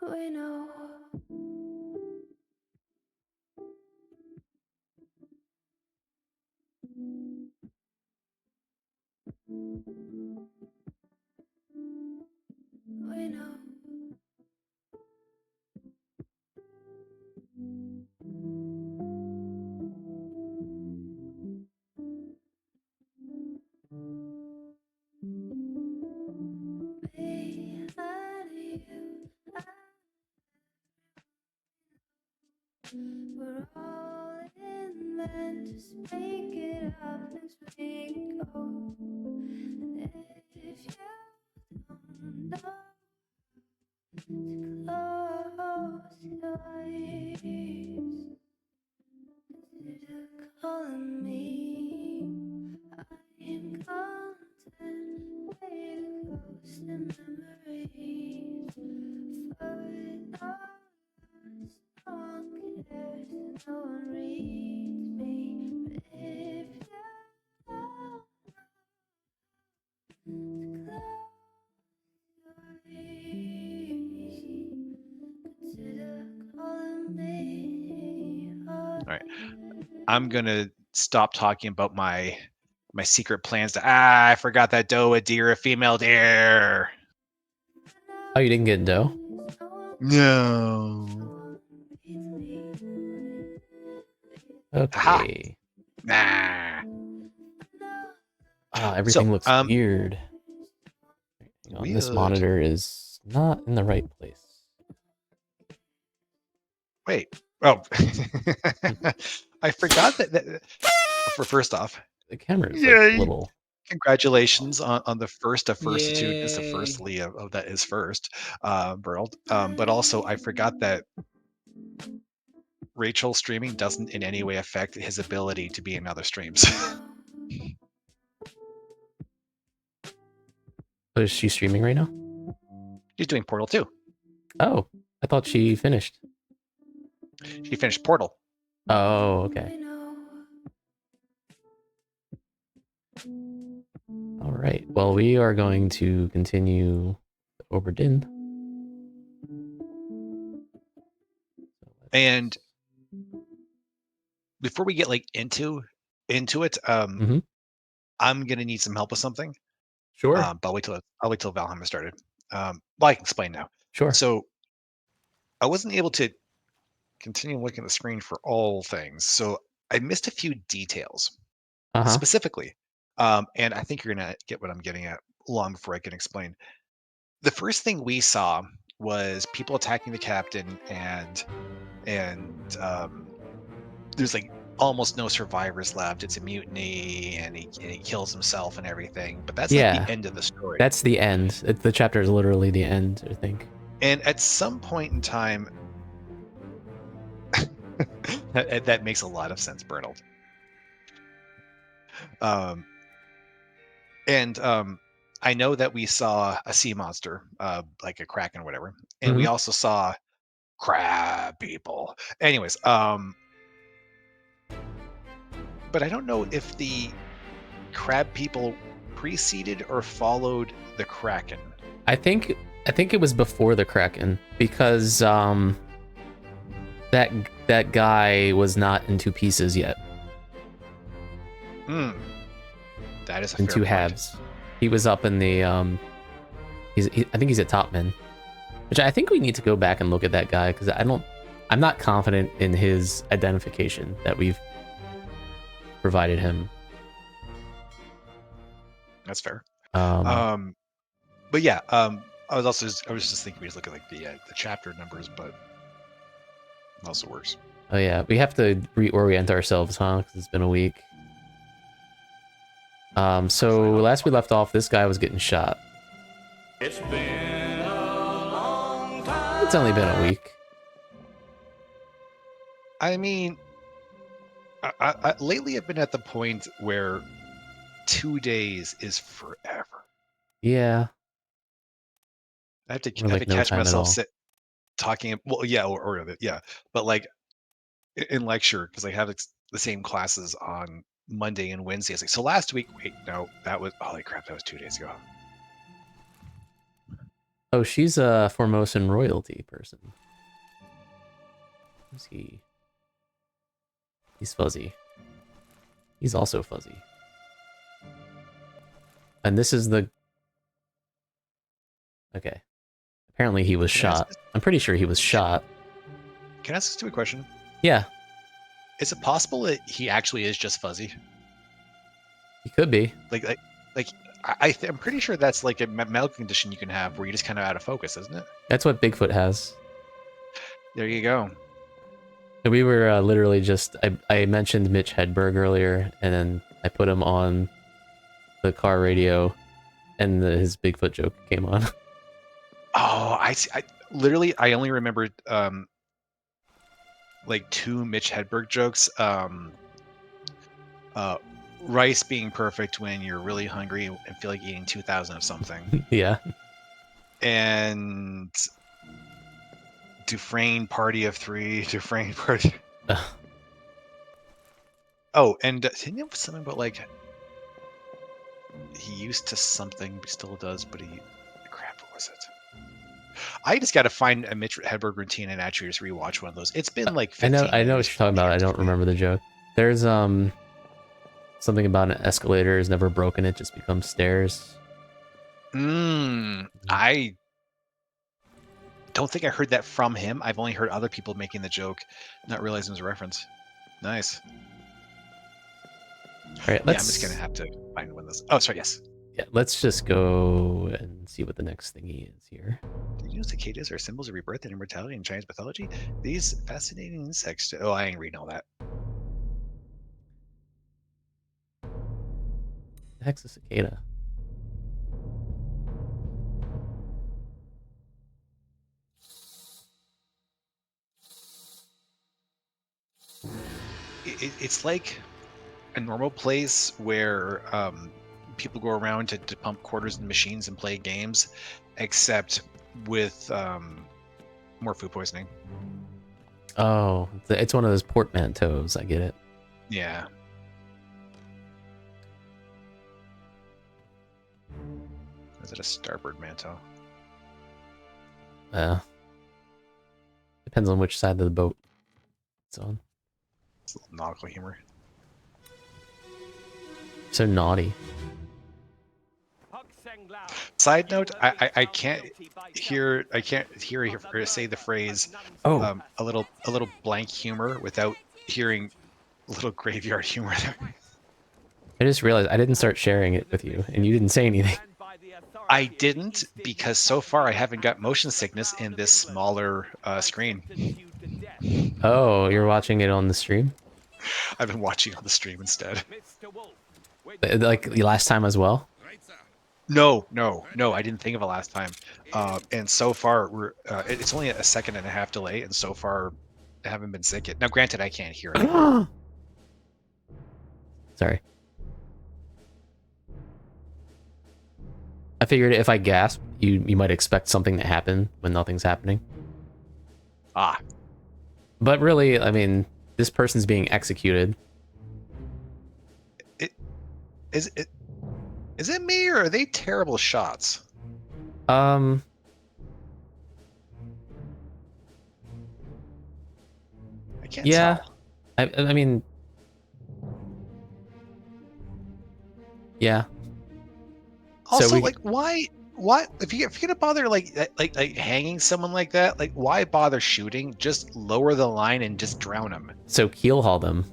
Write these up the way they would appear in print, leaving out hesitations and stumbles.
We know We know. Me and you, we're all in meant to speak it up next week. Oh, and if you don't know to close your eyes, consider calling me. I am content, way too close to memories. For us, no one cares, no one reads me. But if you know to close your eyes, consider calling me. All right. I'm gonna stop talking about my secret plans to I forgot that doe a deer, a female deer. Oh, you didn't get dough? No. Okay. Nah. Everything looks weird. Hang on, this Weird. monitor is not in the right place. Wait. Oh. I forgot that first off, The camera is yay. like a little. Congratulations on the first of first students, the Yay. firstly of that is first, world. But also I forgot that Rachel streaming doesn't in any way affect his ability to be in other streams. Oh, is she streaming right now? She's doing Portal 2. Oh, I thought she finished. She finished Portal. Oh, okay. All right. Well, we are going to continue over Dinn. And before we get like into it, I'm gonna need some help with something. Sure. But I'll wait till Valheim started. Well, I can explain now. Sure. So I wasn't able to continue looking at the screen for all things, so I missed a few details specifically. And I think you're gonna get what I'm getting at long before I can explain. The first thing we saw was people attacking the captain, and there's like almost no survivors left. It's a mutiny, and he kills himself and everything. But that's like the end of the story. That's the end. The chapter is literally the end, I think. And at some point in time, that makes a lot of sense, Bertold. I know that we saw a sea monster, like a kraken or whatever, and we also saw crab people. Anyways, but I don't know if the crab people preceded or followed the kraken. I think it was before the kraken, because that guy was not in two pieces yet. That is a in fair two point. halves. He was up in the I think he's a topman, which I think we need to go back and look at that guy, because I'm not confident in his identification that we've provided him. That's fair. But yeah, I was just thinking we just look at like the chapter numbers, but it also works. Oh yeah, we have to reorient ourselves, huh? Because it's been a week. So last we left off, this guy was getting shot. It's been a long time. It's only been a week. I mean, lately I've been at the point where 2 days is forever. Yeah. I have to catch myself talking. Well, yeah, yeah, but like in lecture, because I have the same classes on Monday and Wednesday. It's like, so last week, wait, no, that was, holy crap, that was 2 days ago. Oh, she's a Formosan royalty person. Who's he? He's fuzzy. He's also fuzzy. And this is the... Okay. Apparently he was shot. I'm pretty sure he was shot. Can I ask a stupid question? Yeah. Is it possible that he actually is just fuzzy? He could be. I'm pretty sure that's like a medical condition you can have where you're just kind of out of focus, isn't it? That's what Bigfoot has. There you go. We were literally just... I mentioned Mitch Hedberg earlier, and then I put him on the car radio, and his Bigfoot joke came on. Oh, I see. I only remembered like 2 Mitch Hedberg jokes. Rice being perfect when you're really hungry and feel like eating 2,000 of something. Yeah. And Dufresne party of 3. Dufresne party. Oh, and didn't you have something about like he used to something, but still does, but crap, what was it? I just got to find a Mitch Hedberg routine and actually just rewatch one of those. It's been like 15 I know what you're talking about. I don't remember the joke. There's something about an escalator is never broken, it just becomes stairs. I don't think I heard that from him. I've only heard other people making the joke, not realizing it was a reference. Nice. All right, I'm just gonna have to find one of those. Oh, sorry, yes. Yeah, let's just go and see what the next thingy is here. Did you know cicadas are symbols of rebirth and immortality in Chinese mythology? These fascinating insects. Oh, I ain't reading all that. The heck's a cicada? It's like a normal place where people go around to pump quarters in machines and play games, except with more food poisoning. Oh, it's one of those portmanteaus. I get it. Yeah. Is it a starboard manteau? Depends on which side of the boat it's on. It's a little nautical humor. So naughty. Side note: I can't hear her say the phrase a little blank humor without hearing a little graveyard humor. I just realized I didn't start sharing it with you, and you didn't say anything. I didn't, because so far I haven't got motion sickness in this smaller screen. Oh, you're watching it on the stream? I've been watching on the stream instead. Like the last time as well? No, I didn't think of it last time. And so far, it's only a 1.5 second delay, and so far I haven't been sick yet. Now, granted, I can't hear it. Sorry. I figured if I gasp, you might expect something to happen when nothing's happening. Ah. But really, I mean, this person's being executed. Is it me, or are they terrible shots? I can't tell. I mean, yeah. Also, so like, why if you're gonna bother like hanging someone like that, like, why bother shooting? Just lower the line and just drown them. So keel haul them.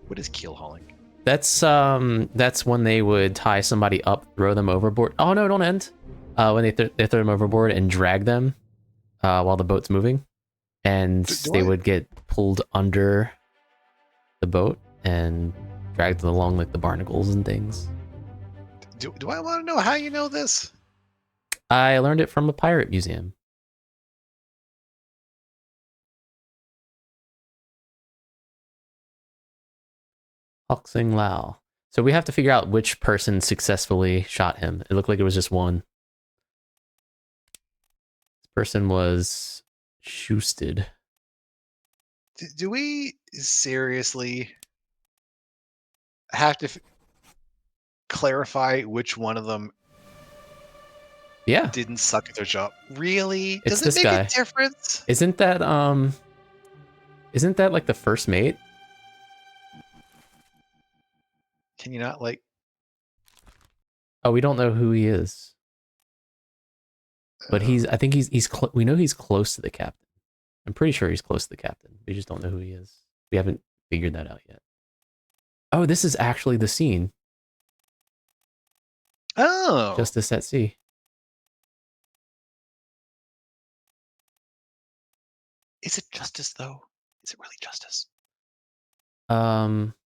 What is keel hauling? That's when they would tie somebody up, throw them overboard. Oh no, don't end. When they throw them overboard and drag them while the boat's moving, and they would get pulled under the boat and dragged along like the barnacles and things. Do I want to know how you know this? I learned it from a pirate museum. Hoxing Lao. So we have to figure out which person successfully shot him. It looked like it was just one. This person was shoosted. Do we seriously have to clarify which one of them didn't suck at their job? Really? It's Does it make a difference? Isn't that like the first mate? Can you not, like, Oh, we don't know who he is. But I think we know he's close to the captain. I'm pretty sure he's close to the captain. We just don't know who he is. We haven't figured that out yet. Oh, this is actually the scene. Oh. Justice at Sea. Is it justice, though? Is it really justice?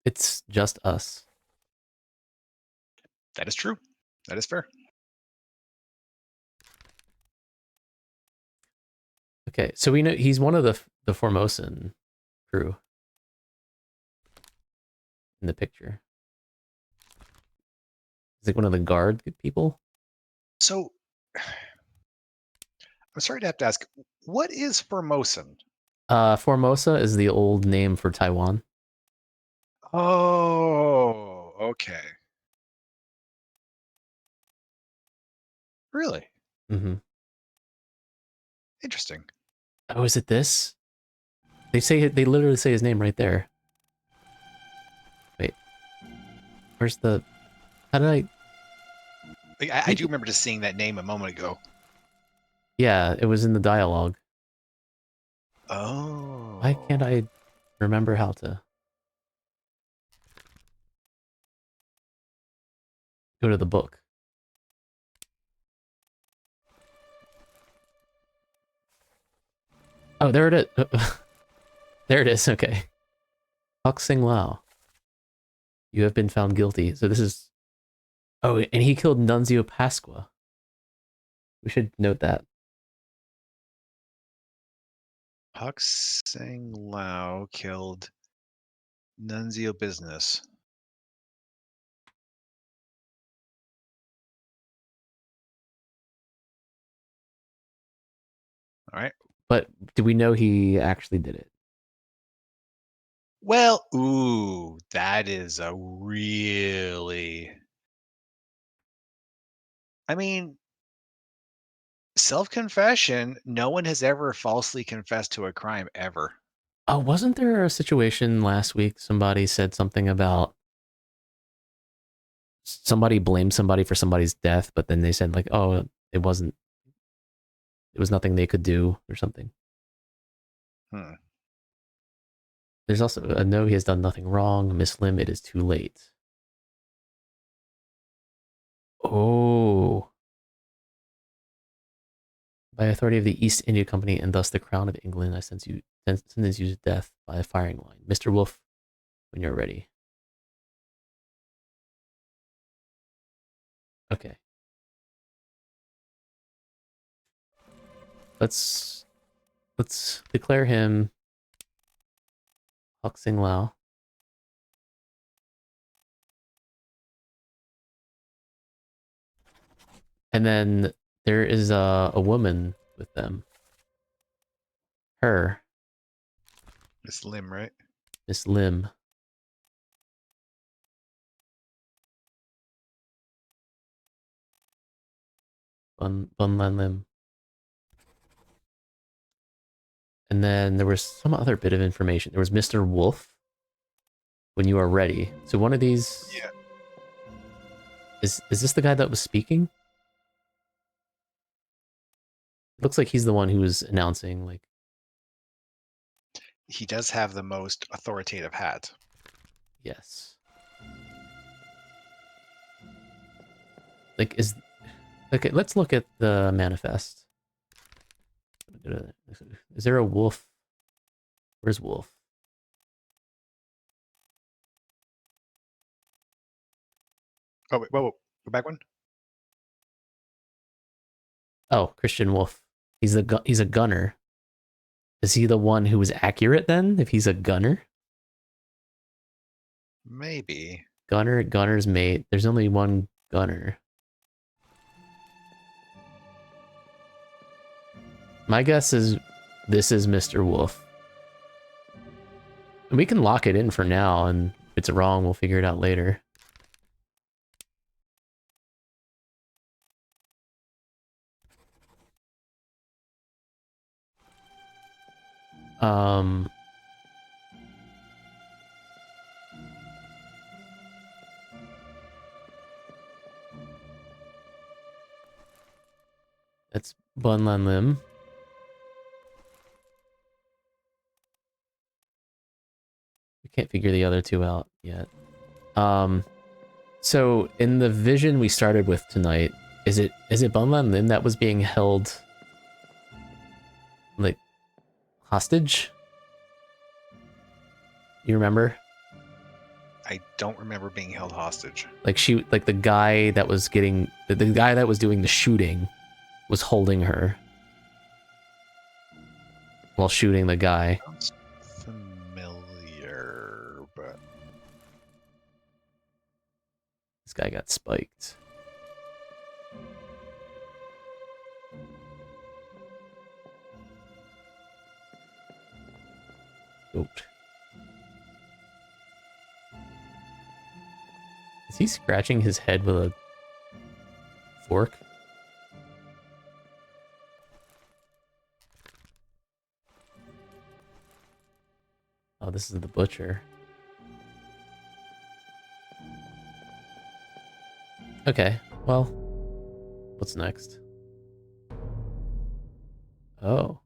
It's just us. That is true. That is fair. Okay, so we know he's one of the Formosan crew in the picture. He's like one of the guard people. So, I'm sorry to have to ask, what is Formosan? Formosa is the old name for Taiwan. Oh, okay. Really? Mm-hmm. Interesting. Oh, is it this? They literally say his name right there. Wait, where's the? How did I do remember just seeing that name a moment ago. Yeah, it was in the dialogue. Oh. Why can't I remember how to go to the book? Oh, there it is. There it is. Okay. Hok Sing Lao. You have been found guilty. So this is. Oh, and he killed Nunzio Pasqua. We should note that. Hok Sing Lao killed Nunzio Business. All right. But do we know he actually did it? Well, ooh, that is a really... I mean, self-confession, no one has ever falsely confessed to a crime, ever. Oh, wasn't there a situation last week? Somebody said something about somebody blamed somebody for somebody's death, but then they said like, oh, it was nothing they could do or something. There's also a no, he has done nothing wrong. Miss Lim, it is too late. Oh. By authority of the East India Company and thus the Crown of England, I sentence you to death by a firing line. Mr. Wolf, when you're ready. Okay. Let's declare him Hok Sing Lao. And then there is a woman with them. Her. Miss Lim, right? Miss Lim. Bun Lan Lim. And then there was some other bit of information. There was Mr. Wolf. When you are ready. So one of these... Yeah. Is this the guy that was speaking? It looks like he's the one who was announcing, like... He does have the most authoritative hat. Yes. Like, is... Okay, let's look at the manifest. Is there a wolf? Where's Wolf? Oh, wait, whoa, go back one. Oh, Christian Wolf. He's a gunner. Is he the one who was accurate then? If he's a gunner? Maybe. Gunner's mate. There's only one gunner. My guess is this is Mr. Wolf. We can lock it in for now, and if it's wrong, we'll figure it out later. That's Bun Lan Lim. We can't figure the other two out yet. So in the vision we started with tonight, is it Bun Lan Lim that was being held like hostage? You remember? I don't remember being held hostage. Like the guy that was getting the guy that was doing the shooting was holding her while shooting the guy. Sounds familiar, but This guy got spiked. Oops. Is he scratching his head with a fork? Oh, this is the butcher. Okay, well, what's next? Oh.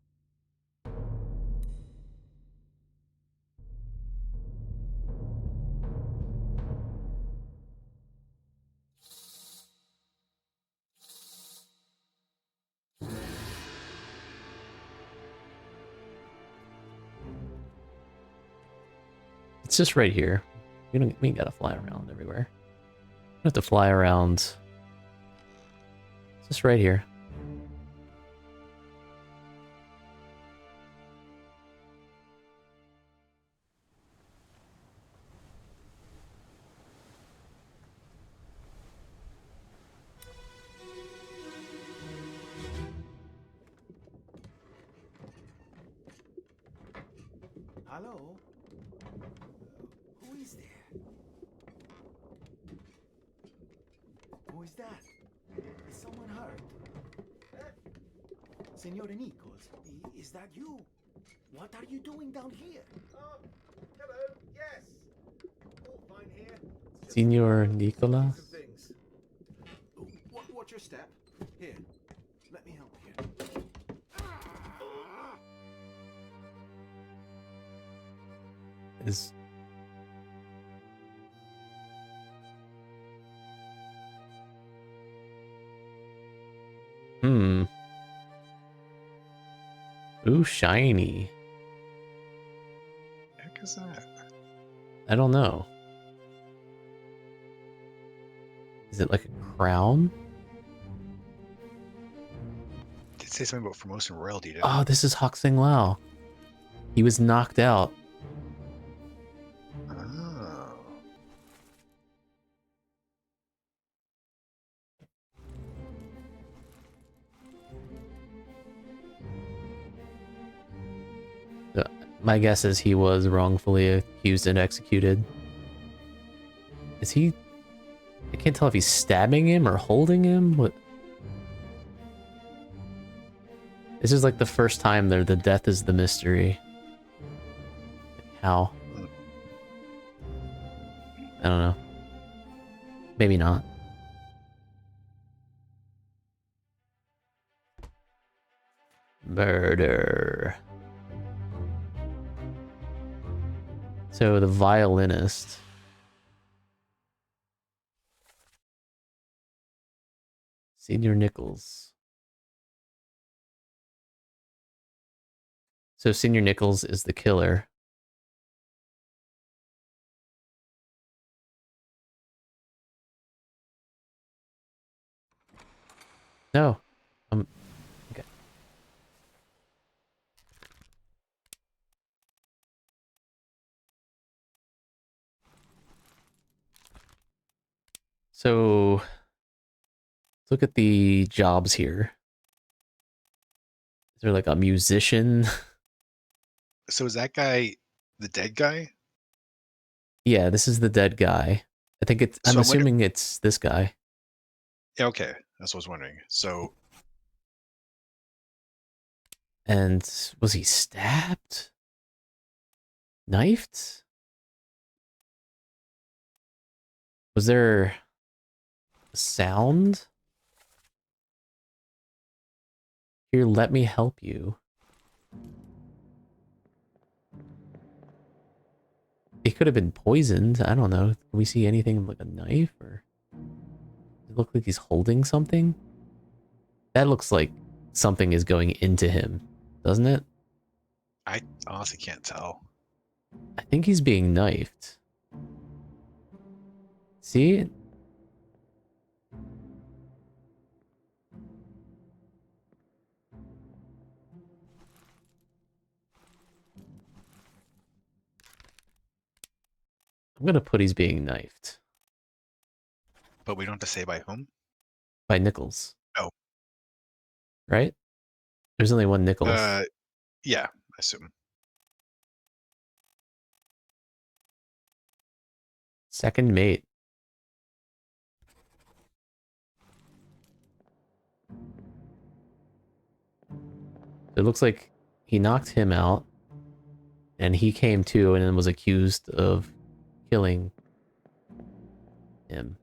It's just right here. We ain't gotta fly around everywhere. We don't have to fly around. It's just right here. Hello? Who is there? Who is that? Is someone hurt? Senora Nichols, is that you? What are you doing down here? Hello, yes. All fine here. Senor Nicolas? Some things. Watch your step. Here, let me help you. Is Ooh, shiny. heck is that? I don't know. Is it like a crown? Did say something about Formosan royalty, didn't Oh, this is Hak Sing Lao. He was knocked out. Oh. My guess is he was wrongfully accused and executed. Is he... I can't tell if he's stabbing him or holding him. What? This is like the first time the death is the mystery. How? I don't know. Maybe not. Murder. So the violinist. Senior Nichols. So Senior Nichols is the killer. No. Okay. So let's look at the jobs here. Is there like a musician? So is that guy the dead guy? Yeah, this is the dead guy. I think it's, I'm assuming it's this guy. Yeah, okay. That's what I was wondering. So And was he stabbed? Knifed? Was there a sound? Here, let me help you. He could have been poisoned. I don't know. Can we see anything like a knife or... Does it look like he's holding something? That looks like something is going into him, doesn't it? I honestly can't tell. I think he's being knifed. See? I'm gonna put he's being knifed. But we don't have to say by whom? By Nichols. Oh. Right? There's only one Nichols. Yeah, I assume. Second mate. It looks like he knocked him out, and he came to and then was accused of killing him.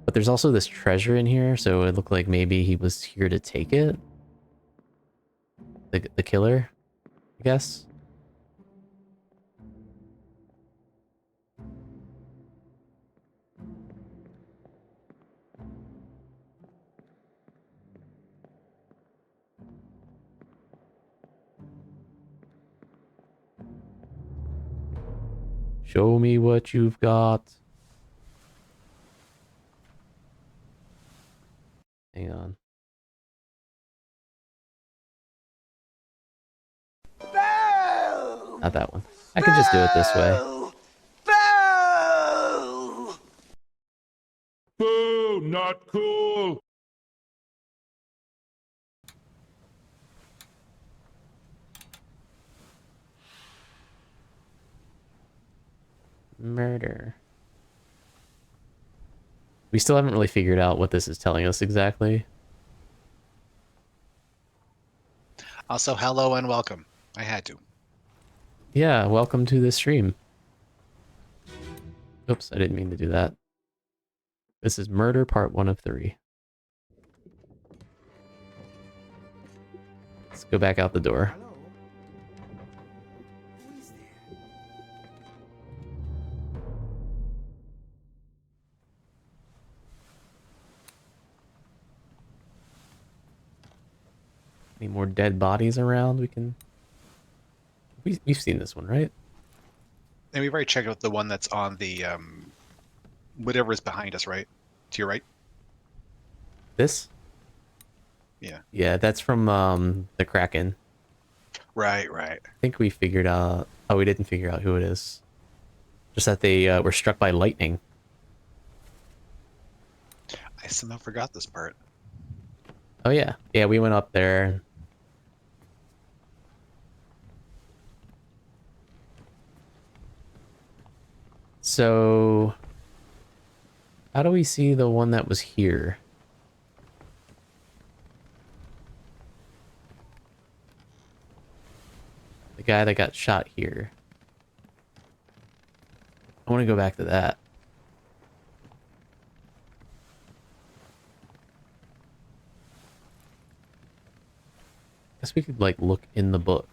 But there's also this treasure in here, so it looked like maybe he was here to take it. The killer, I guess. Show me what you've got. Hang on. Not that one. I could just do it this way. Boo! Not cool! Murder. We still haven't really figured out what this is telling us exactly. Also, hello and welcome. I had to. Yeah, welcome to the stream. Oops, I didn't mean to do that. This is Murder Part 1 of 3. Let's go back out the door. Hello? Who is there? Any more dead bodies around we can... We've seen this one, right? And we've already checked out the one that's on the whatever is behind us, right? To your right? This? Yeah. Yeah, that's from the Kraken. Right. I think we figured out... Oh, we didn't figure out who it is. Just that they were struck by lightning. I somehow forgot this part. Oh, yeah. Yeah, we went up there. So... How do we see the one that was here? The guy that got shot here. I want to go back to that. Guess we could, like, look in the book.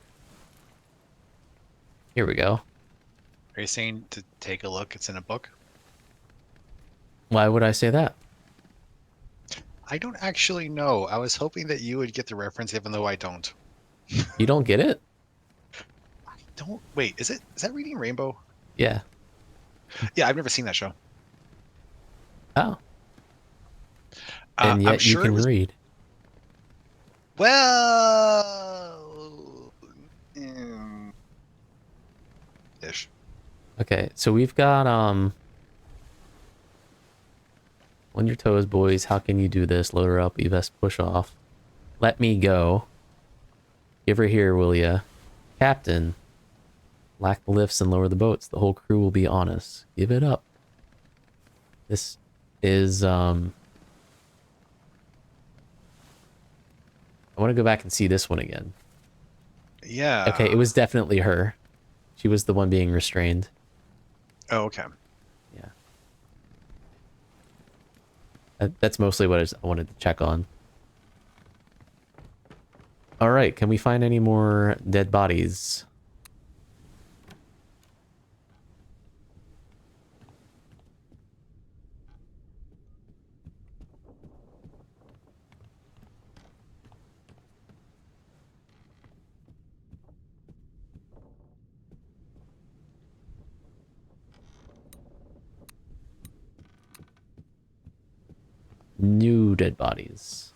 Here we go. Are you saying to take a look? It's in a book? Why would I say that? I don't actually know. I was hoping that you would get the reference, even though I don't. You don't get it? Don't wait. Is that Reading Rainbow? Yeah. Yeah, I've never seen that show. Oh. And yet I'm sure you can read. Well, ish. Okay, so we've got on your toes, boys. How can you do this? Load her up. You best push off. Let me go. Give her here, will ya? Captain. Lack the lifts and lower the boats. The whole crew will be on us. Give it up. This is I want to go back and see this one again. Yeah. Okay, it was definitely her. She was the one being restrained. Oh, okay. Yeah. That's mostly what I wanted to check on. All right, can we find any more dead bodies? New dead bodies.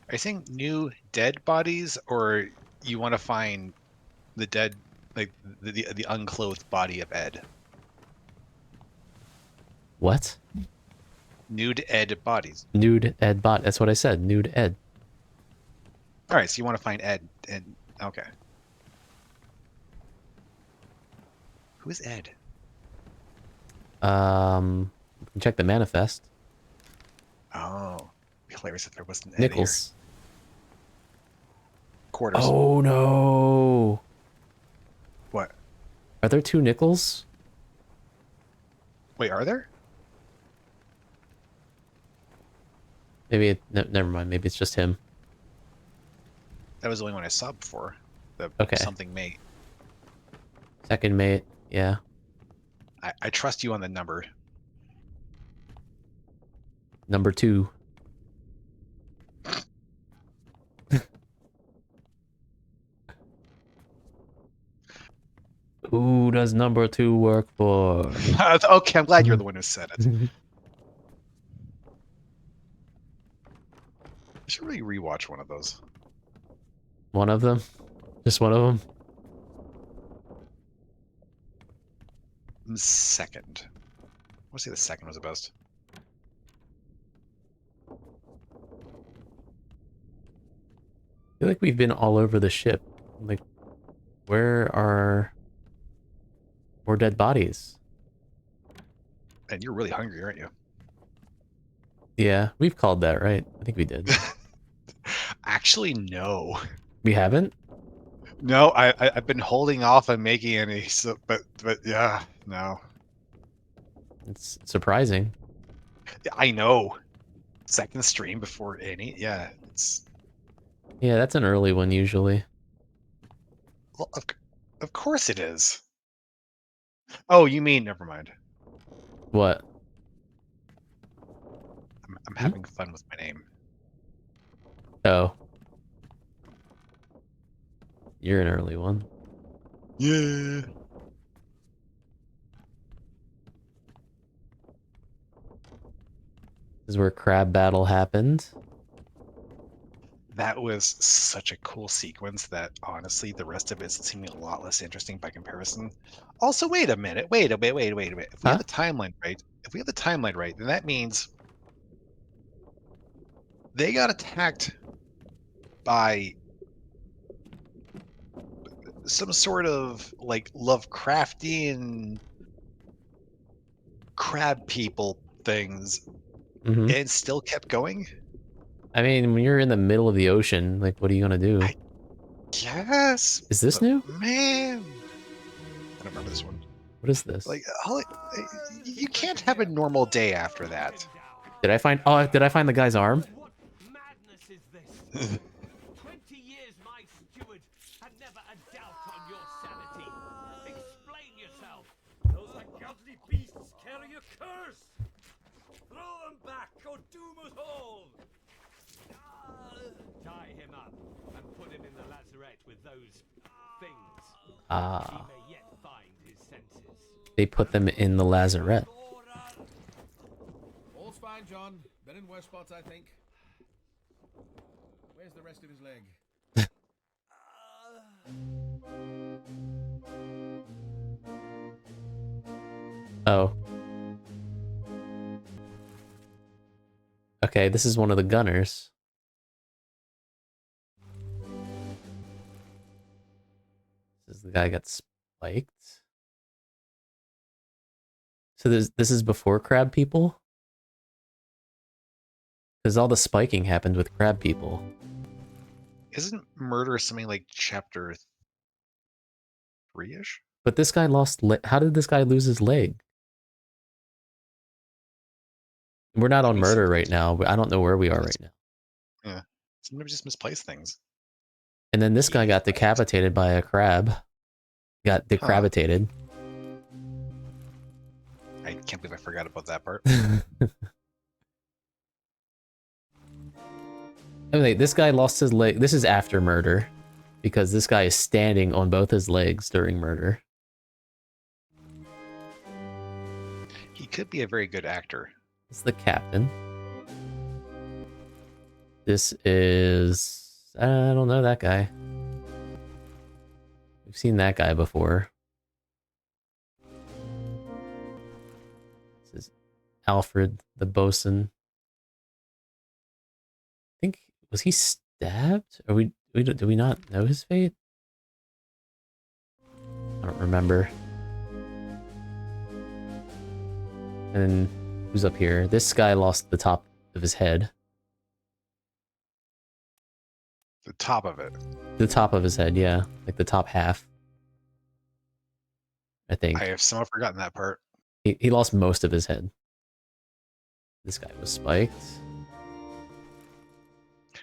Are you saying new dead bodies, or you want to find the dead, like the unclothed body of Ed? What? Nude Ed bodies. Nude Ed bot. That's what I said. Nude Ed. All right, so you want to find Ed, and okay. Who is Ed? Check the manifest. Oh, be hilarious if there wasn't Ed Nichols. here. Quarters. Oh no! What? Are there 2 Nichols? Wait, are there? Maybe never mind. Maybe it's just him. That was the only one I saw before. The Okay. something mate. Second mate. Yeah. I trust you on the number. Number 2. Who does number 2 work for? Okay, I'm glad you're the one who said it. I should really rewatch one of those. One of them? Just one of them? Second. I want to say the second was the best. I feel like we've been all over the ship. Like, where are more dead bodies? And you're really hungry, aren't you? Yeah, we've called that, right? I think we did. Actually, no. We haven't? No, I've been holding off on making any, so, but yeah, no. It's surprising. I know. Second stream before any, yeah, it's... Yeah, that's an early one usually. Well, of course it is. Oh, you mean, never mind. What? I'm having fun with my name. Oh. You're an early one. Yeah. This is where Crab Battle happened. That was such a cool sequence that honestly the rest of it's seeming a lot less interesting by comparison. Also, wait a minute. Wait a minute. If we have the timeline right, then that means they got attacked by some sort of like Lovecraftian crab people things and still kept going. I mean, when you're in the middle of the ocean, like, what are you gonna do? Yes. Is this new? Man, I don't remember this one. What is this? Like, you can't have a normal day after that. Did I find? Oh, did I find the guy's arm? What madness is this? 20 years my steward had never a doubt on your sanity. Explain yourself. Those ungodly beasts carry a curse. Throw them back or doom us all. Tie him up and put him in the lazarette with those things. Ah. He may yet find his senses. They put them in the lazarette. All's fine, John. Been in worse spots, I think. Where's the rest of his leg? Oh. Okay, this is one of the gunners. This is the guy got spiked. So this is before crab people? Because all the spiking happened with crab people. Isn't murder something like chapter 3-ish? But this guy lost how did this guy lose his leg? We're not on Maybe murder some- right now, but I don't know where we are right now. Yeah. Sometimes just misplace things. And then this guy got Misplaced. decapitated by a crab. Got decapitated. I can't believe I forgot about that part. I mean, this guy lost his leg. This is after murder, because this guy is standing on both his legs during murder. He could be a very good actor. It's the captain. This is... I don't know that guy. We've seen that guy before. This is Alfred, the bosun. I think... Was he stabbed? Or do we not know his fate? I don't remember. And who's up here? This guy lost the top of his head. The top of it. The top of his head, yeah. Like the top half. I think. I have somehow forgotten that part. He lost most of his head. This guy was spiked.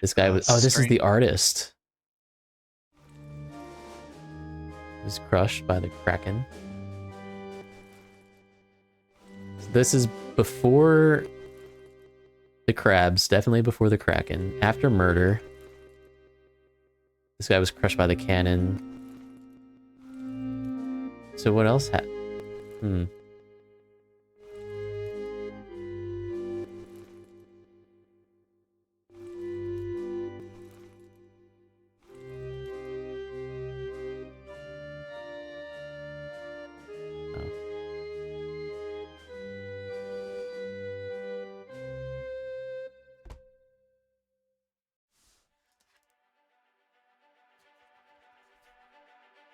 This guy was... Oh, this is the artist. He was crushed by the Kraken. So this is before the crabs. Definitely before the Kraken. After murder. This guy was crushed by the cannon. So what else happened?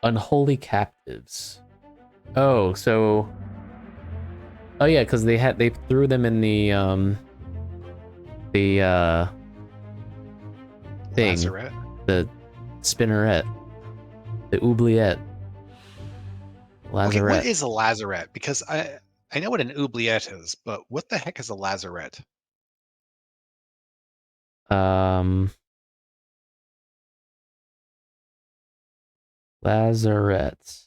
Unholy captives. Oh, so... Oh yeah, because they threw them in the thing. Lazarette? The spinneret. The oubliette. Okay, Lazarette. what is a lazarette? Because I know what an oubliette is, but what the heck is a lazarette? Lazarette.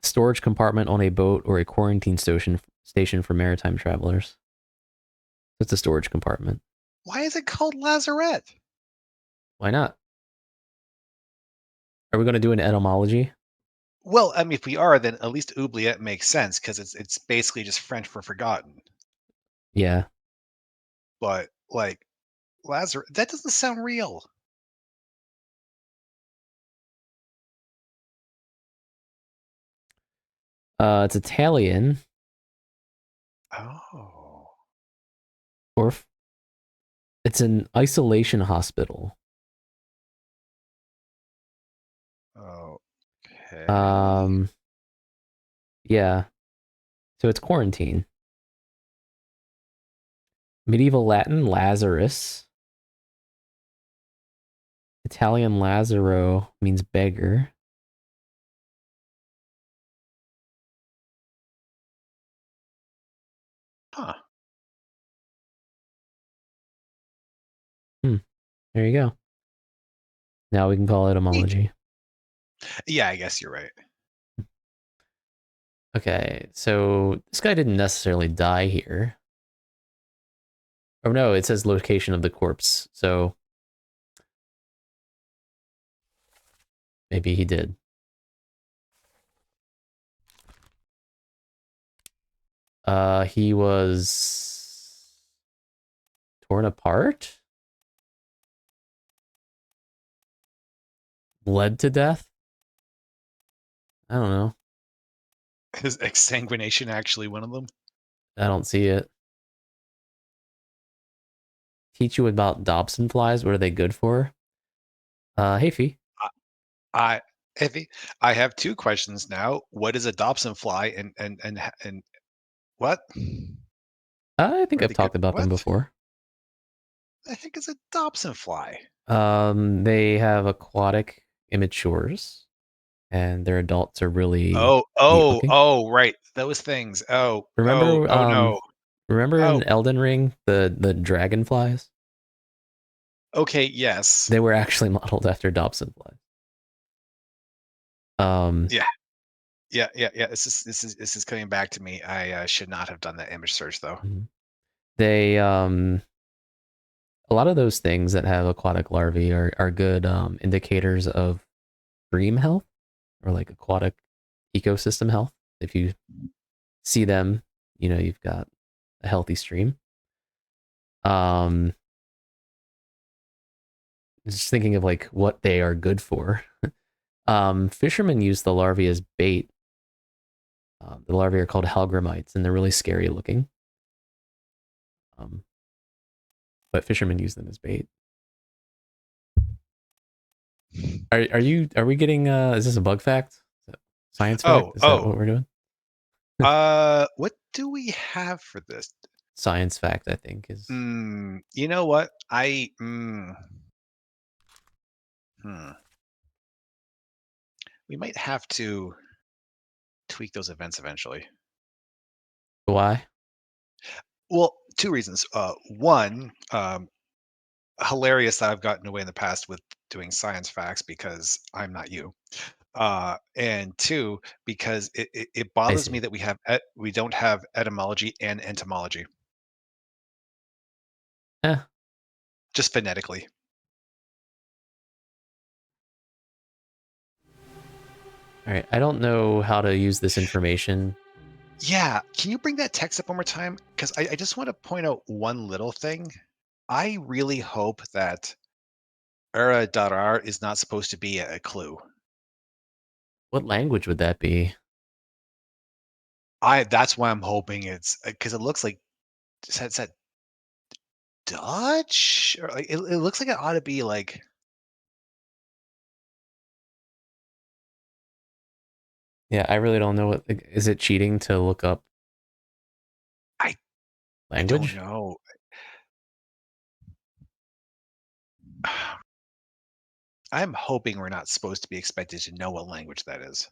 Storage compartment on a boat or a quarantine station for maritime travelers. It's a storage compartment. Why is it called lazarette? Why not? Are we going to do an etymology? Well, I mean, if we are, then at least oubliette makes sense because it's basically just French for forgotten. Yeah. But like lazarette, that doesn't sound real. It's Italian. Oh. Or it's an isolation hospital. Okay. Yeah. So it's quarantine. Medieval Latin, Lazarus. Italian Lazaro means beggar. Huh. There you go. Now we can call it etymology. Yeah, I guess you're right. Okay, so this guy didn't necessarily die here. Oh no, it says location of the corpse, so maybe he did. He was torn apart? Bled to death? I don't know. Is exsanguination actually one of them? I don't see it. Teach you about Dobson flies. What are they good for? Hey, Fee. Effie, I have two questions now. What is a Dobson fly and what? I think Are I've they talked good- about them what? before. The heck is a Dobson fly? They have aquatic immatures, and their adults are really Oh, neat oh, looking. oh, right. Those things. Oh, Remember, oh no. remember Oh, in Elden Ring, the dragonflies? okay, yes. They were actually modeled after Dobson flies. Yeah. Yeah. This is coming back to me. I should not have done that image search though. They a lot of those things that have aquatic larvae are good indicators of stream health or like aquatic ecosystem health. If you see them, you know you've got a healthy stream. Just thinking of like what they are good for. Fishermen use the larvae as bait. The larvae are called halgramites, and they're really scary looking. But fishermen use them as bait. Are we getting is this a bug fact? Is that science fact? Is that what we're doing? What do we have for this? Science fact, I think, is You know what? We might have to tweak those events eventually. why? Well, two reasons. One, hilarious that I've gotten away in the past with doing science facts because I'm not you. And two, because it I bothers me see. that we don't have etymology and entomology, Eh, just phonetically. all right. I don't know how to use this information. Yeah, can you bring that text up one more time? Because I just want to point out one little thing. I really hope that Era.R is not supposed to be a clue. What language would that be? That's why I'm hoping it's because it looks like it's that Dutch or like it looks like it ought to be like Yeah, I really don't know what. Like, is it cheating to look up I don't language? know. I'm hoping we're not supposed to be expected to know what language that is.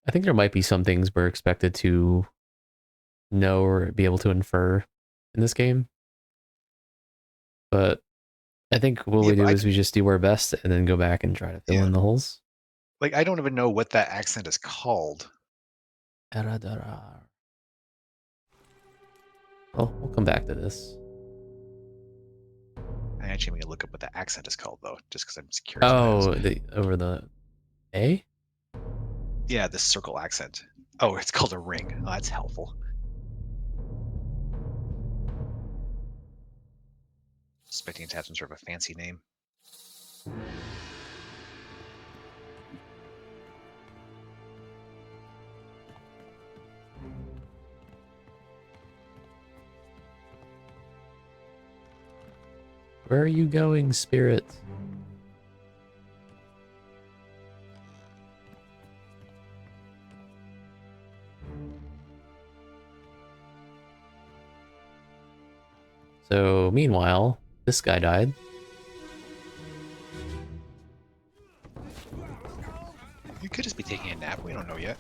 I think there might be some things we're expected to know or be able to infer in this game. But I think what Yeah, we but do is we just do our best and then go back and try to fill in the holes. like I don't even know what that accent is called. Well, we'll come back to this. I actually need to look up what the accent is called though, just because I'm just curious what that is. Over the A? Yeah, the circle accent. Oh, it's called a ring. Oh, that's helpful. Expecting it to have some sort of a fancy name. Where are you going, spirit? So, meanwhile, this guy died. You could just be taking a nap. We don't know yet.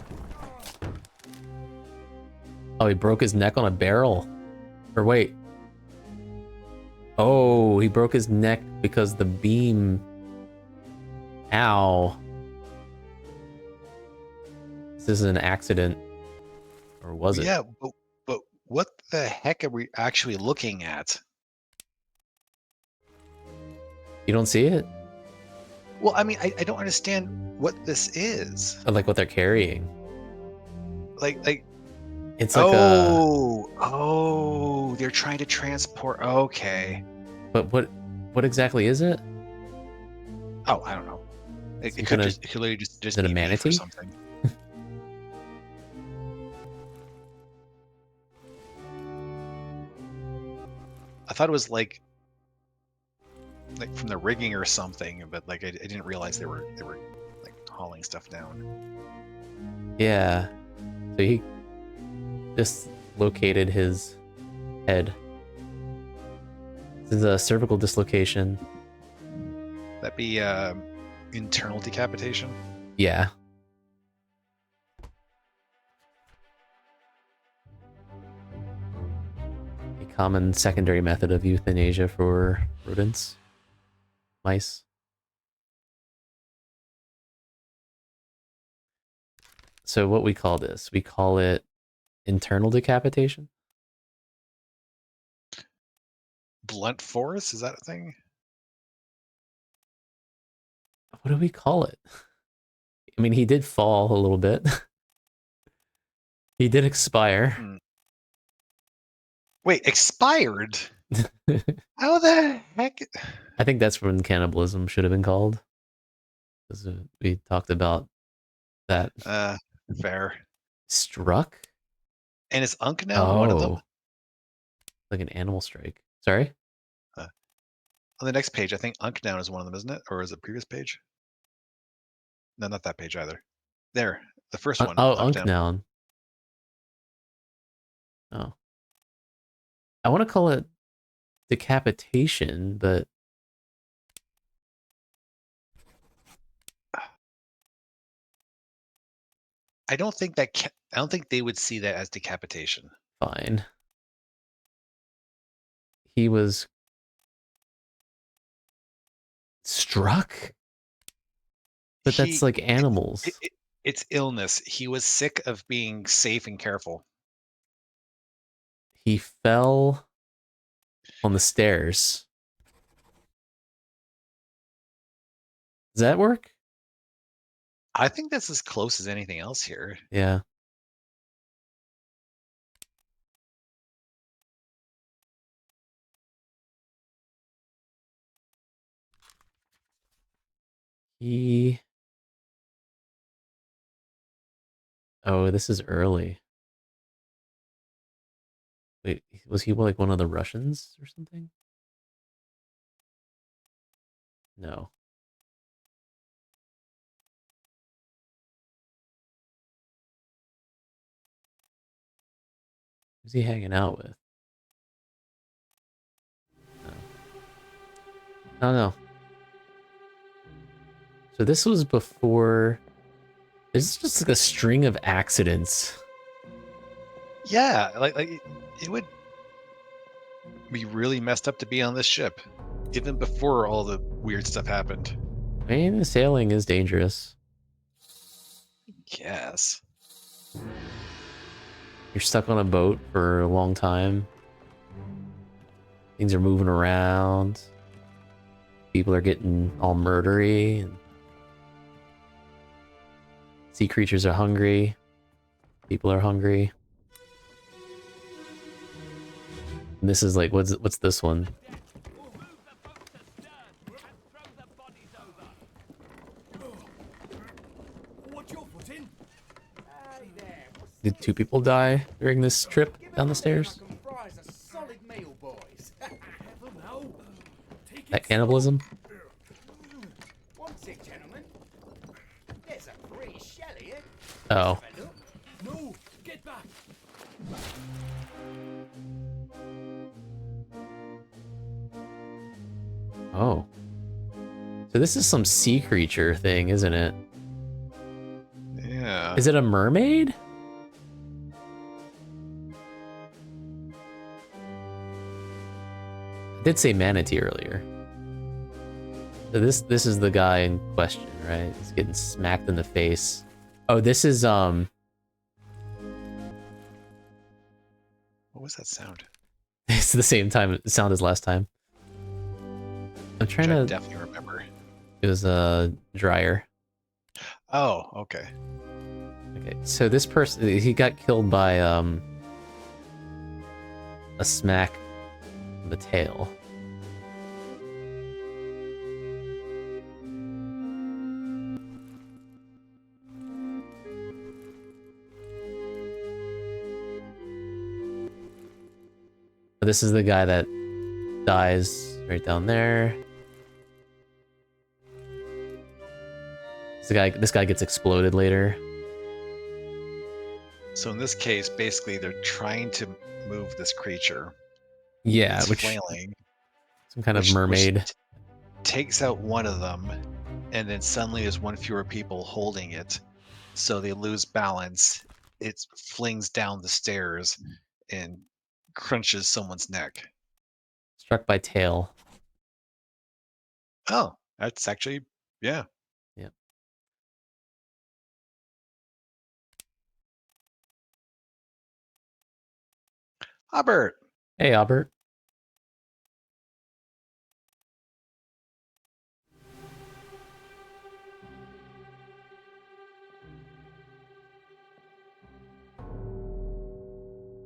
Oh, he broke his neck on a barrel. Or wait. Oh, he broke his neck because the beam... Ow. This is an accident. Or was it? Yeah, but what the heck are we actually looking at? You don't see it? Well, I mean, I don't understand what this is. Or like what they're carrying. Like It's like a... oh, they're trying to transport. Okay. But what exactly is it? Oh, I don't know. It Some could kind of- just it could literally just is it a be beef or manatee? something. I thought it was like from the rigging or something, but like I didn't realize they were like hauling stuff down. Yeah. So he dislocated his head. This is a cervical dislocation. That'd be internal decapitation. Yeah. common secondary method of euthanasia for rodents, mice. So what we call this? We call it internal decapitation. Blunt force, is that a thing? What do we call it? I mean, he did fall a little bit. He did expire. Wait, expired? How the heck? I think that's when cannibalism should have been called. Because we talked about that. Fair. Struck? And is Unk now one of them? Like an animal strike. Sorry? On the next page, I think Unk down is one of them, isn't it? Or is it previous page? No, not that page either. There, the first one. Oh, Unk down. Oh. I want to call it decapitation, but I don't think they would see that as decapitation. Fine. He was struck? But that's like animals. It's illness. He was sick of being safe and careful. He fell on the stairs. Does that work? I think that's as close as anything else here. Yeah. Oh, this is early. Wait, was he like one of the Russians or something? No. Who's he hanging out with? No. Oh, no. So this was before... This is just like a string of accidents. Yeah, like it would be really messed up to be on this ship, even before all the weird stuff happened. I mean, sailing is dangerous. Yes. You're stuck on a boat for a long time. Things are moving around. People are getting all murdery. And sea creatures are hungry. People are hungry. And this is like, what's this one? Did 2 people die during this trip down the stairs? That cannibalism? Oh. No, get back. Oh. So this is some sea creature thing, isn't it? Yeah. Is it a mermaid? I did say manatee earlier. So this is the guy in question, right? He's getting smacked in the face. Oh, this is What was that sound? it's the same sound as last time. I'm trying to definitely remember. It was a dryer. Oh, okay. Okay, so this person, he got killed by a smack of the tail. This is the guy that dies right down there. This guy gets exploded later. So in this case, basically, they're trying to move this creature. Yeah, it's flailing. Some kind of mermaid. Which takes out one of them, and then suddenly there's one fewer people holding it. So they lose balance. It flings down the stairs and crunches someone's neck. Struck by tail. Oh, that's actually, yeah. Yep. Albert. Hey, Albert.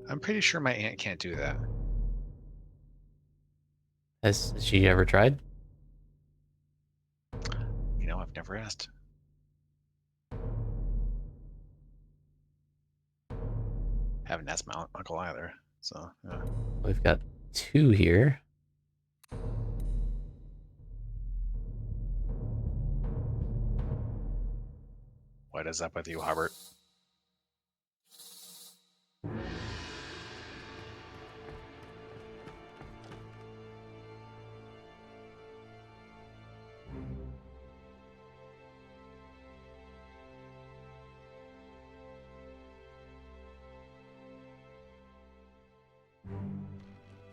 I'm pretty sure my aunt can't do that. Has she ever tried? You know, I've never asked. Haven't asked my uncle either. So, yeah. We've got 2 here. What is up with you, Albert?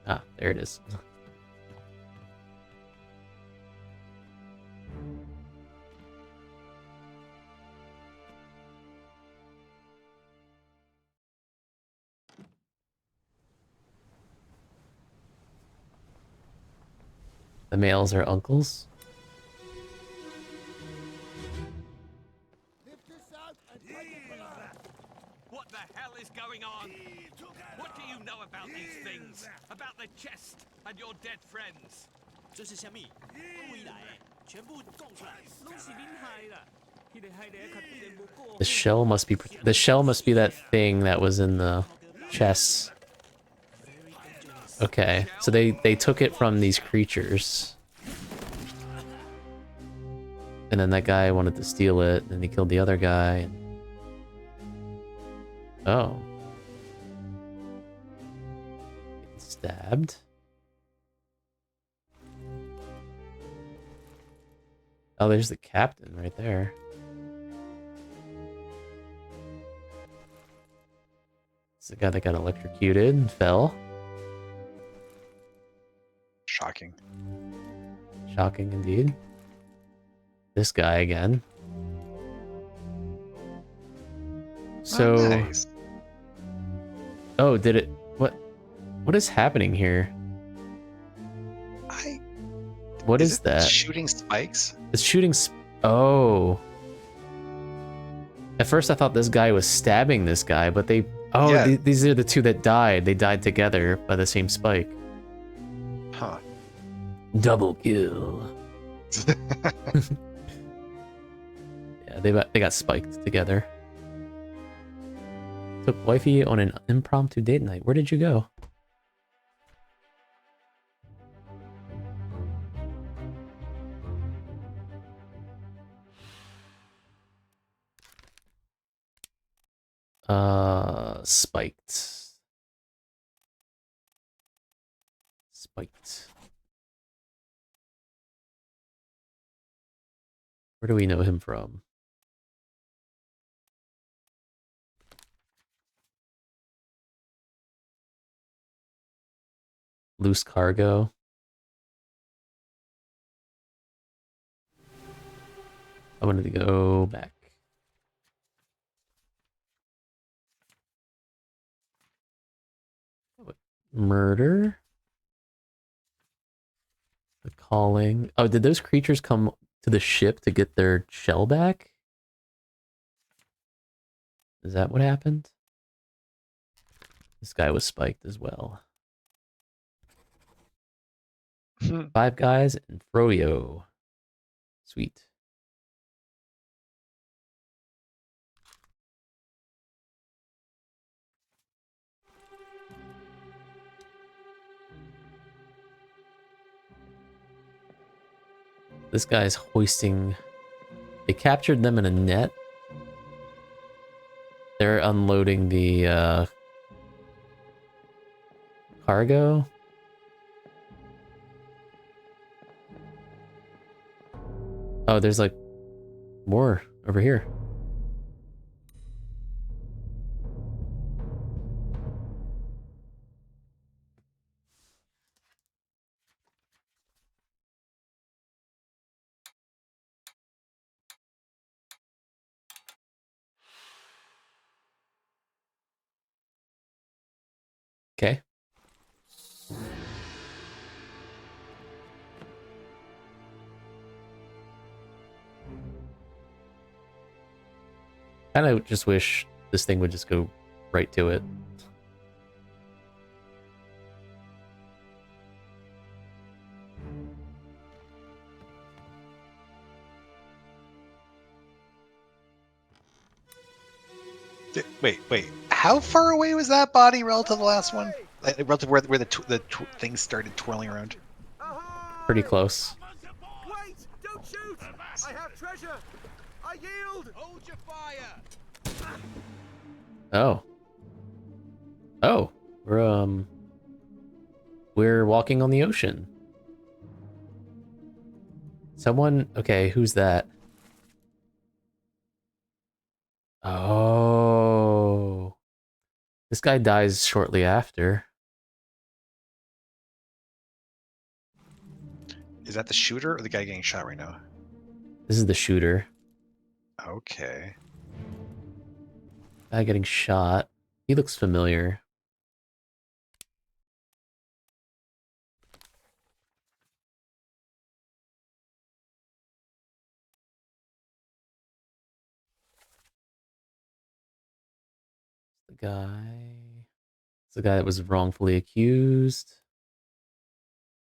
Ah, there it is. The males are uncles. What the hell is going on? What do you know about these things? About the chest and your dead friends? 这是虾米？未来全部供出来，拢是恁害啦！迄个害的较必然无过。 The shell must be that thing that was in the chest. Okay, so they took it from these creatures. And then that guy wanted to steal it, and he killed the other guy. Oh. Stabbed. Oh, there's the captain right there. It's the guy that got electrocuted and fell. Shocking. Shocking indeed. This guy again. So, oh, nice. Oh, did it? What is happening here? What is that? Shooting spikes? It's shooting. Oh. At first, I thought this guy was stabbing this guy, but they. Oh, Yeah. These are the 2 that died. They died together by the same spike. Huh. Double kill. Yeah, they got spiked together. Took wifey on an impromptu date night. Where did you go? Spiked. Spiked. Where do we know him from? Loose cargo. I wanted to go back. Murder. The calling. Oh, did those creatures come to the ship to get their shell back? Is that what happened? This guy was spiked as well. 5 guys and Froyo. Sweet. This guy's hoisting. They captured them in a net. They're unloading the cargo. Oh, there's like more over here. Okay. Kind of just wish this thing would just go right to it. Wait. How far away was that body relative to the last one? Like, relative where the things started twirling around? Pretty close. Wait! Don't shoot! I have treasure! I yield! Hold your fire! Oh. Oh. We're walking on the ocean. Someone, okay, who's that? Oh. This guy dies shortly after. Is that the shooter or the guy getting shot right now? This is the shooter. Okay. Guy getting shot. He looks familiar. The guy. It's the guy that was wrongfully accused.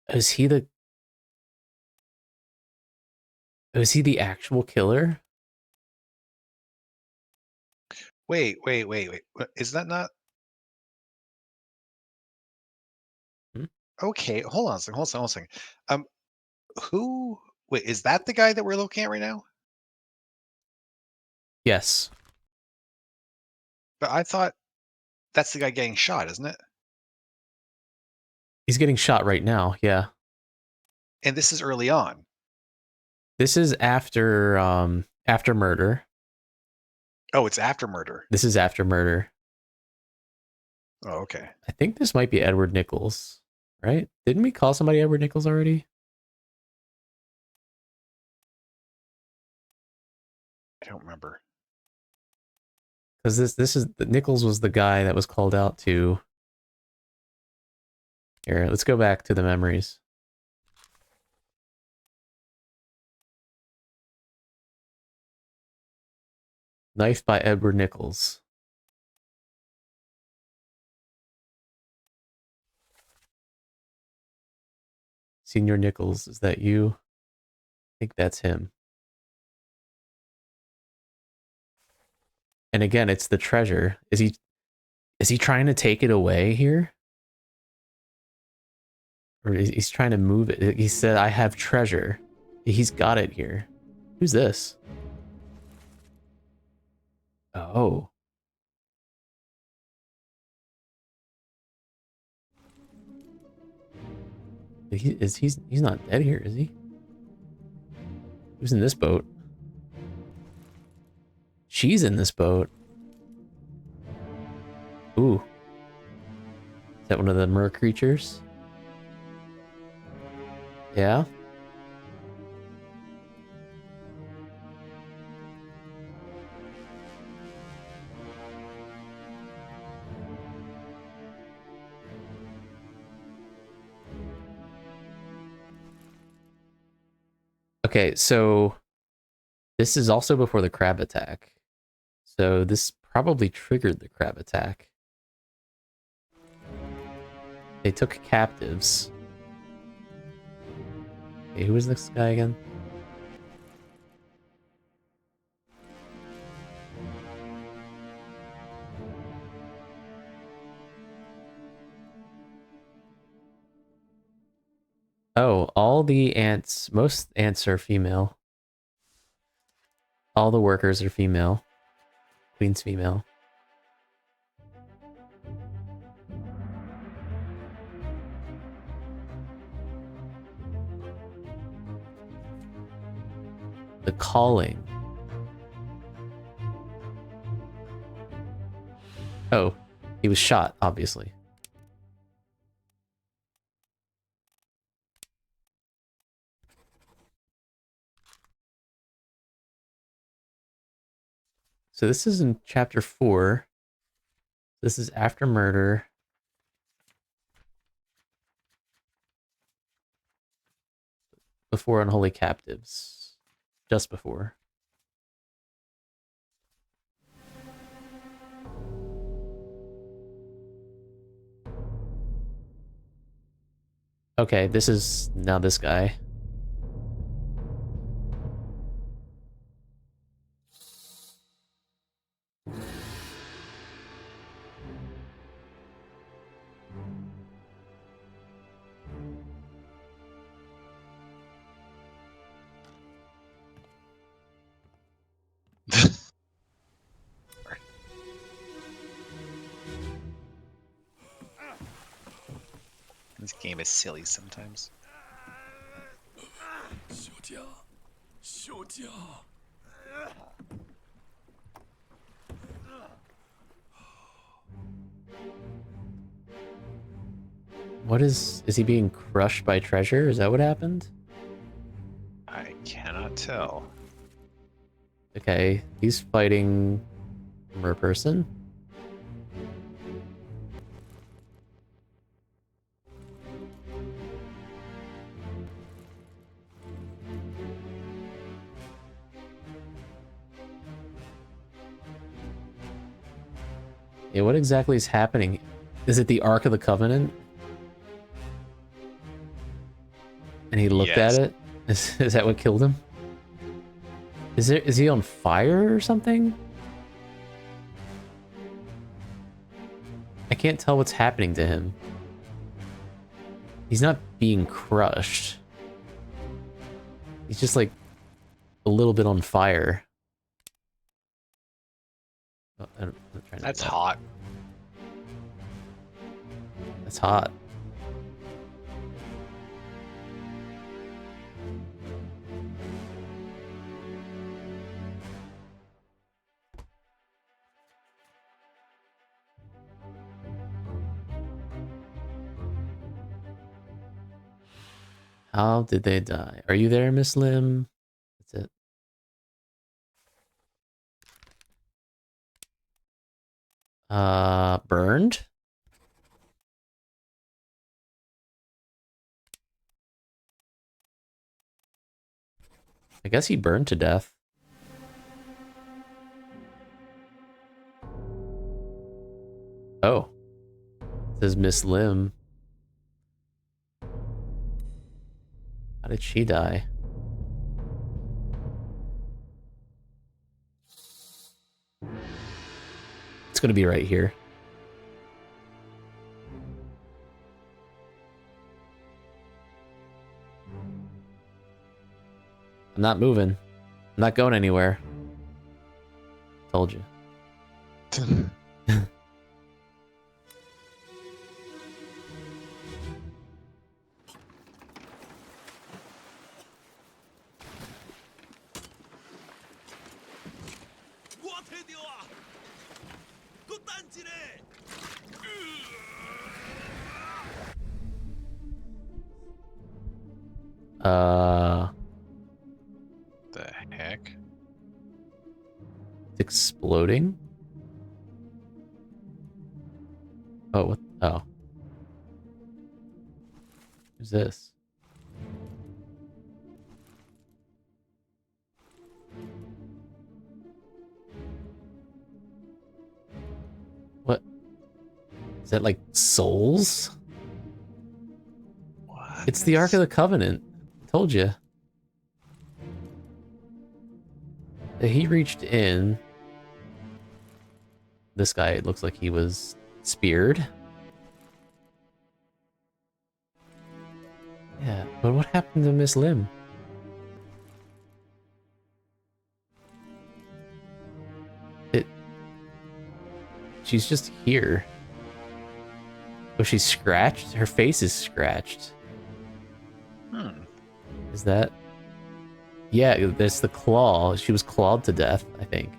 Is he the... Is he the actual killer? Wait. Is that not... Hmm? Okay, hold on a second. Who... Wait, is that the guy that we're looking at right now? Yes. But I thought that's the guy getting shot, isn't it? He's getting shot right now, yeah. And this is early on. This is after murder. Oh, it's after murder. This is after murder. Oh, okay. I think this might be Edward Nichols, right? Didn't we call somebody Edward Nichols already? I don't remember. Because this is Nichols was the guy that was called out to. Here, let's go back to the memories. Knife by Edward Nichols. Senior Nichols, is that you? I think that's him. And again, it's the treasure. Is he trying to take it away here? Or he's trying to move it? He said, I have treasure. He's got it here. Who's this? Oh. He's not dead here, is he? Who's in this boat? She's in this boat. Ooh. Is that one of the mer creatures? Yeah. Okay, so this is also before the crab attack. So this probably triggered the crab attack. They took captives. Okay, who is this guy again? Oh, all the ants, most ants are female. All the workers are female. Queen's female. The calling. Oh, he was shot, obviously. So this is in chapter 4. This is after murder. before unholy captives. Just before. Okay, this is now this guy. This game is silly sometimes. What is he being crushed by treasure? Is that what happened? I cannot tell. Okay, he's fighting Merperson. Yeah, what exactly is happening? Is it the Ark of the Covenant? And he looked Yes. at it? Is that what killed him? Is he on fire or something? I can't tell what's happening to him. He's not being crushed. He's just like a little bit on fire. Oh, I'm trying to That's do that. hot. That's hot. How did they die? Are you there, Miss Lim? That's it. Burned? I guess he burned to death. Oh. It says Miss Lim. How did she die? It's gonna be right here. I'm not moving. I'm not going anywhere. Told you. The heck? It's exploding? Oh, what? Oh. Who's this? What? Is that like souls? What? It's the Ark of the Covenant. I told you. He reached in. This guy, it looks like he was speared. Yeah, but what happened to Miss Lim? She's just here. Oh, she's scratched? Her face is scratched. Is that... Yeah, there's the claw. She was clawed to death, I think.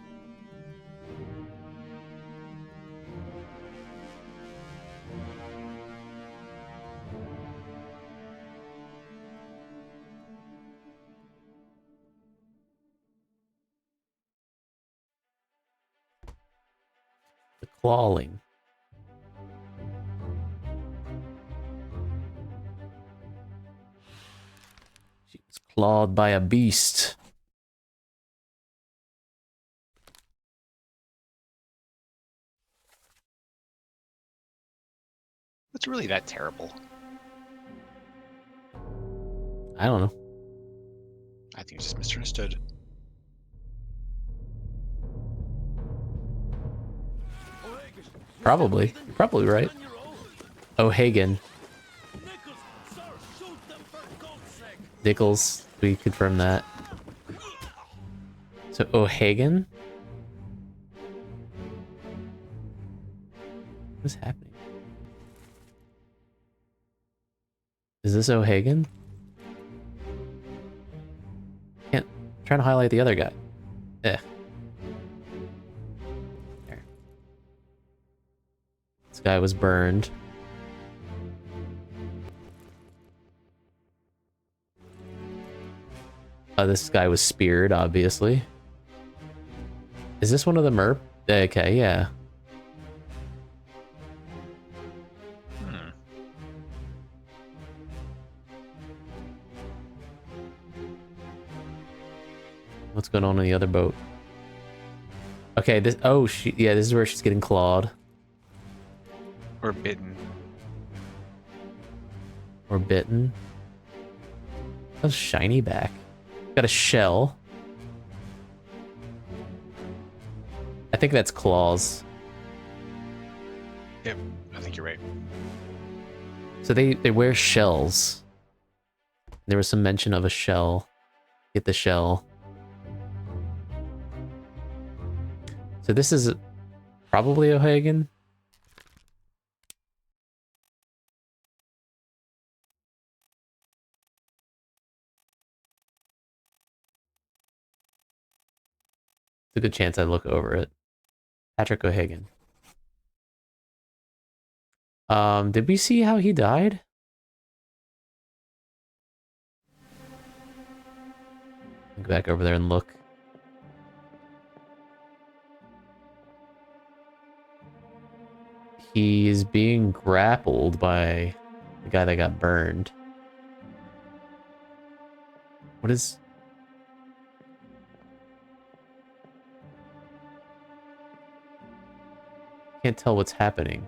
The clawing. She was Clawed by a beast. What's really that terrible? I don't know. I think it's just misunderstood. Probably. You're probably right. O'Hagan. Nichols, we confirm that. So O'Hagan? What's happening? Is this O'Hagan? Can't. I'm trying to highlight the other guy. Eh. There. This guy was burned. This guy was speared, obviously. Is this one of the merp? Okay, yeah. What's going on in the other boat? Okay, this. Oh, yeah, this is where she's getting clawed. Or bitten. Or bitten. That's shiny back. Got a shell. I think that's claws. Yep, I think you're right. So they wear shells. There was some mention of a shell. Get the shell. So this is probably O'Hagan. It's a good chance I look over it. Patrick O'Hagan. Did we see how he died? Go back over there and look. He's being grappled by the guy that got burned. What is... Can't tell what's happening.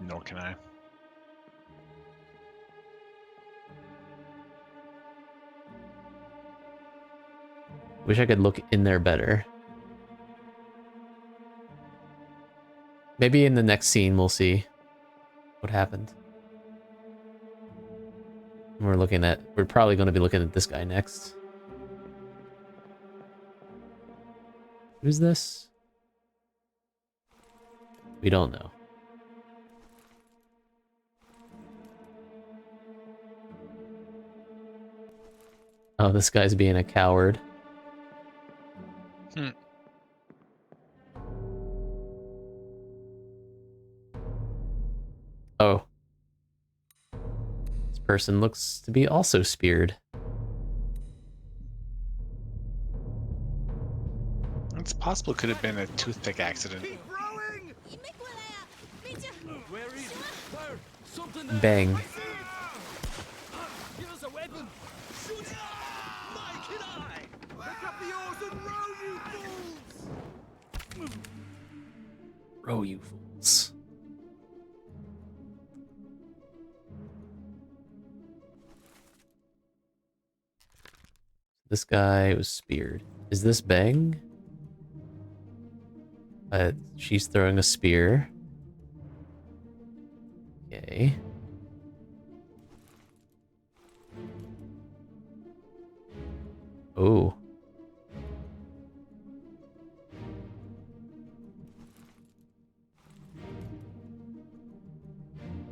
Nor can I. Wish I could look in there better. Maybe in the next scene we'll see what happened. We're probably going to be looking at this guy next. Who's this? We don't know. Oh, this guy's being a coward. Oh. This person looks to be also speared. It's possible it could have been a toothpick accident. Bang. Here's a weapon. Shoot it! My kid eye! Pick up the oars and row, you fools! Row, you fools. This guy was speared. Is this Bang? She's throwing a spear. Okay. Oh.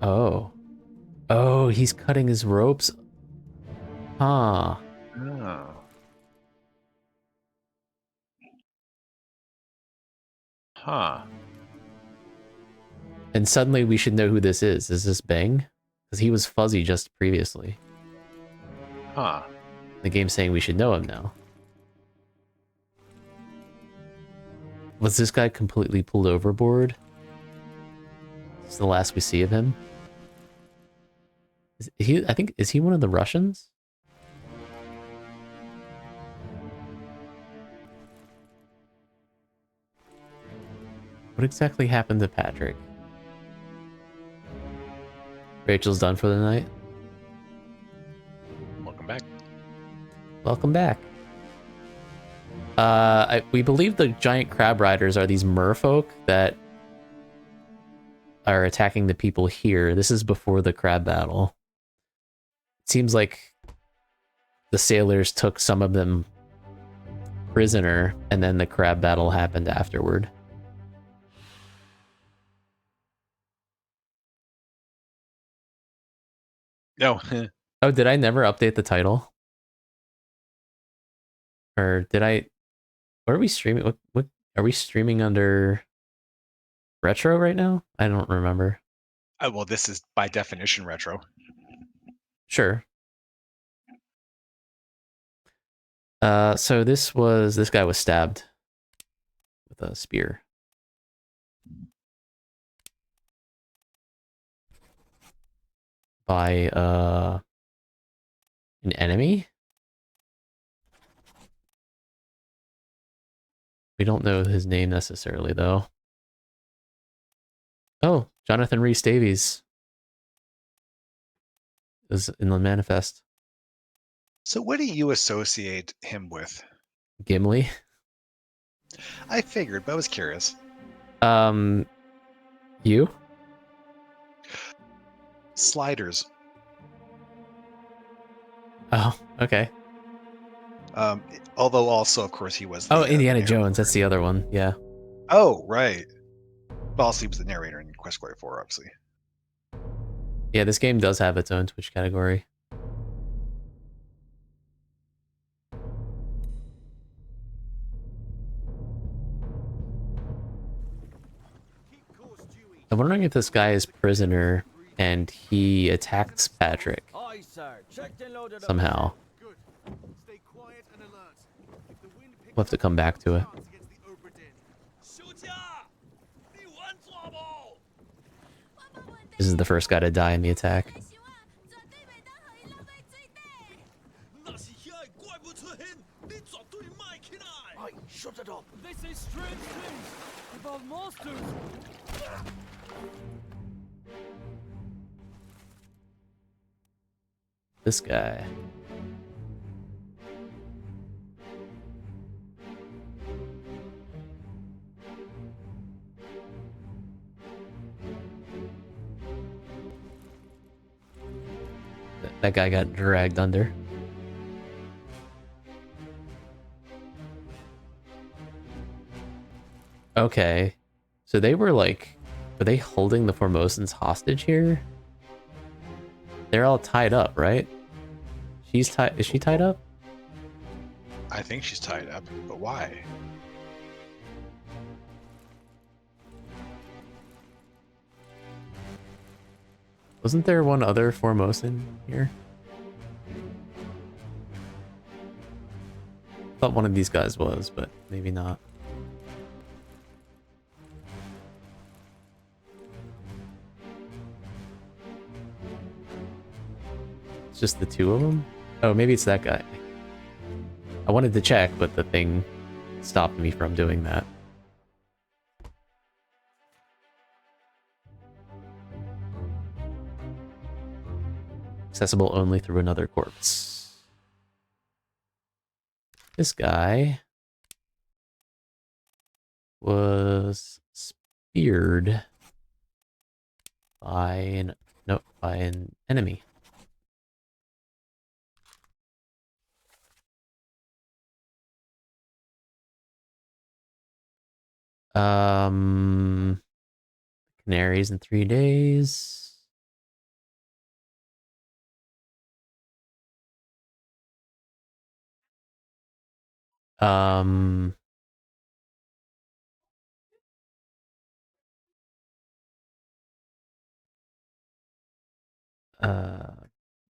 Oh. Oh, he's cutting his ropes. Huh. Oh. Huh. And suddenly we should know who this is. Is this Bang? Because he was fuzzy just previously. Huh. The game's saying we should know him now. Was this guy completely pulled overboard? This is the last we see of him. I think, is he one of the Russians? What exactly happened to Patrick? Rachel's done for the night. Welcome back. Welcome back. We believe the giant crab riders are these merfolk that are attacking the people here. This is before the crab battle. It seems like the sailors took some of them prisoner, and then the crab battle happened afterward. No. Oh, did I never update the title? Or did I? What are we streaming? What are we streaming under? Retro right now? I don't remember. Well, this is by definition retro. Sure. So this guy was stabbed with a spear. By an enemy? We don't know his name necessarily though. Oh, Jonathan Rhys Davies is in the manifest. So what do you associate him with? Gimli. I figured, but I was curious. You? Sliders. Oh, okay. Although also, of course, he was. Oh, Indiana Jones. That's the other one. Yeah. Oh, right. But also, he was the narrator in Quest Story 4, obviously. Yeah, this game does have its own Twitch category. I'm wondering if this guy is prisoner and he attacks Patrick Aye, sir. Checked and loaded up. somehow. Good. Stay quiet and alert. If the wind picks We'll have to come back to it. up against the Obra Dinn. 休假，你玩抓不？ This is the first guy to die in the attack. 那是遐个怪物出现，你绝对卖起来！ Aye, shut it up. They say strange things about monsters. This guy. That guy got dragged under. Okay. So they were like, were they holding the Formosans hostage here? They're all tied up, right? She's tied. Is she tied up? I think she's tied up, but why? Wasn't there one other Formosan here? Thought one of these guys was, but maybe not. It's just the two of them? Oh, maybe it's that guy. I wanted to check, but the thing stopped me from doing that. Accessible only through another corpse. This guy was speared by an enemy. Canaries in 3 days.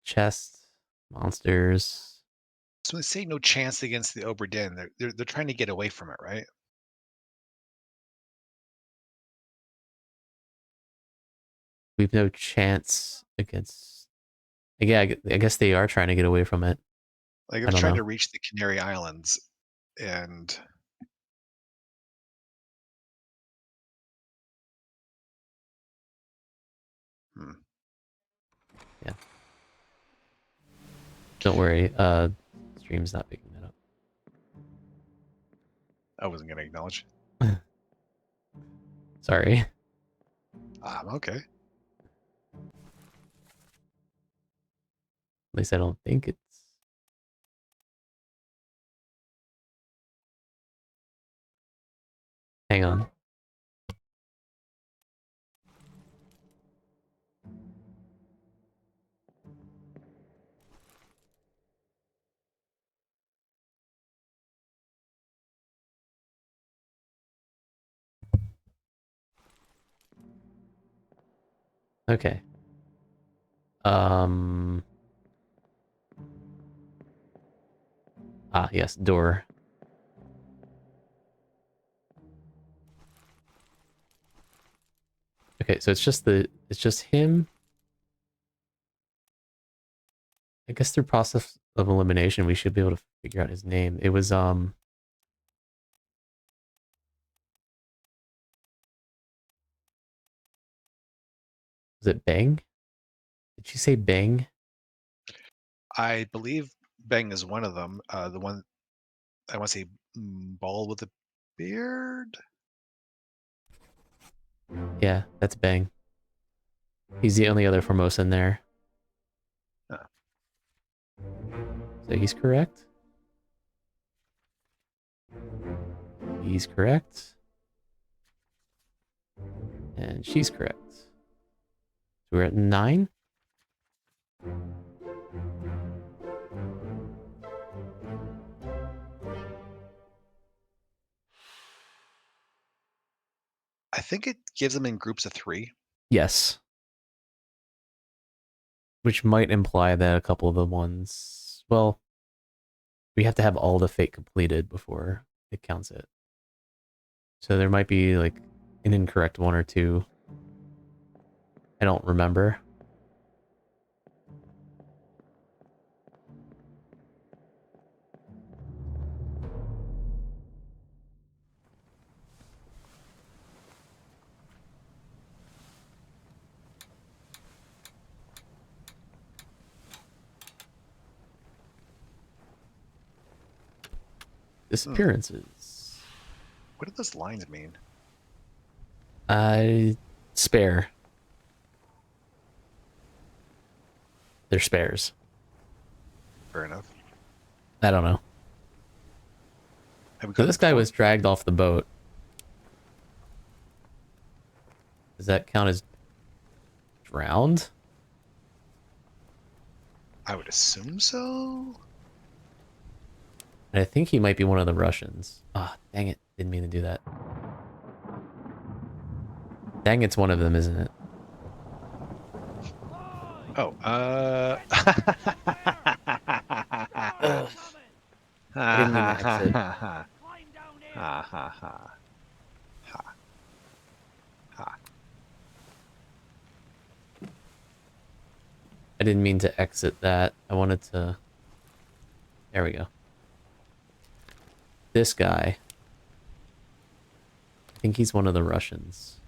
Chest monsters. So they say no chance against the Obra Dinn. They're trying to get away from it, right? We've no chance against Yeah, I guess they are trying to get away from it. Like I I was don't trying know. to reach the Canary Islands, and Yeah. Don't worry. Stream's not picking that up. I wasn't gonna acknowledge. Sorry. Okay. At least I don't think it's. Hang on. Okay. Yes, door. Okay, so it's just him. I guess through process of elimination, we should be able to figure out his name. It was was it Bang? Did she say Bang? I believe Bang is one of them. The one I want to say bald with a beard. Yeah, that's Bang. He's the only other Formosan there. Oh. So he's correct. He's correct. And she's correct. So we're at 9. I think it gives them in groups of 3. Yes. Which might imply that a couple of the ones... Well, we have to have all the fate completed before it counts it. So there might be, like, an incorrect one or two. I don't remember. Disappearances. What do those lines mean? Spare. They're spares. Fair enough. I don't know. So this guy was dragged off the boat. Does that count as drowned? I would assume so. And I think he might be one of the Russians. Ah, dang it. Didn't mean to do that. Dang, it's one of them, isn't it? Oh, I didn't mean to exit. I didn't mean to exit that. I wanted to... There we go. This guy. I think he's one of the Russians.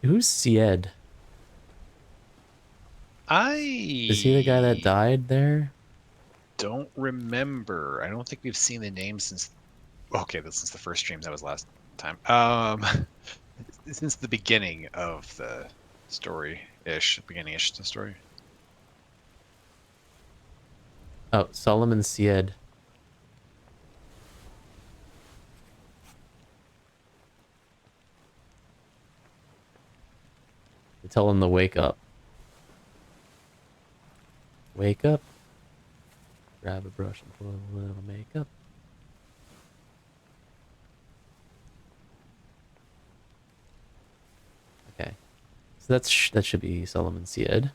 Who's Sied? Is he the guy that died there? Don't remember. I don't think we've seen the name since... Okay, this is the first stream. That was last time. Since the beginning of the story-ish. Beginning-ish the story. Oh, Solomon Sied. They tell him to wake up. Wake up. Grab a brush and put a little makeup. Okay. So that should be Solomon Sied.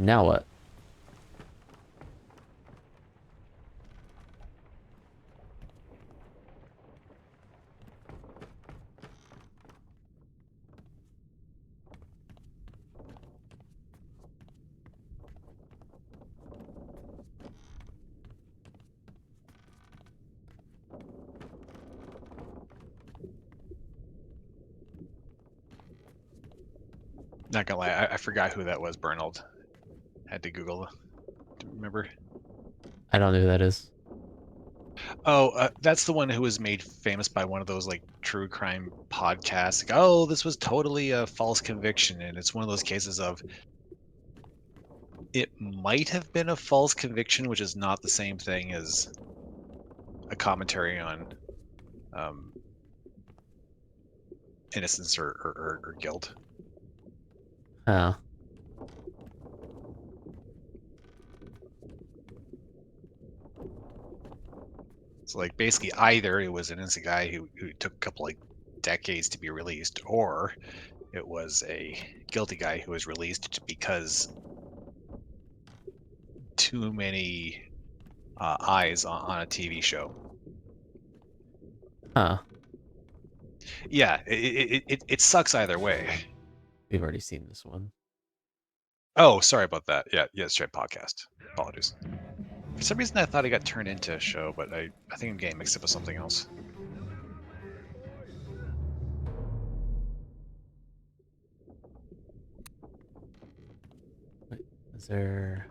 Now what? Not gonna lie, I forgot who that was. Bernald. Had to Google to remember. I don't know who that is. Oh, that's the one who was made famous by one of those like true crime podcasts. Like, oh, this was totally a false conviction, and it's one of those cases of it might have been a false conviction, which is not the same thing as a commentary on um, innocence or guilt. Huh. So like basically either it was an innocent guy who took a couple like decades to be released, or it was a guilty guy who was released because too many eyes on a TV show. Huh. Yeah, it sucks either way. We've already seen this one. Oh, sorry about that. Yeah, straight podcast. Apologies. For some reason, I thought it got turned into a show, but I think I'm getting mixed up with something else. Wait, is there...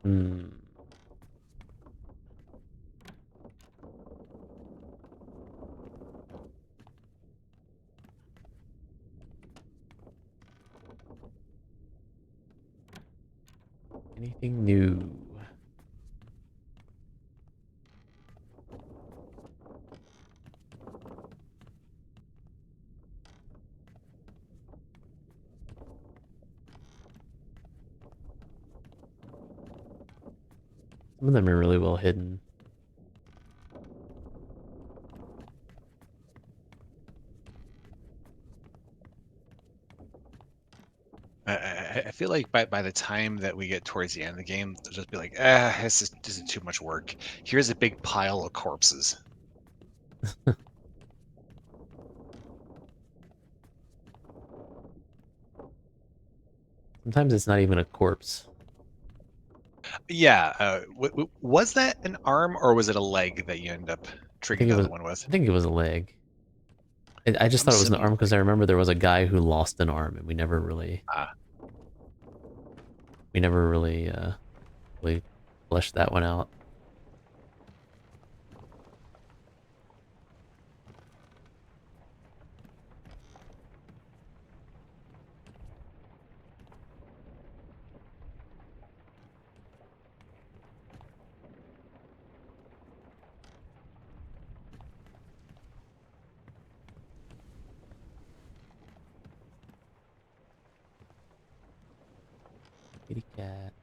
Hmm. Anything new? Some of them are really well hidden. I feel like by the time that we get towards the end of the game, they'll just be like, this is too much work. Here's a big pile of corpses. Sometimes it's not even a corpse. Yeah, was that an arm or was it a leg that you end up I triggering think the it was. other one with? I think it was a leg. I just I'm thought it was an assuming arm a because leg. I remember there was a guy who lost an arm, and we never really really fleshed that one out. Kitty cat.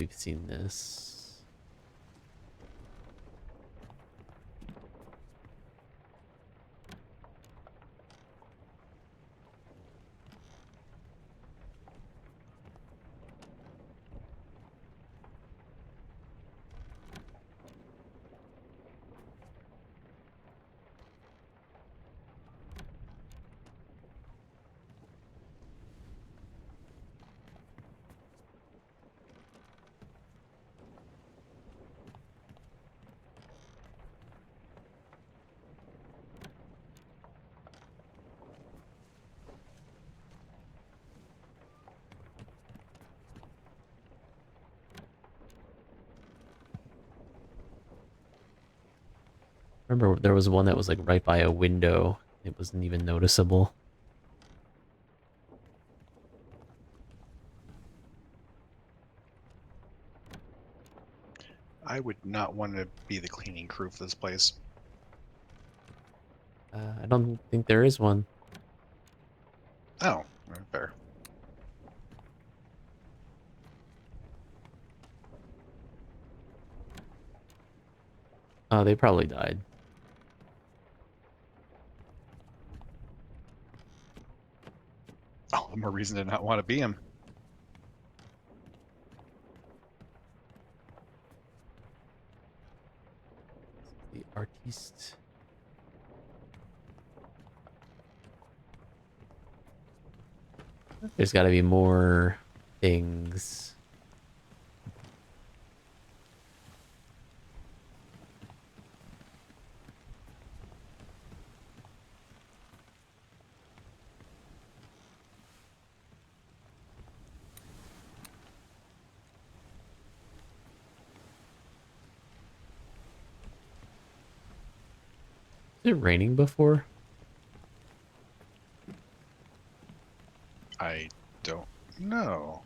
we've seen this. Remember, there was one that was like right by a window. It wasn't even noticeable. I would not want to be the cleaning crew for this place. I don't think there is one. Oh, fair. Oh, they probably died. Oh, the more reason to not want to be him. The artiste. There's got to be more things. Is it raining before? I don't know.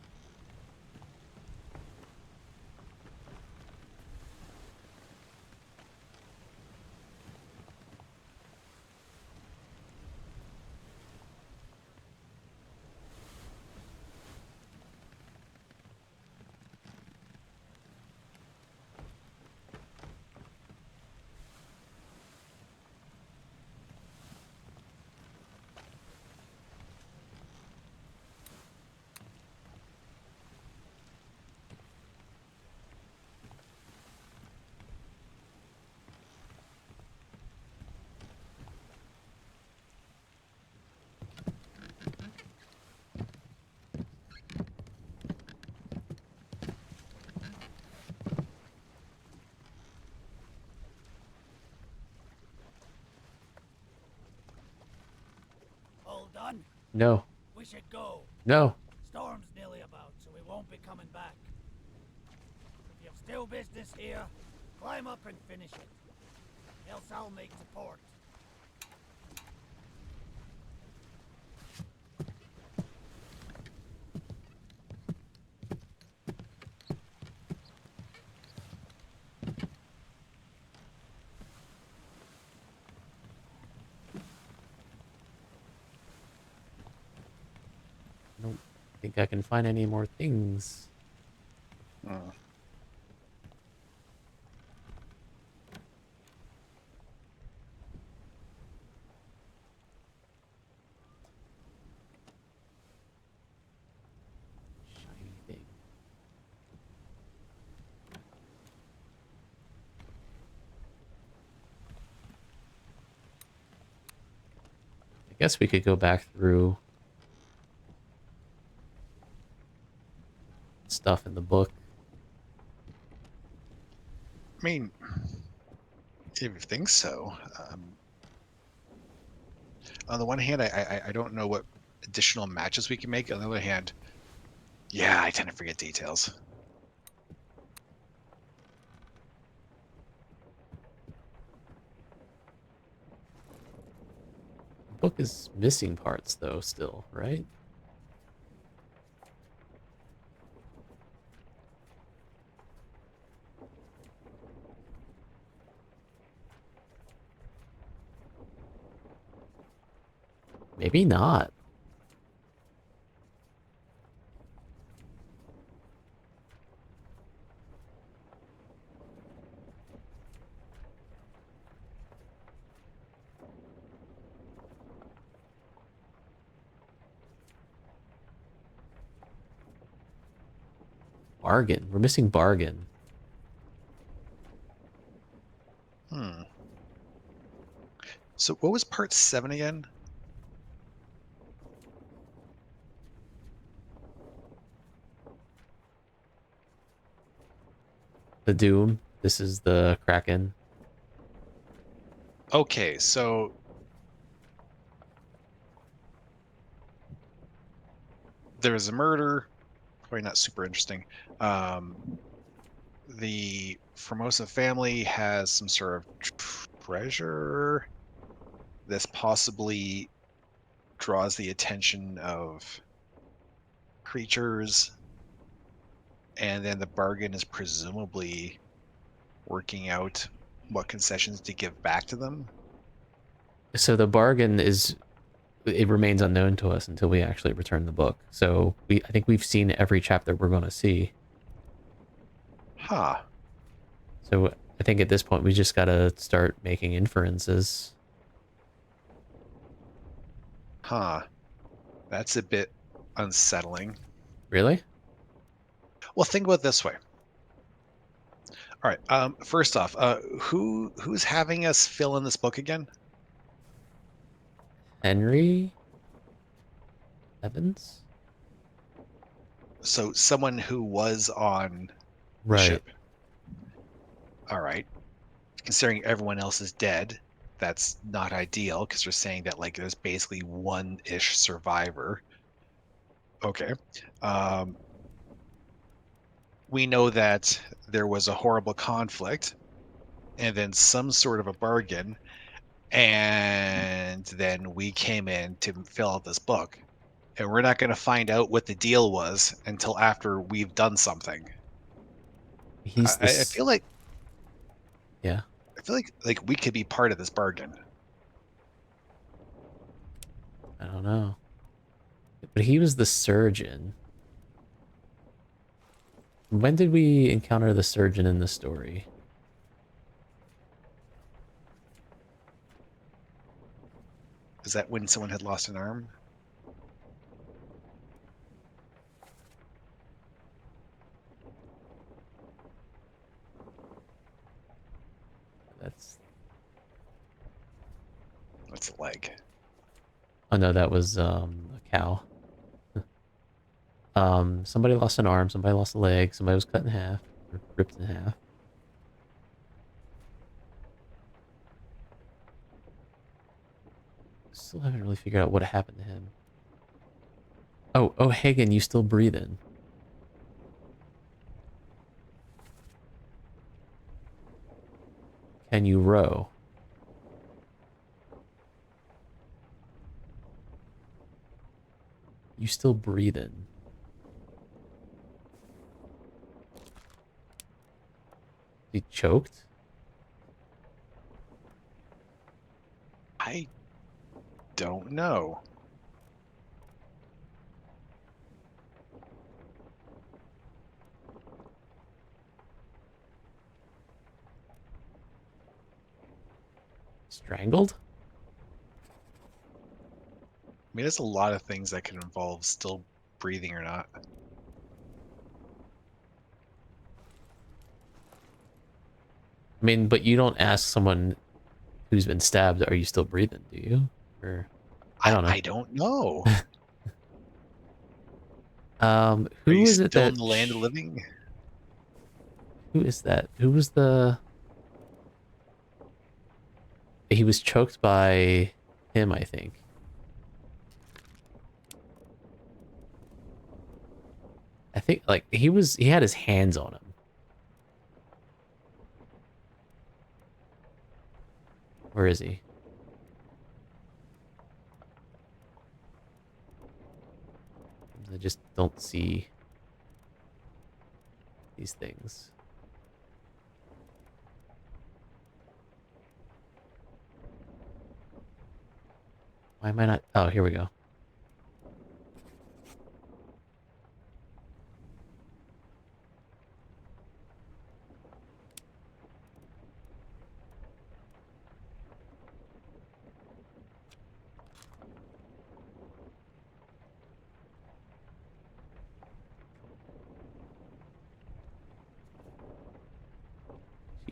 All done? No. We should go. No. Storm's nearly about, so we won't be coming back. If you've still business here, climb up and finish it. Else I'll make to port. I don't think I can find any more things. Hmm. Shiny thing. I guess we could go back through stuff in the book. I mean, if you think so. On the one hand, I don't know what additional matches we can make. On the other hand, yeah, I tend to forget details. The book is missing parts, though, still, right? Maybe not. bargain. We're missing bargain. So what was part 7 again? The Doom. This is the Kraken. Okay, so there's a murder. Probably not super interesting. The Formosa family has some sort of treasure. This possibly draws the attention of creatures, and then the bargain is presumably working out what concessions to give back to them. So the bargain is, it remains unknown to us until we actually return the book. So I think we've seen every chapter we're going to see. Huh. So I think at this point we just got to start making inferences. Huh. That's a bit unsettling. Really? Well, think about it this way. All right. First off, who's having us fill in this book again? Henry Evans? So someone who was on the Right. ship. All right. Considering everyone else is dead, that's not ideal because they're saying that like there's basically one-ish survivor. Okay. We know that there was a horrible conflict and then some sort of a bargain, and then we came in to fill out this book. And we're not going to find out what the deal was until after we've done something. He's I this. feel like Yeah. I feel like we could be part of this bargain. I don't know. But he was the surgeon. When did we encounter the surgeon in the story? Is that when someone had lost an arm? That's a leg. Oh no, that was a cow. Somebody lost an arm, somebody lost a leg, somebody was cut in half, or ripped in half. Still haven't really figured out what happened to him. Oh, Hagen, you still breathing? Can you row? You still breathing? He choked? I don't know. Strangled? I mean, there's a lot of things that can involve still breathing or not. I mean, but you don't ask someone who's been stabbed, are you still breathing, do you? Or I don't know. I don't know. Who Are you is it still that in the land of living? Who is that? Who was the... He was choked by him, I think. I think, like, he had his hands on him. Where is he? I just don't see these things. Why am I not... Oh, here we go.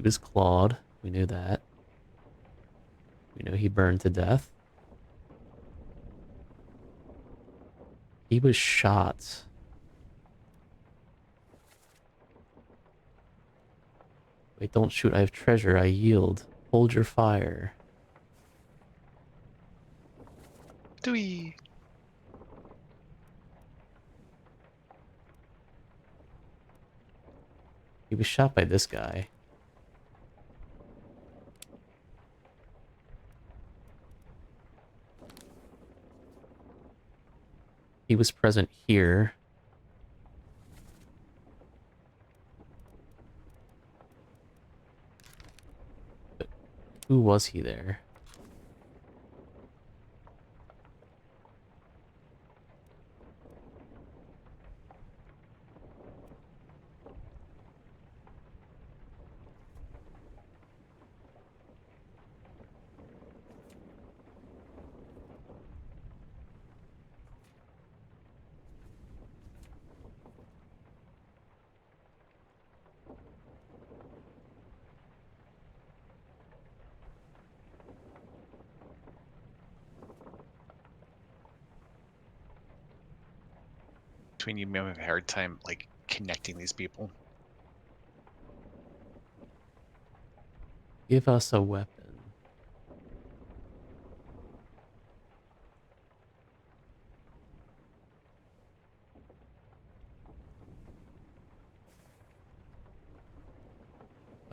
was clawed. We knew that. We know he burned to death. He was shot. Wait, don't shoot. I have treasure. I yield. Hold your fire. Dewey. He was shot by this guy. He was present here. But who was he there? Between you, may have a hard time like connecting these people. Give us a weapon.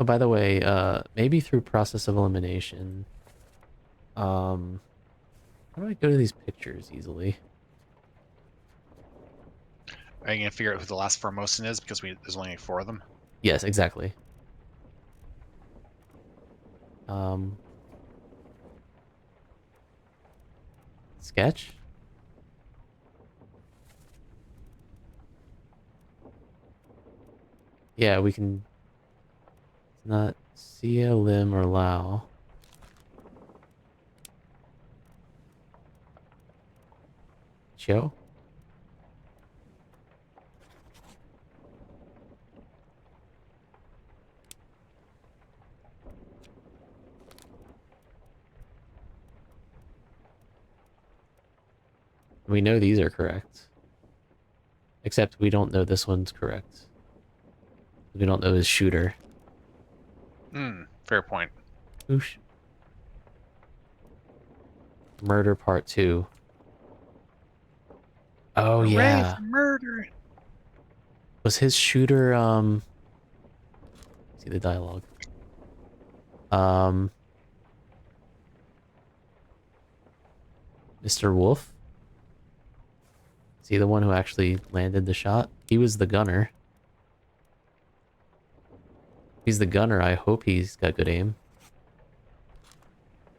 Oh, by the way, maybe through process of elimination. How do I go to these pictures easily? Are you gonna figure out who the last Formosan is because there's only 4 of them? Yes, exactly. Sketch? Yeah, we can not see a limb or Lao. Joe? We know these are correct. Except we don't know this one's correct. We don't know his shooter. Fair point. Oosh. Murder Part 2. Oh, Hooray yeah. for murder! Was his shooter, see the dialogue. Mr. Wolf? Is he the one who actually landed the shot? He was the gunner. He's the gunner. I hope he's got good aim.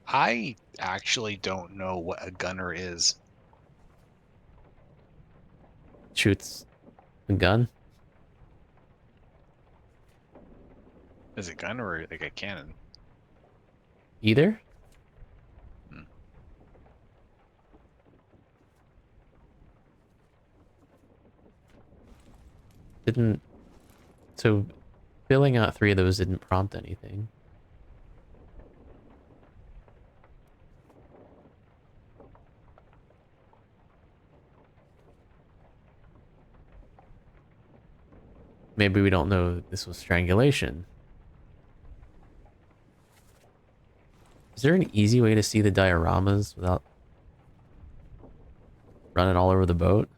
I actually don't know what a gunner is. Shoots a gun. Is it gun or like a cannon? Either? Didn't... So, filling out 3 of those didn't prompt anything. Maybe we don't know this was strangulation. Is there an easy way to see the dioramas without running all over the boat?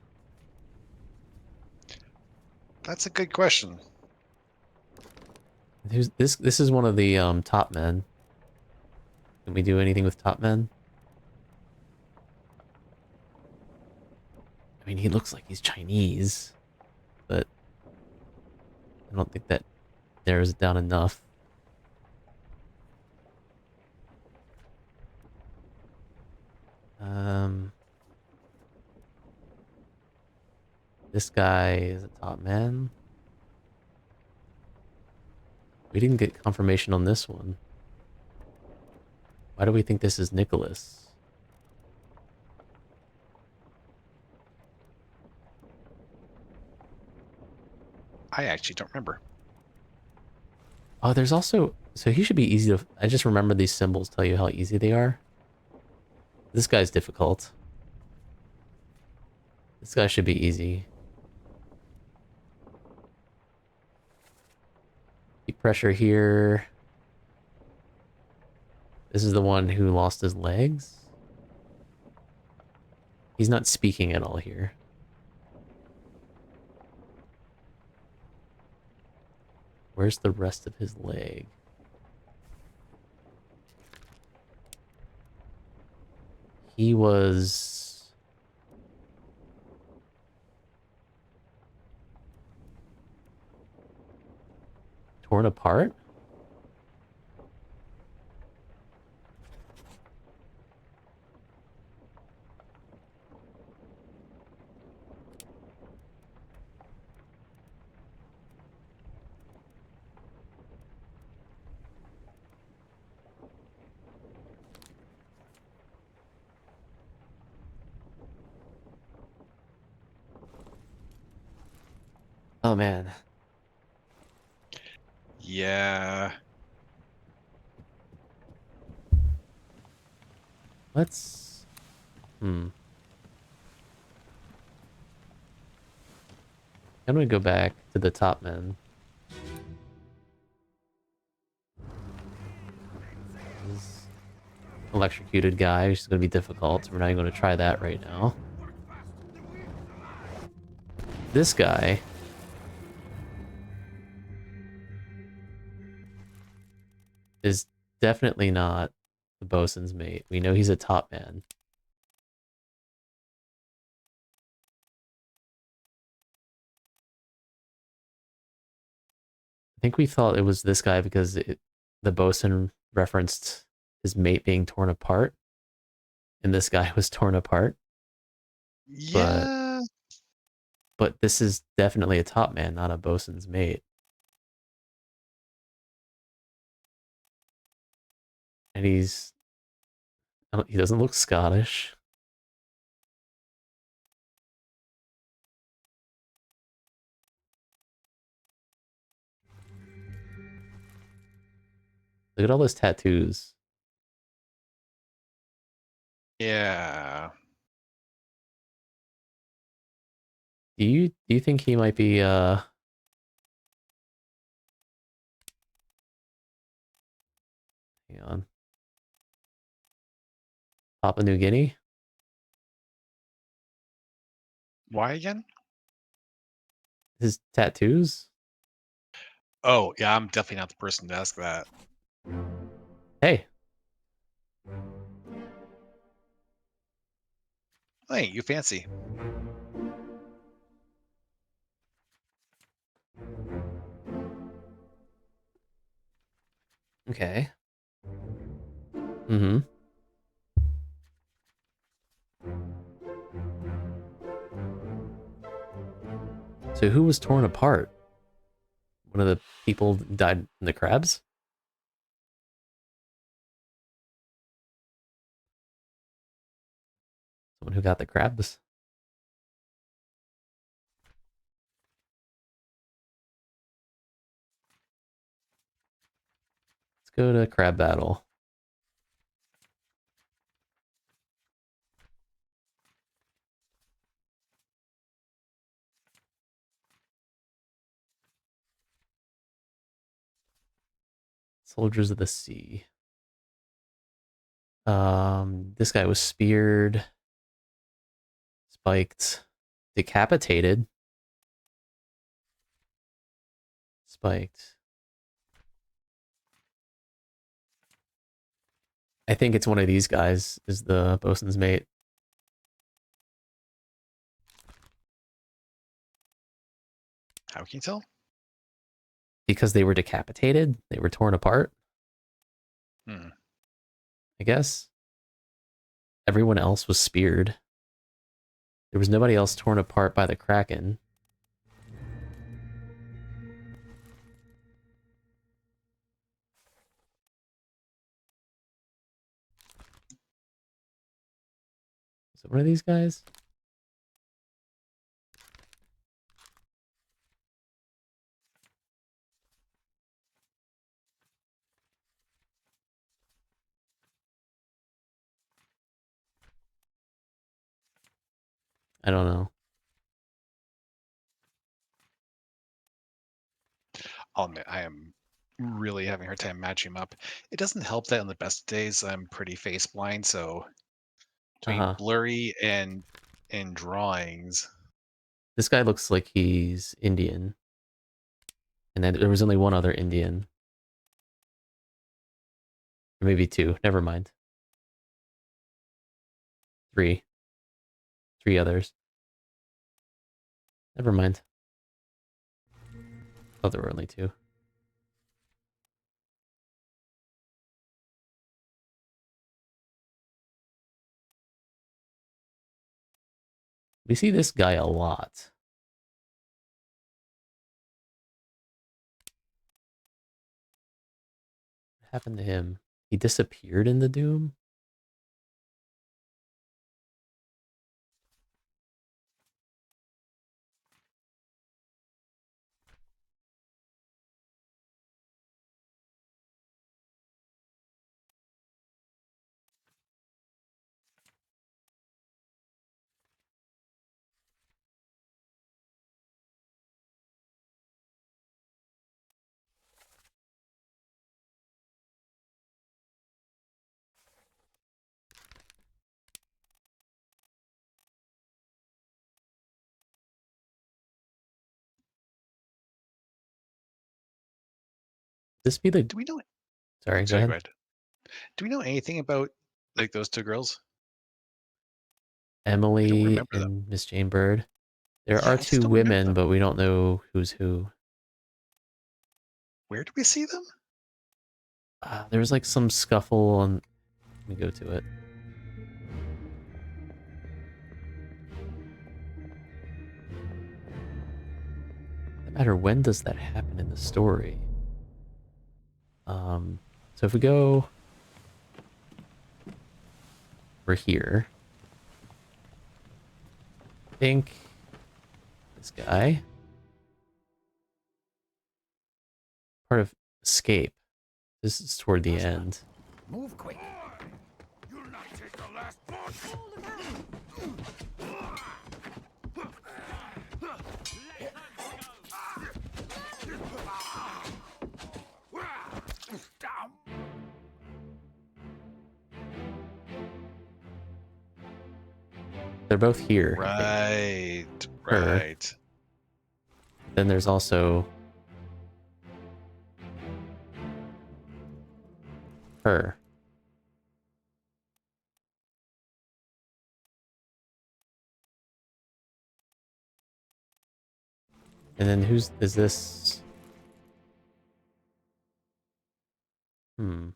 That's a good question. This is one of the top men. Can we do anything with top men? I mean, he looks like he's Chinese, but I don't think that narrows it down enough. This guy is a top man. We didn't get confirmation on this one. Why do we think this is Nicholas? I actually don't remember. Oh, there's also... So he should be easy to... I just remember these symbols tell you how easy they are. This guy's difficult. This guy should be easy. Keep pressure here. This is the one who lost his legs. He's not speaking at all here. Where's the rest of his leg? He was... torn apart? Oh man. Yeah. Let's... How do we go back to the top men? This electrocuted guy, which is going to be difficult, so we're not even going to try that right now. This guy... is definitely not the bosun's mate. We know he's a top man. I think we thought it was this guy because the bosun referenced his mate being torn apart, and this guy was torn apart. Yeah. But this is definitely a top man, not a bosun's mate. And he doesn't look Scottish. Look at all those tattoos. Yeah. Do you think he might be hang on. Papua New Guinea? Why again? His tattoos? Oh, yeah, I'm definitely not the person to ask that. Hey. Hey, you fancy. Okay. Mm-hmm. So who was torn apart? One of the people died in the crabs? Someone who got the crabs? Let's go to crab battle. Soldiers of the Sea. This guy was speared, spiked, decapitated, spiked. I think it's one of these guys is the bosun's mate. How can you tell? Because they were decapitated, they were torn apart. I guess. Everyone else was speared. There was nobody else torn apart by the Kraken. Is it one of these guys? I don't know. I'll admit, I am really having a hard time matching him up. It doesn't help that on the best days I'm pretty face blind, so between Uh-huh. blurry and drawings. This guy looks like he's Indian. And then there was only one other Indian. Or maybe two. Never mind. Three. Three others. Never mind. Thought there were only two. We see this guy a lot. What happened to him? He disappeared in the Doom? This be the... Do we know? Sorry, go Sorry, go ahead. ahead. Do we know anything about like those two girls? I don't Emily remember them. and Miss Jane Bird. There Yeah, are I just two don't remember women, them. but we don't know who's who. Where do we see them? There was like some scuffle on... Let me go to it. No matter when does that happen in the story? So if we go... We're here. I think this guy... Part of Escape. This is toward the end. Move quick. You'll not take the last punch! They're both here. I think. Her. Right. Then there's also her. And then who's is this? Hmm.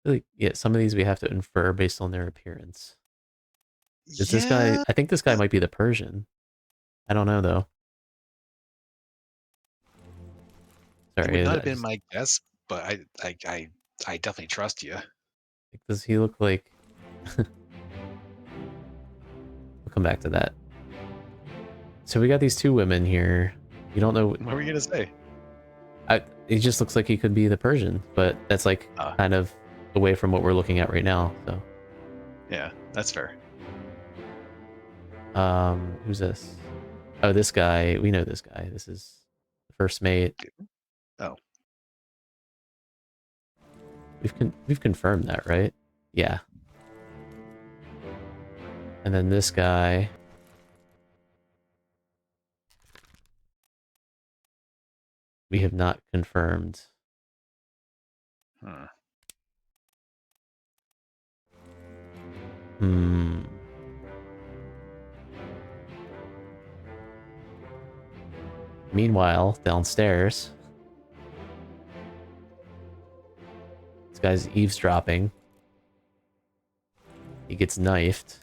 Really, yeah, some of these we have to infer based on their appearance. Is this guy? Yeah. I think this guy might be the Persian. I don't know though. It would Sorry, not have been my guess, but I definitely trust you. does he look like? We'll come back to that. So we got these two women here. You don't know. What were you gonna say? He just looks like he could be the Persian, but that's like kind of away from what we're looking at right now. So yeah, that's fair. Who's this? Oh, this guy. We know this guy. This is the first mate. Oh, we've confirmed that, right? Yeah. And then this guy. We have not confirmed. Meanwhile, downstairs, this guy's eavesdropping. He gets knifed.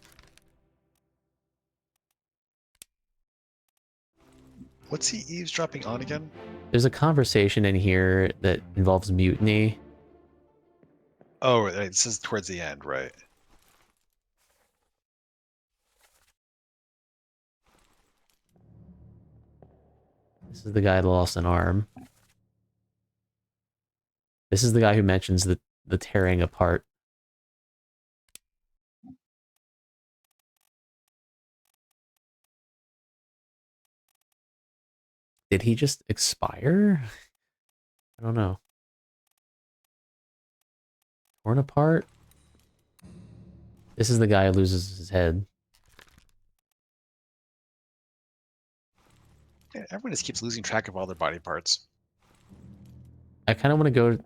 What's he eavesdropping on again? There's a conversation in here that involves mutiny. Oh, right, this is towards the end, right? This is the guy that lost an arm. This is the guy who mentions the tearing apart. Did he just expire? I don't know. Torn apart? This is the guy who loses his head. Yeah, everyone just keeps losing track of all their body parts. I kind of want to go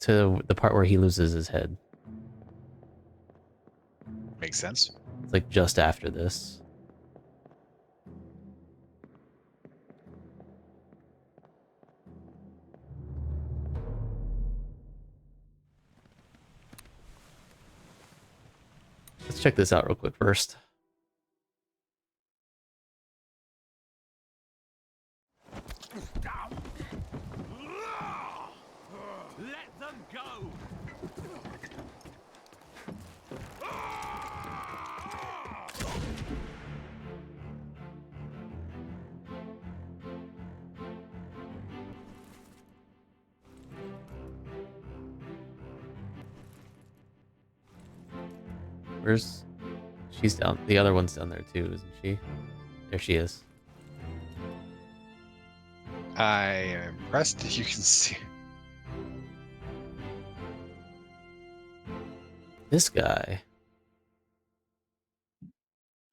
to the part where he loses his head. Makes sense. It's like just after this. Let's check this out real quick first. Let them go! Where's... She's down. The other one's down there too, isn't she? There she is. I am impressed that you can see. This guy.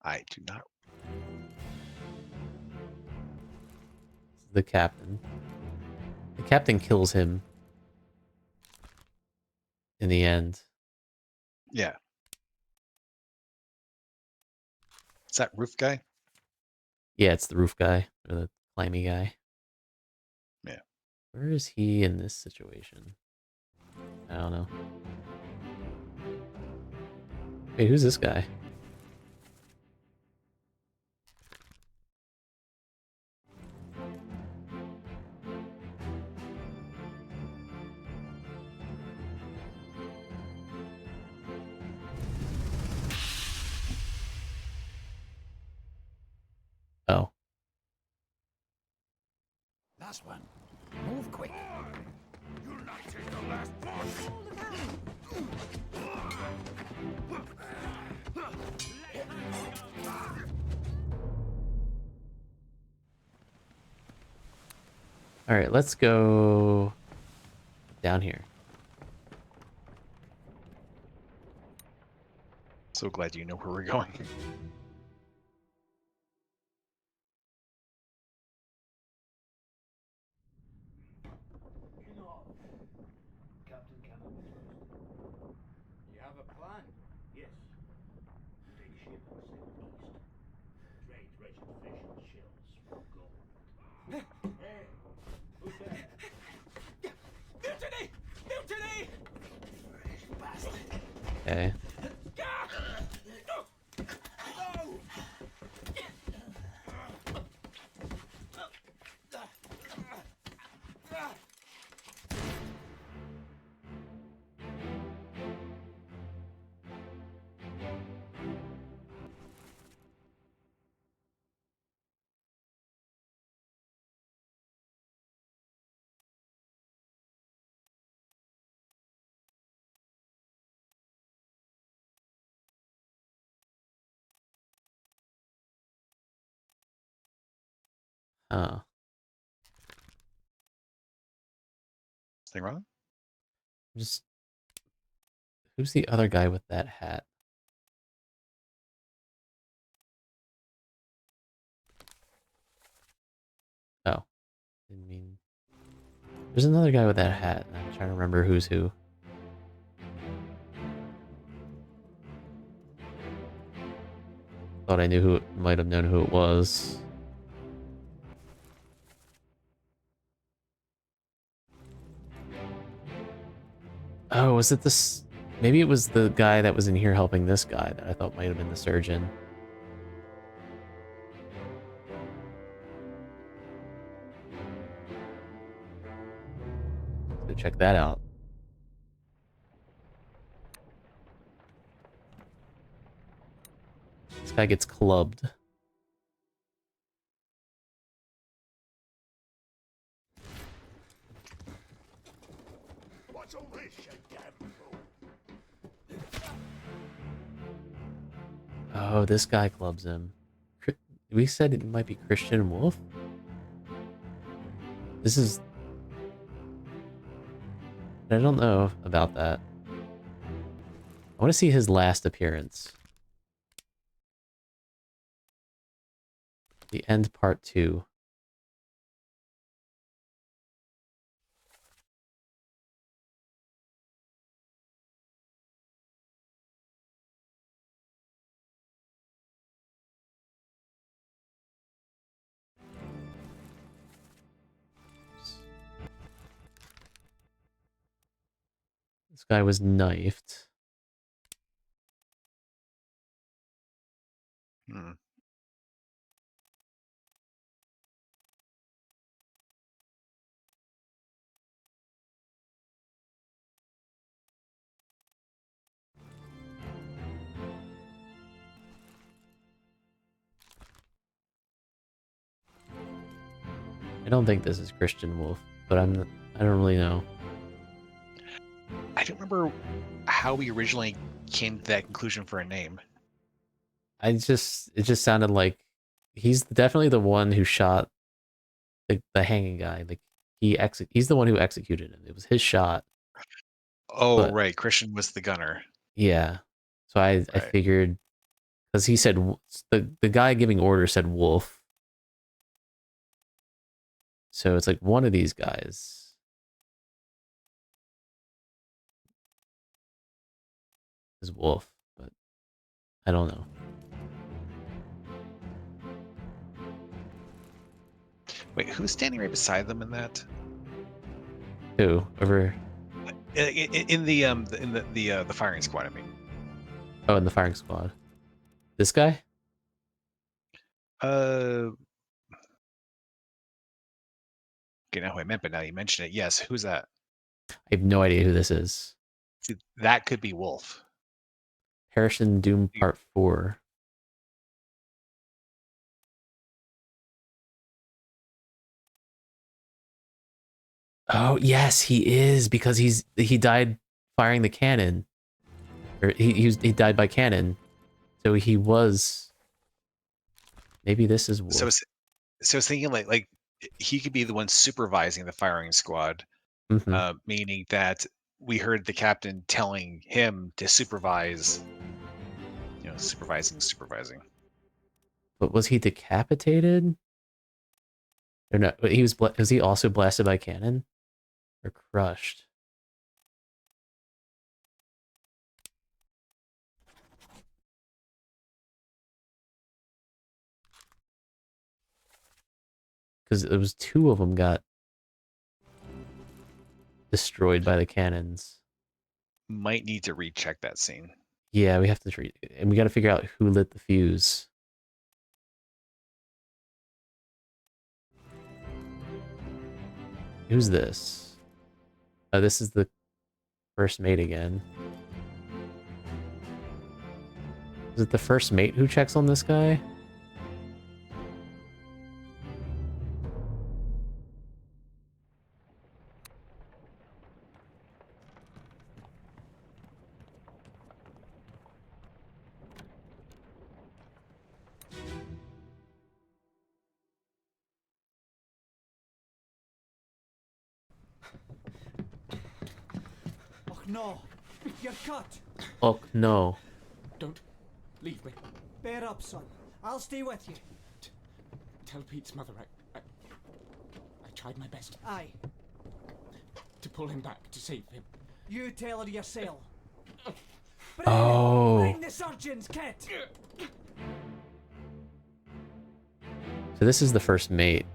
I do not. The captain. The captain kills him in the end. Yeah. Is that roof guy? Yeah, it's the roof guy, or the climby guy. Yeah. Where is he in this situation? I don't know. Wait, who's this guy? Oh. Last one. Move quick. You'll not take the last one. All right, let's go down here. So glad you know where we're going. Captain cannot be trusted. You have a plan? Yes. You take ship and sail east. Trade treasured fish and shells for gold. Hey, who's there? Mutiny! Mutiny! Bastard! Okay. Oh. Anything wrong? Just... Who's the other guy with that hat? Oh. Didn't mean... There's another guy with that hat. I'm trying to remember who's who. Thought I knew who... Might have known who it was. Oh, was it this? Maybe it was the guy that was in here helping this guy that I thought might have been the surgeon. So check that out. This guy gets clubbed. What's all this, you damn fool? Oh, this guy clubs him. We said it might be Christian Wolf? This is... I don't know about that. I want to see his last appearance. The End Part 2. This guy was knifed. Hmm. I don't think this is Christian Wolf, but I don't really know. I don't remember how we originally came to that conclusion for a name. It just sounded like he's definitely the one who shot the hanging guy. Like he's the one who executed him. It was his shot. Oh, But right. Christian was the gunner. yeah. So I Right. figured, because he said the guy giving orders said Wolf. So it's like one of these guys is Wolf, but I don't know. Wait, who's standing right beside them in that? Who over? In the firing squad, I mean. Oh, in the firing squad. This guy? Okay, not who I meant, but now you mention it. Yes, who's that? I have no idea who this is. See, that could be Wolf. Harrison Doom Part 4. Oh, yes, he is, because he died firing the cannon. Or he died by cannon. So he was, maybe this is Wolf. So I was thinking like he could be the one supervising the firing squad, meaning that we heard the captain telling him to supervise, supervising. But was he decapitated? Or no, was he also blasted by cannon? Or crushed? Because it was two of them got destroyed by the cannons. Might need to recheck that scene. Yeah, we have to treat, and we got to figure out who lit the fuse. Who's this? Oh, this is the first mate again. Is it the first mate who checks on this guy? Oh no, you're cut. Oh, no. Don't leave me. Bear up, son. I'll stay with you. Tell Pete's mother I tried my best Aye, to pull him back, to save him. you tell her yourself. Oh. Bring the surgeon's kit. So this is the first mate.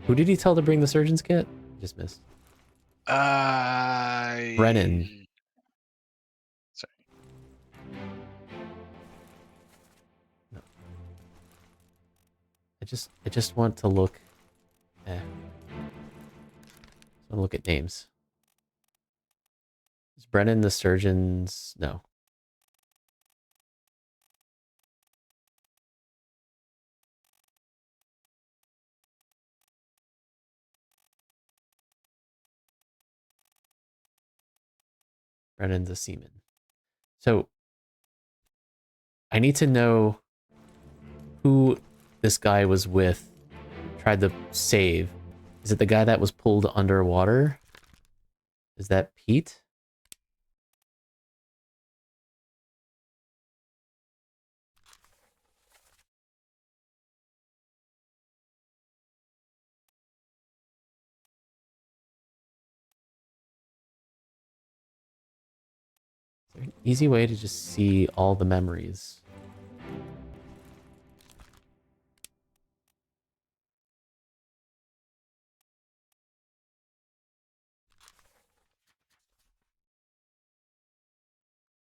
Who did he tell to bring the surgeon's kit? Just missed. Brennan. Sorry. No. I just want to look. I want to look at names. Is Brennan the surgeon's? No. Brennan's a seaman. So I need to know who this guy was with, tried to save. Is it the guy that was pulled underwater? Is that Pete? Is there an easy way to just see all the memories?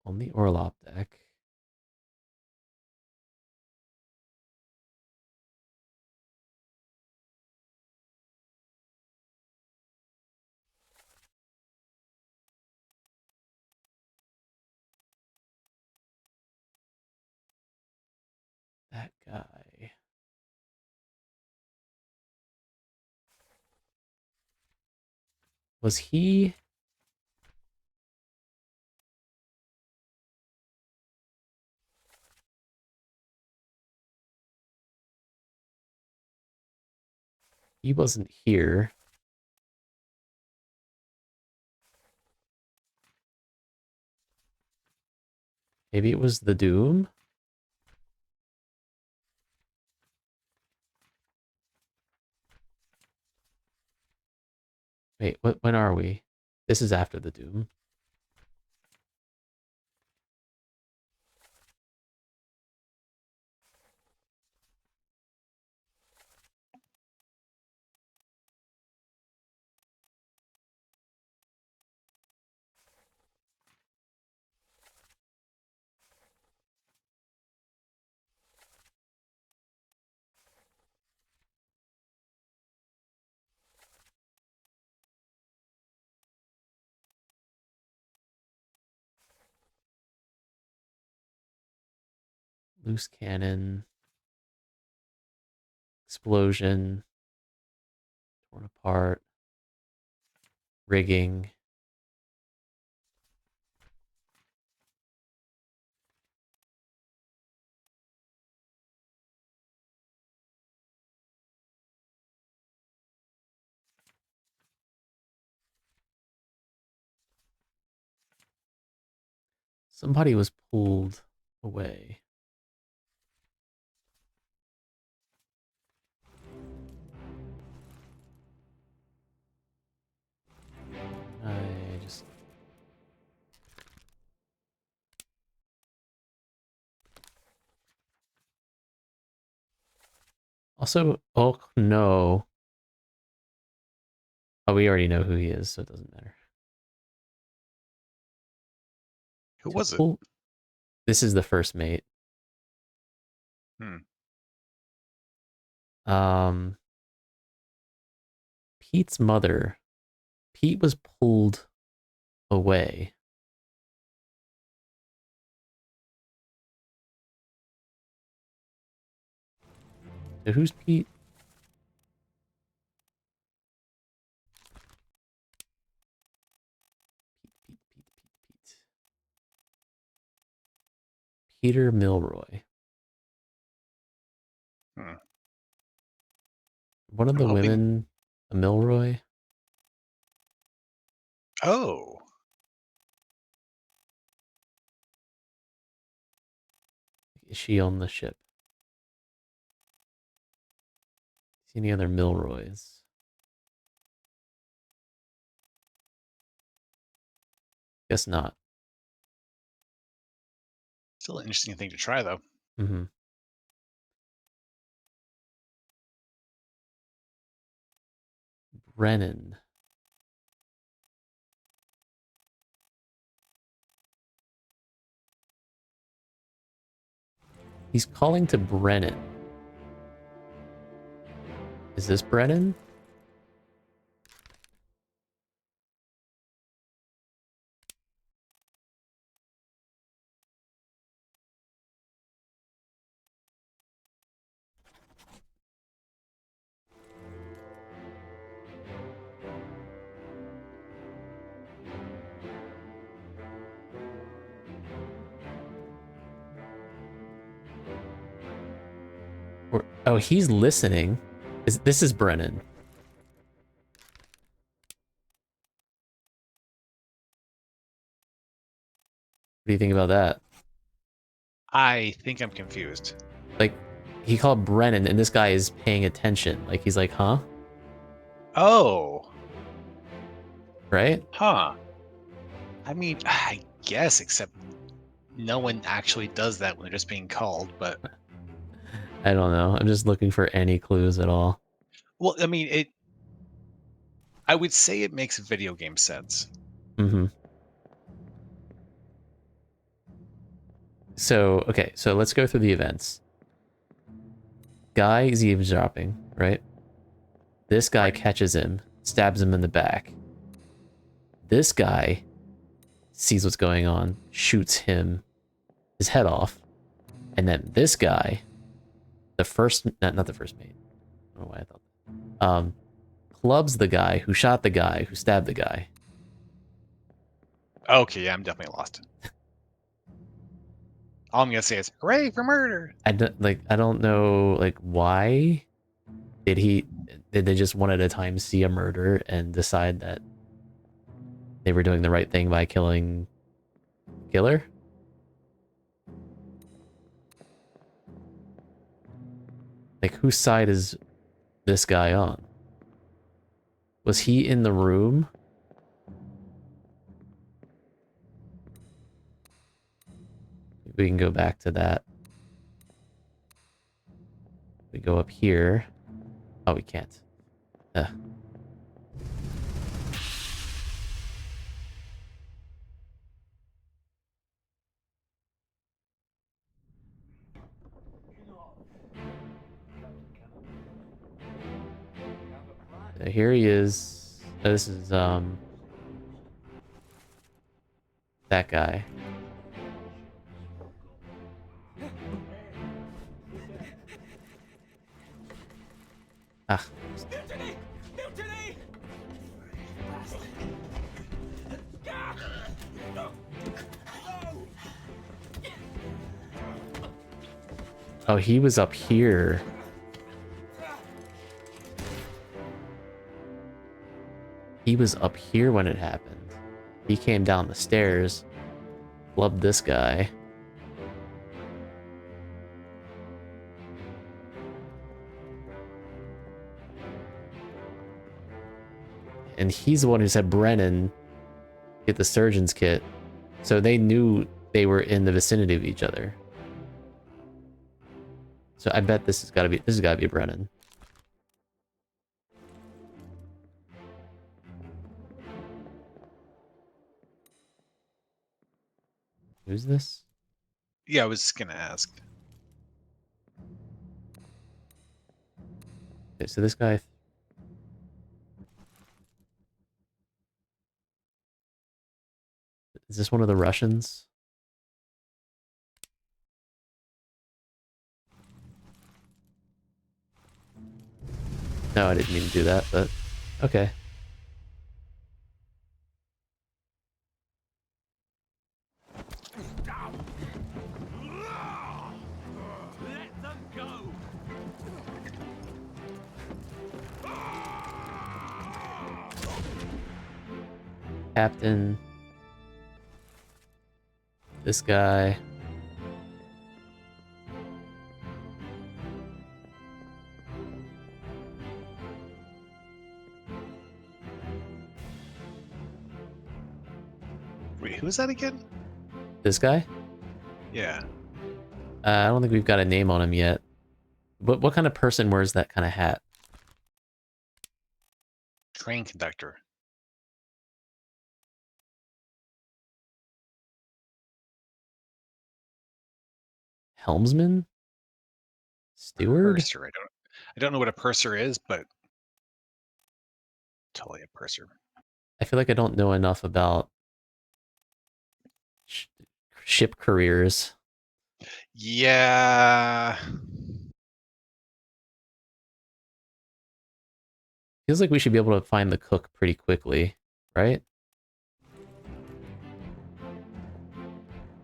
On the Orlop deck. That guy. Was he... He wasn't here. Maybe it was the Doom? Wait, when are we? This is after the Doom. Loose cannon. Explosion. Torn apart. Rigging. Somebody was pulled away. I just... Also, oh no. Oh, we already know who he is, so it doesn't matter. Who was it? This is the first mate. Pete's mother. Pete was pulled away. So who's Pete? Pete. Peter Milroy. One of the women, a Milroy. Oh. Is she on the ship? See any other Milroys? Guess not. Still an interesting thing to try, though. Mm-hmm. Brennan. He's calling to Brennan. Is this Brennan? Oh, he's listening. This is Brennan. What do you think about that? I think I'm confused. Like, he called Brennan, and this guy is paying attention. Like, he's like, huh? Oh. Right? Huh. I mean, I guess, except no one actually does that when they're just being called, but... I don't know. I'm just looking for any clues at all. Well, I mean, I would say it makes video game sense. Mm-hmm. So, okay, so let's go through the events. Guy is eavesdropping, right? This guy catches him, stabs him in the back. This guy sees what's going on, shoots his head off. And then this guy, not the first mate. I don't know why I thought that. Clubs the guy who shot the guy who stabbed the guy. Okay, yeah, I'm definitely lost. All I'm gonna say is, hooray for murder! I don't know, like, why did they just one at a time see a murder and decide that they were doing the right thing by killing killer? Like, whose side is this guy on? Was he in the room? We can go back to that. We go up here. Oh, we can't. So here he is. Oh, this is that guy. Ah. Mutiny! Mutiny! Oh, he was up here. He was up here when it happened. He came down the stairs, flubbed this guy. And he's the one who said, Brennan, get the surgeon's kit. So they knew they were in the vicinity of each other. So I bet this has gotta be Brennan. Who's this? Yeah, I was just gonna ask. Okay, so this guy. Is this one of the Russians? No, I didn't mean to do that, but okay. Let them go! Captain. This guy. Wait, who is that again? This guy? Yeah. I don't think we've got a name on him yet. What kind of person wears that kind of hat? Train conductor. Helmsman? Steward? Purser. I don't know what a purser is, but totally a purser. I feel like I don't know enough about ship careers. Yeah. Feels like we should be able to find the cook pretty quickly, right?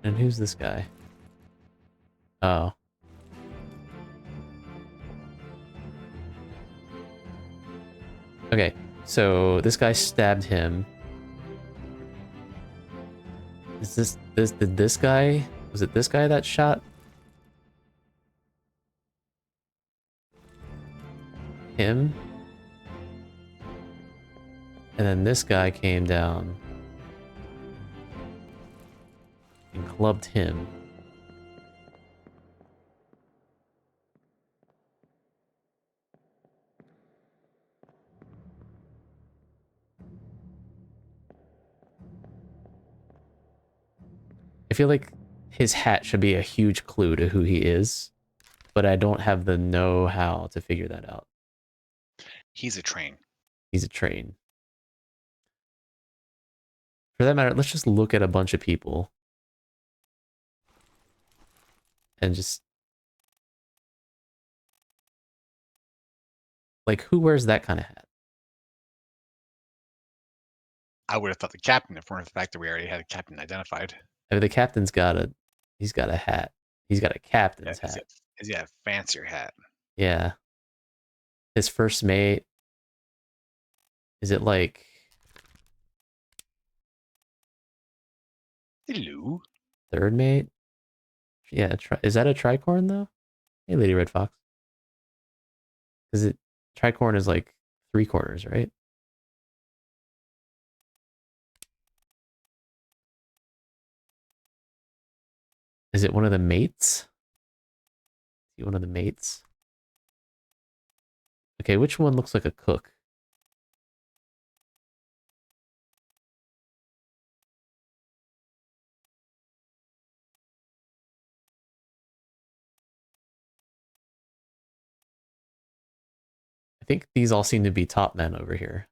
And who's this guy? Oh. Okay, so this guy stabbed him. Is did this guy, was it this guy that shot him? And then this guy came down and clubbed him. I feel like his hat should be a huge clue to who he is, but I don't have the know-how to figure that out. He's a train. He's a train. For that matter, let's just look at a bunch of people and just... Like, who wears that kind of hat? I would have thought the captain, if we're the fact that we already had a captain identified. I mean, the captain's got a... He's got a hat. He's got a captain's hat. He's got a fancier hat. Yeah. His first mate... Is it like... Hello. Third mate? Yeah, is that a tricorn, though? Hey, Lady Red Fox. Is it... Tricorn is like 3/4, right? Is it one of the mates? See one of the mates? Okay, which one looks like a cook? I think these all seem to be top men over here.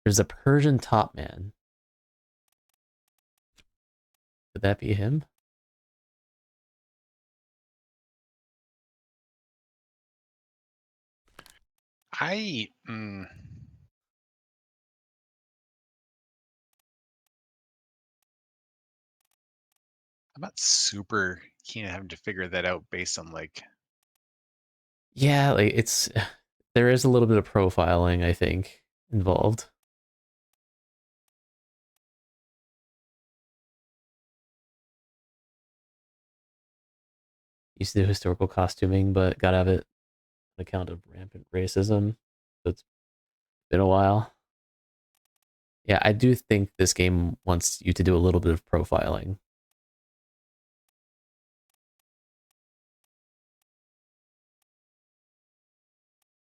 There's a Persian top man. Could that be him? I'm not super keen on having to figure that out based on like... Yeah, like it's... There is a little bit of profiling, I think, involved. Used to do historical costuming, but gotta have it on account of rampant racism. So it's been a while. Yeah, I do think this game wants you to do a little bit of profiling.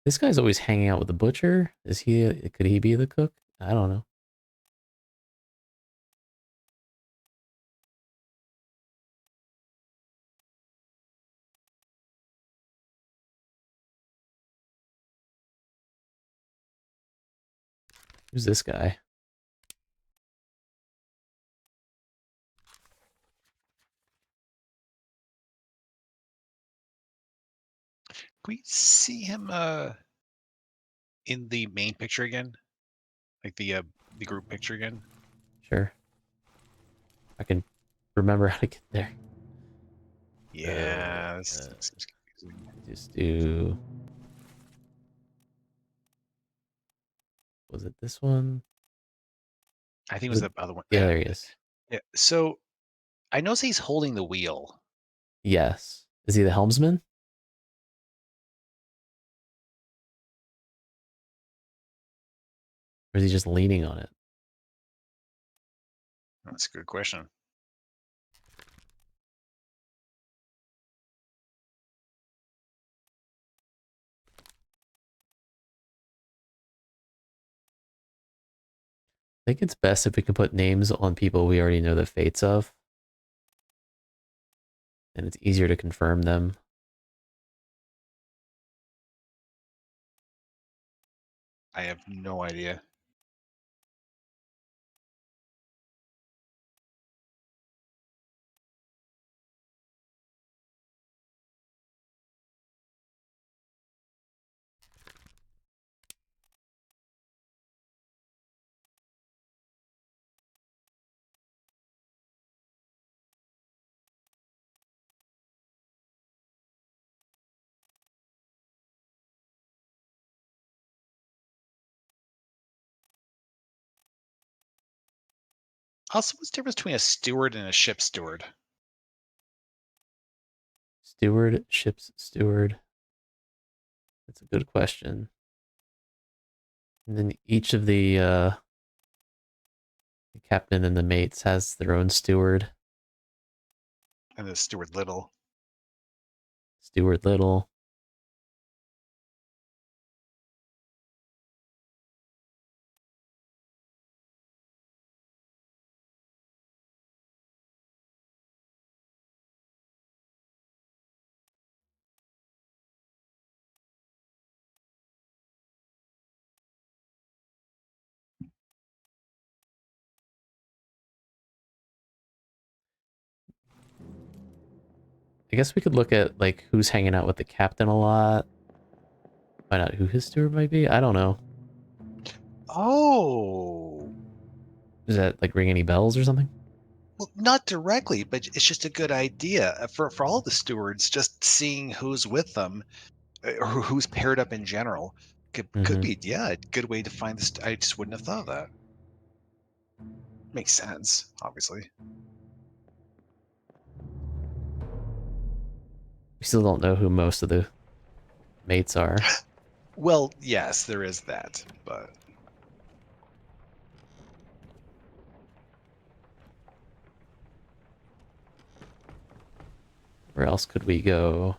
This guy's always hanging out with the butcher. Is he? Could he be the cook? I don't know. Who's this guy? Can we see him in the main picture again? Like the group picture again? Sure. I can remember how to get there. Yeah, this seems confusing. Just do... Was it this one? I think it was the other one. Yeah, there he is. Yeah. So I notice he's holding the wheel. Yes. Is he the helmsman? Or is he just leaning on it? That's a good question. think it's best if we can put names on people we already know the fates of. And it's easier to confirm them. I have no idea. Also, what's the difference between a steward and a ship steward? Steward, ship's steward. That's a good question. And then each of the captain and the mates has their own steward. And the steward little. Steward little. I guess we could look at like who's hanging out with the captain a lot. Find out who his steward might be. I don't know. Oh. Does that like ring any bells or something? Well, not directly, but it's just a good idea for all the stewards. Just seeing who's with them, or who's paired up in general, could be a good way to find this. I just wouldn't have thought of that. Makes sense, obviously. We still don't know who most of the mates are. Well, yes, there is that, but Where else could we go?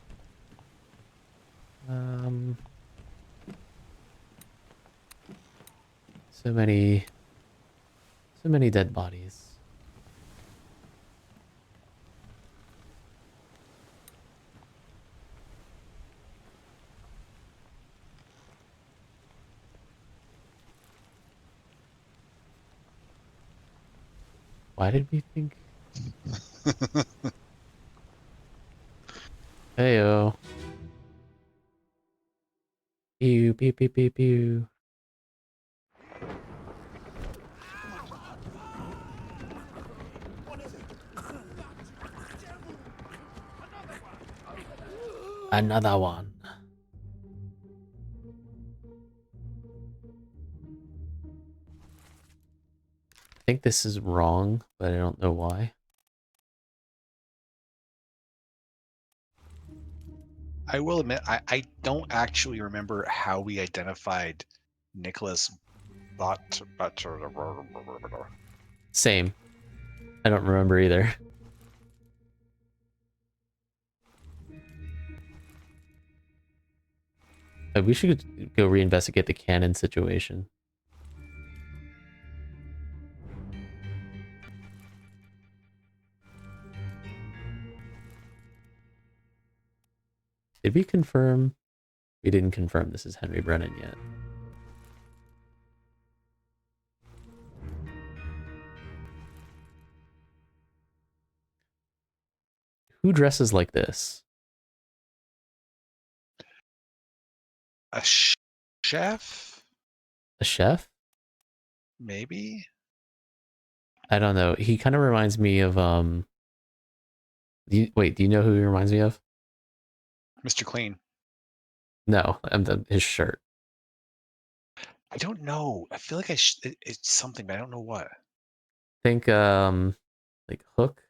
So many dead bodies. Why did we think? Heyo. Pew pew pew pew pew. Another one. I think this is wrong, but I don't know why. I will admit I don't actually remember how we identified Nicholas But. Same. I don't remember either. We should go reinvestigate the cannon situation. Did we confirm? We didn't confirm this is Henry Brennan yet. Who dresses like this? A chef? A chef? Maybe? I don't know. He kind of reminds me of wait, do you know who he reminds me of? Mr. Clean. No, his shirt. I don't know. I feel like it's something, but I don't know what. Think like Hook.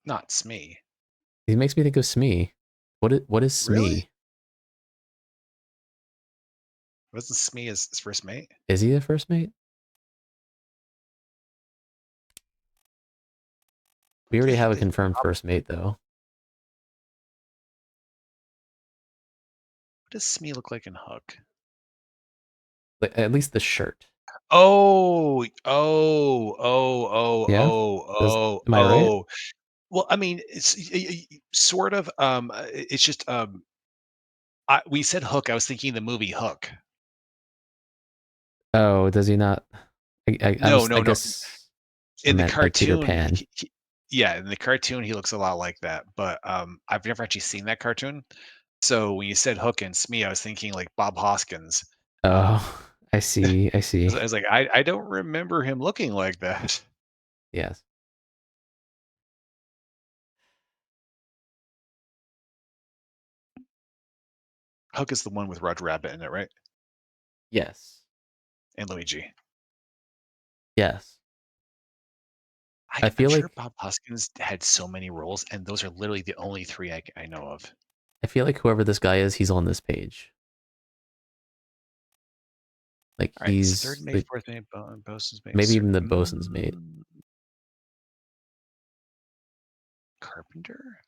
Not Smee. He makes me think of Smee. What is Smee? Really? Wasn't Smee his first mate? Is he the first mate? We already have a confirmed first mate though. What does Smee look like in Hook? At least the shirt. Oh, oh, oh, oh, Yeah? Am I right? oh. Well, I mean, it's sort of. It's just. We said Hook. I was thinking the movie Hook. Oh, does he not? No, I no, no. guess I In the meant like Peter cartoon, Pan. yeah, in the cartoon, he looks a lot like that. But I've never actually seen that cartoon. So when you said Hook and Smee, I was thinking like Bob Hoskins. Oh, I see. I see. I was like, I don't remember him looking like that. Yes. Hook is the one with Roger Rabbit in it, right? Yes. And Luigi. Yes. I I'm feel sure like Bob Hoskins had so many roles, and those are literally the only three I know of. whoever this guy is, he's on this page. Like All right, he's third mate, like, fourth mate, bosun's mate, maybe even the bosun's mate. Carpenter.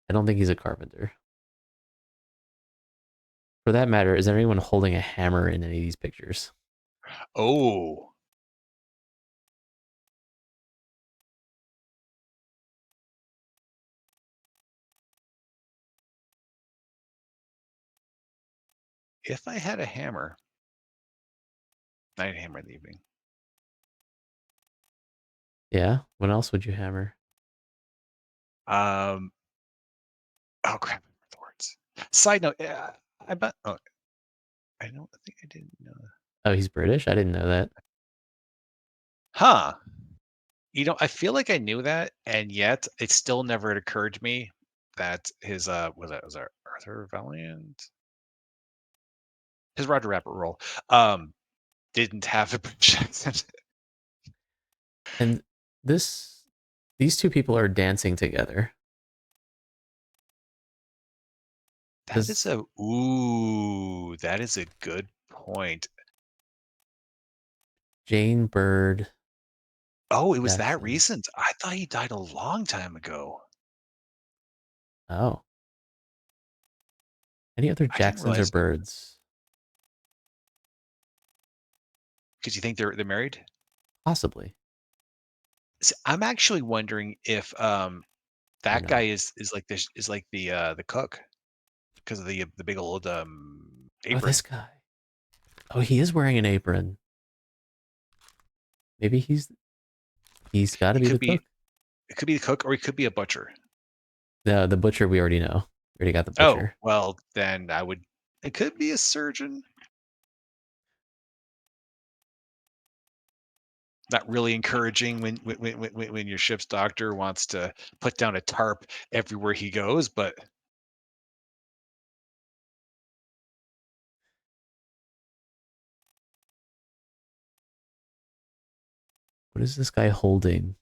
I don't think he's a carpenter. For that matter, is there anyone holding a hammer in any of these pictures? Oh, if I had a hammer, I'd hammer in the evening. Yeah. What else would you hammer? Oh crap! The words. Side note, I bet. Oh, I don't think I didn't know. Oh, he's British? I didn't know that. Huh. I feel like I knew that, and yet it still never occurred to me that his was that Arthur Valiant? His Roger Rabbit role didn't have a British accent. And these two people are dancing together. That is a good point. Jane Bird. Oh, it was that Jackson. recent. I thought he died a long time ago. Oh. Any other I didn't Jacksons or realize Birds? because you think they're married. Possibly. I'm actually wondering if that guy is like this is like the cook because of the big old Oh, apron. this guy. Oh, he is wearing an apron. Maybe he's got to be the cook. It could be the cook, or he could be a butcher. The butcher we already know. We already got the Oh, butcher. well, then it could be a surgeon. Not really encouraging when your ship's doctor wants to put down a tarp everywhere he goes, but What is this guy holding?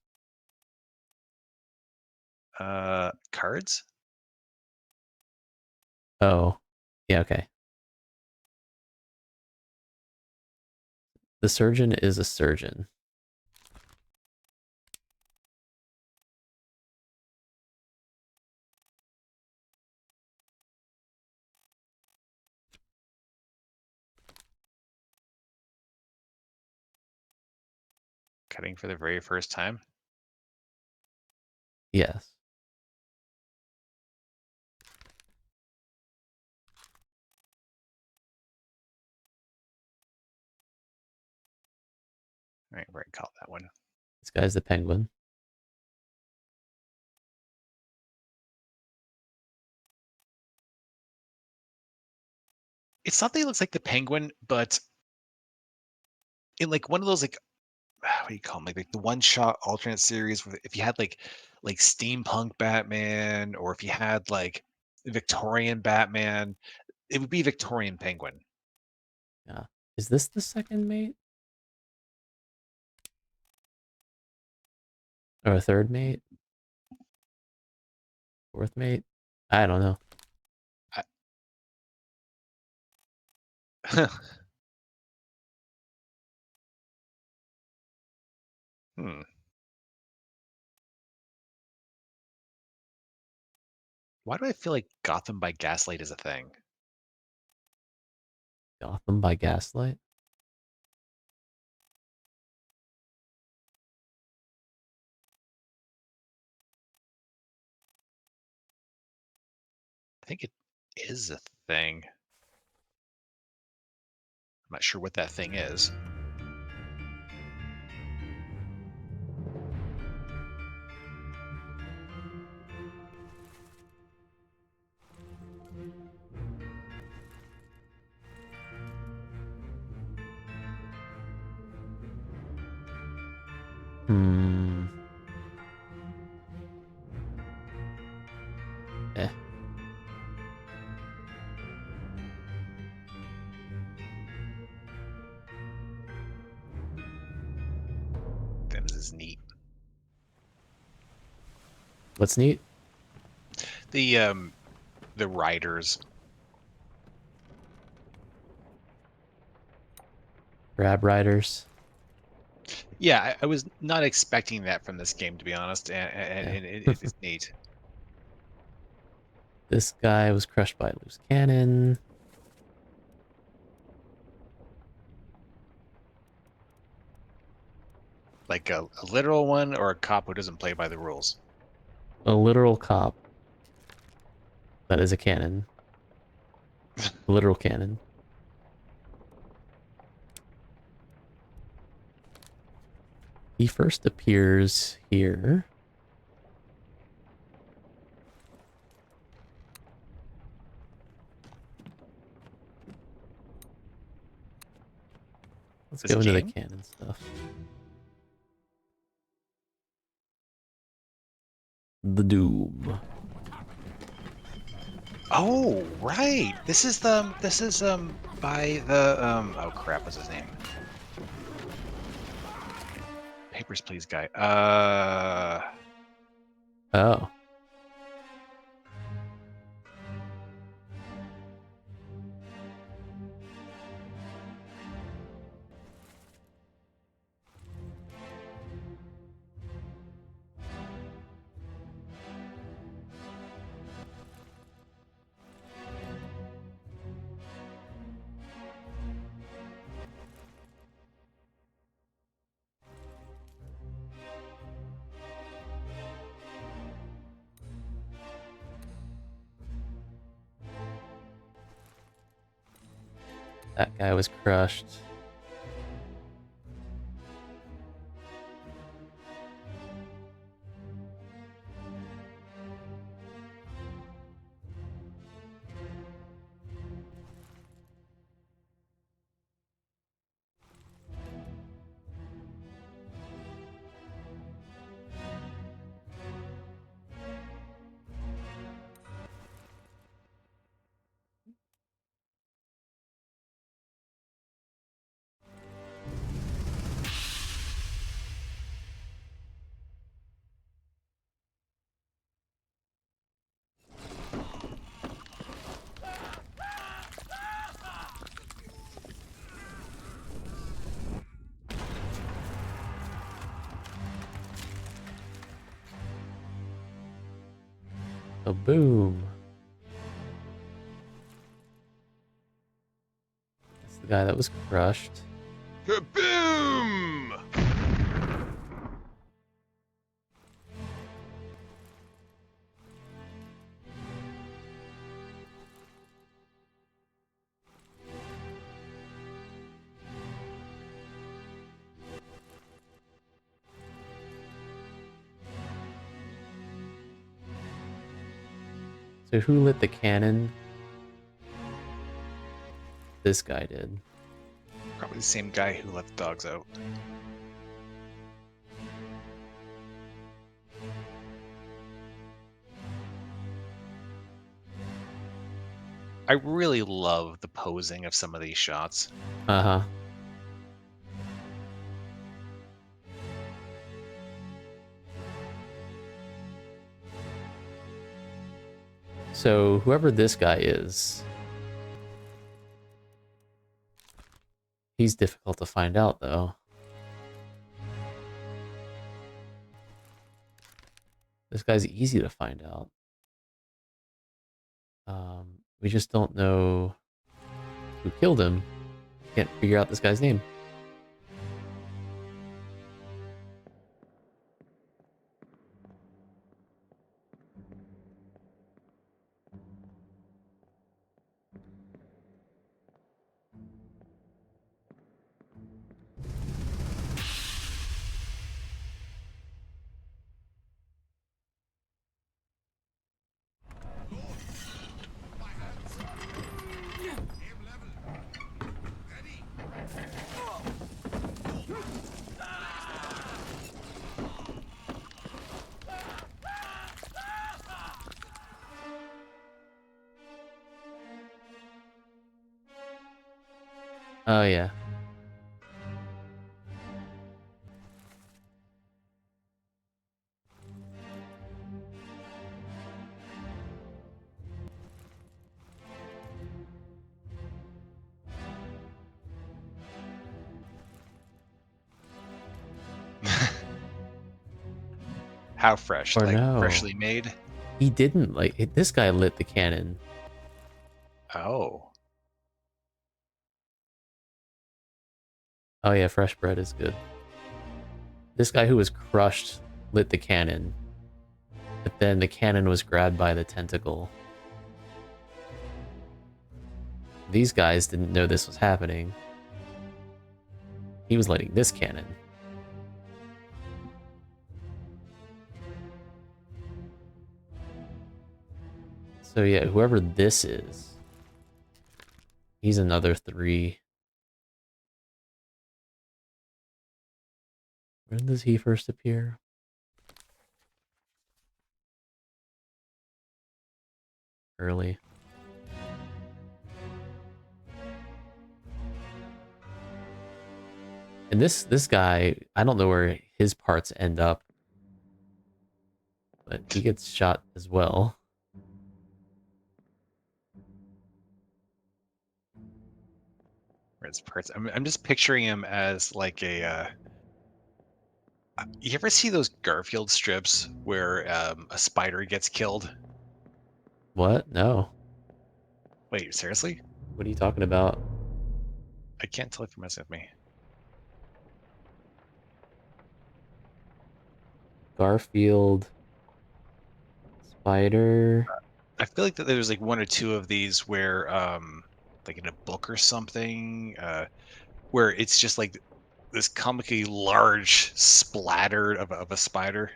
cards? Oh, yeah, okay. The surgeon is a surgeon. Cutting for the very first time? Yes. All right, we're gonna call that one. This guy's the penguin. It's not that he looks like the penguin, but in like one of those like what do you call them? Like the one shot alternate series where if you had like steampunk Batman, or if you had like Victorian Batman, it would be Victorian Penguin. Yeah. Is this the second mate? Or a third mate? Fourth mate? I don't know. Hmm. Why do I feel like Gotham by Gaslight is a thing? Gotham by Gaslight? I think it is a thing. I'm not sure what that thing is. Hmm. Eh. This is neat. What's neat? The riders. Grab riders. Yeah, I was not expecting that from this game, to be honest, and it's neat. This guy was crushed by a loose cannon. Like a literal one or a cop who doesn't play by the rules? A literal cop. That is a cannon. A literal cannon. He first appears here. Let's This go into the game? cannon stuff. The Doom. Oh, right. This is by the oh crap, what's his name? Papers, Please guy. Oh. That guy was crushed. A boom. That's the guy that was crushed. Kaboom! So who lit the cannon? This guy did. Probably the same guy who let the dogs out. I really love the posing of some of these shots. Uh-huh. So whoever this guy is, he's difficult to find out, though. This guy's easy to find out. We just don't know who killed him. Can't figure out this guy's name. Oh, yeah. How fresh? Or Like no. freshly made? He didn't, like, this guy lit the cannon. Oh. Oh, yeah, fresh bread is good. This guy who was crushed lit the cannon. But then the cannon was grabbed by the tentacle. These guys didn't know this was happening. He was lighting this cannon. So yeah, whoever this is, he's another 3. When does he first appear? Early. And this guy, I don't know where his parts end up, but he gets shot as well. Where's parts? I'm just picturing him as like a. You ever see those Garfield strips where a spider gets killed? What? No. Wait, seriously? What are you talking about? I can't tell if you're messing with me. Garfield. Spider. I feel like that there's like 1 or 2 of these where, like in a book or something, where it's just like this comically large splatter of a spider.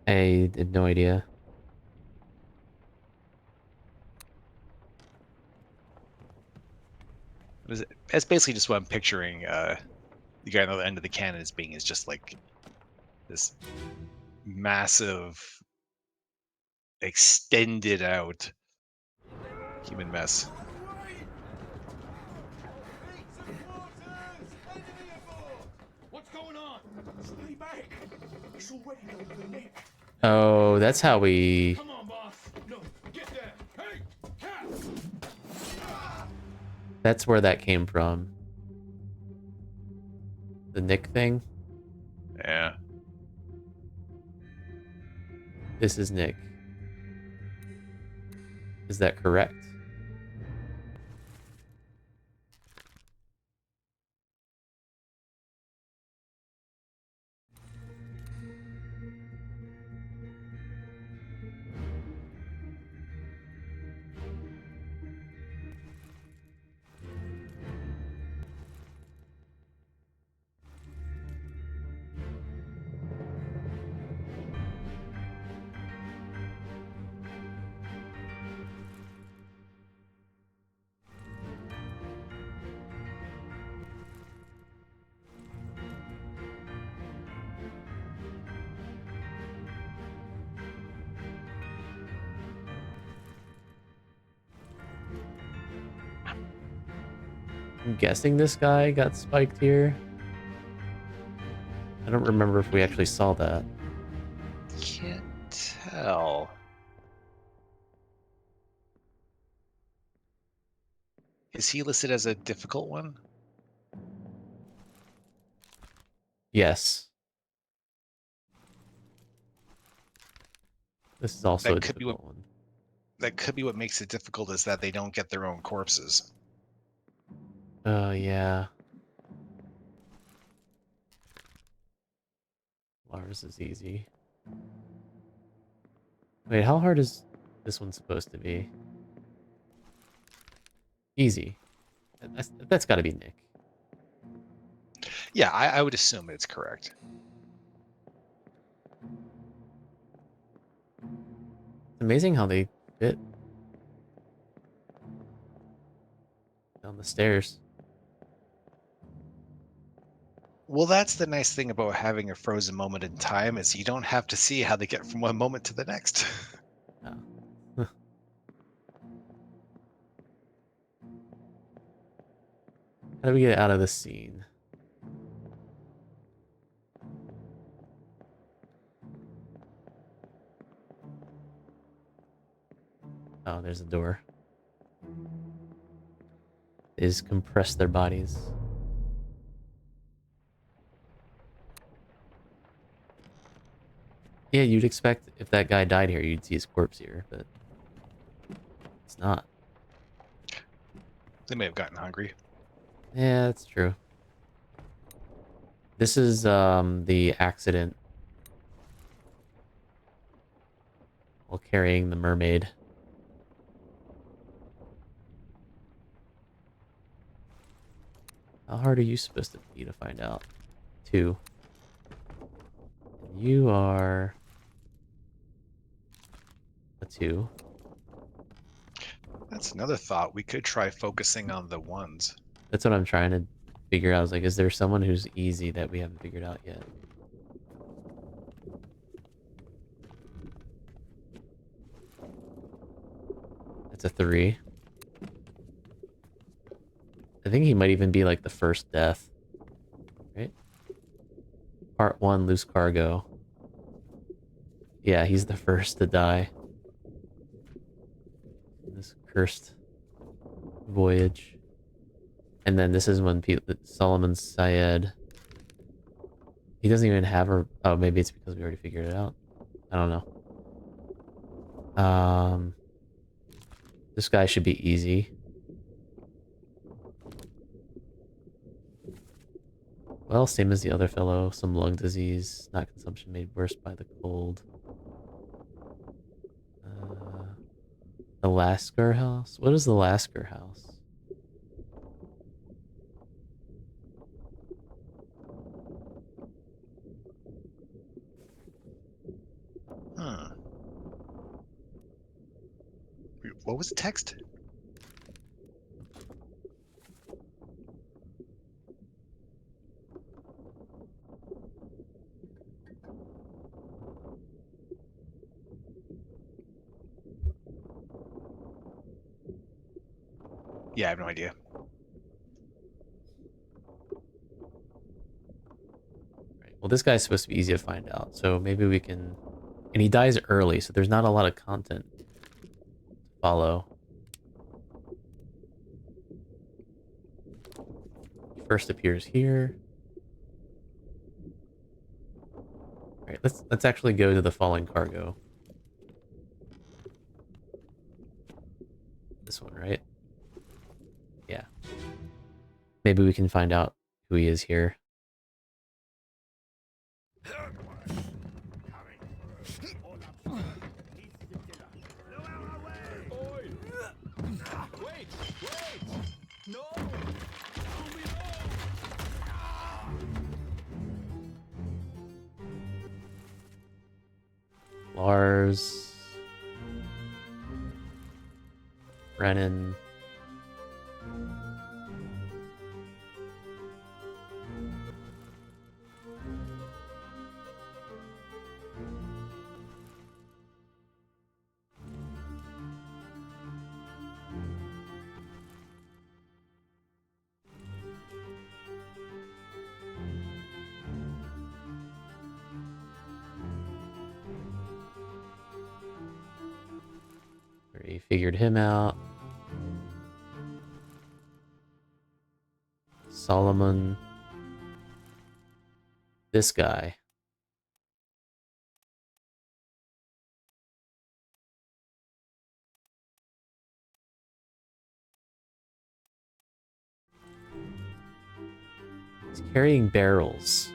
I had no idea. That's basically just what I'm picturing. The guy on the other end of the cannon is just like this massive, extended out human mess. What's going on? Stay back. It's already going to Nick. Oh, that's how we... Come on, boss. No, get there. Hey, cat. That's where that came from. The Nick thing? Yeah. This is Nick. Is that correct? I'm guessing this guy got spiked here. I don't remember if we actually saw that. Can't tell. Is he listed as a difficult one? Yes. This is also That a could be difficult one. That could be what makes it difficult, is that they don't get their own corpses. Oh, yeah. Lars is easy. Wait, how hard is this one supposed to be? Easy. That's got to be Nick. Yeah, I would assume it's correct. It's amazing how they fit down the stairs. Well, that's the nice thing about having a frozen moment in time, is you don't have to see how they get from one moment to the next. Oh. How do we get out of this scene? Oh, there's a door. Is compress their bodies. Yeah, you'd expect if that guy died here, you'd see his corpse here, but it's not. They may have gotten hungry. Yeah, that's true. This is the accident while carrying the mermaid. How hard are you supposed to be to find out? 2. And you are a 2. That's another thought. We could try focusing on the ones. That's what I'm trying to figure out. I was like, is there someone who's easy that we haven't figured out yet? That's a 3. I think he might even be like the first death. Right? Part 1, loose cargo. Yeah, he's the first to die. This cursed voyage. And then this is when Solomon Syed... He doesn't even have her... Oh, maybe it's because we already figured it out. I don't know. This guy should be easy. Well, same as the other fellow. Some lung disease, not consumption made worse by the cold. The Lasker house? What is the Lasker house? What was the text? Yeah, I have no idea. Right. Well, this guy's supposed to be easy to find out, so maybe we can... And he dies early, so there's not a lot of content to follow. He first appears here. All right, let's actually go to the fallen cargo. This one, right? Yeah. Maybe we can find out who he is here. Lars, Brennan. Already figured him out. Solomon. This guy. carrying barrels.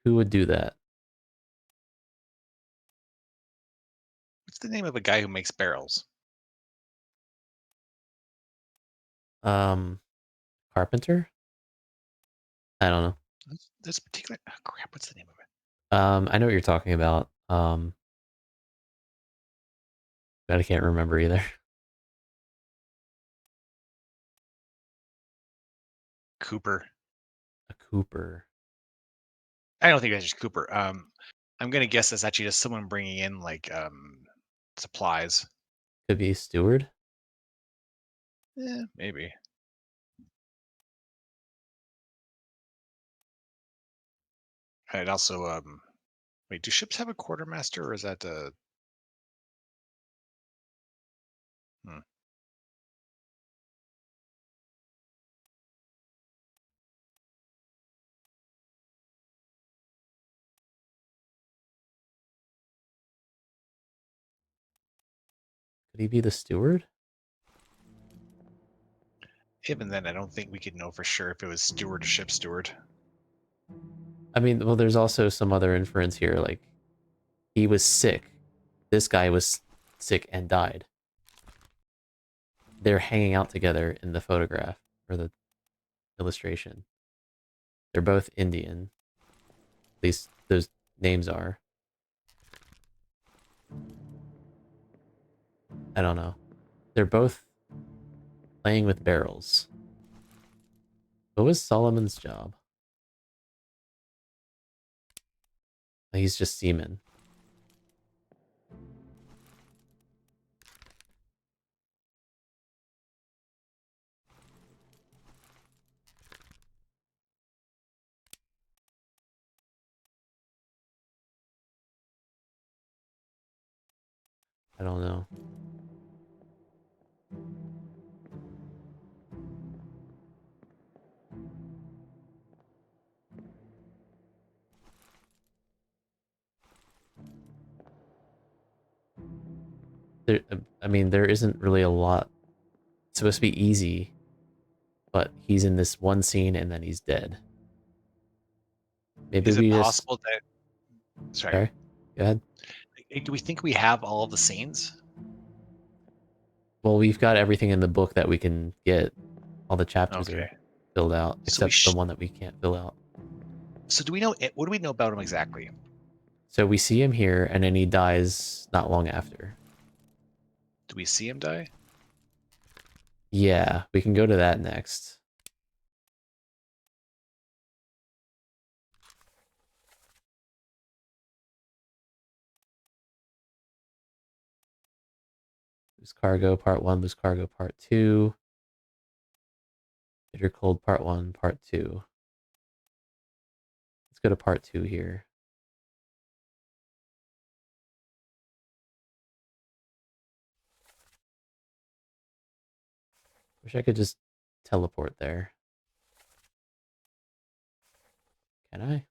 Who would do that? What's the name of a guy who makes barrels? Carpenter? I don't know. This particular crap. What's the name of it? I know what you're talking about. But I can't remember either. Cooper. A Cooper. I don't think that's just Cooper. I'm gonna guess that's actually just someone bringing in like supplies. Could be steward. Yeah, maybe. And also, wait, do ships have a quartermaster, or is that Could he be the steward? even then? I don't think we could know for sure if it was steward or ship steward. I mean, well, there's also some other inference here. Like, he was sick. This guy was sick and died. They're hanging out together in the photograph or the illustration. They're both Indian. At least those names are. I don't know. They're both playing with barrels. What was Solomon's job? He's just seaman. I don't know. I mean, there isn't really a lot. It's supposed to be easy, but he's in this one scene and then he's dead. Maybe Is it we just... possible that? Sorry, go ahead. Do we think we have all the scenes? Well, we've got everything in the book that we can get. All the chapters are filled out, except the one that we can't fill out. So do we know? What do we know about him exactly? So we see him here, and then he dies not long after. Do we see him die? Yeah, we can go to that next. Loose Cargo Part 1, Loose Cargo Part 2. Bitter Cold Part 1, Part 2. Let's go to Part 2 here. Wish I could just teleport there. Can I?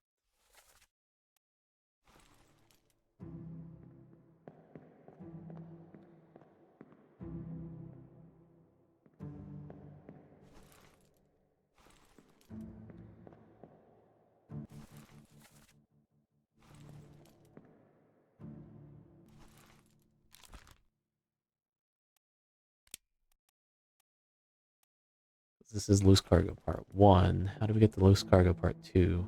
This is Loose Cargo Part 1. How do we get to Loose Cargo Part 2?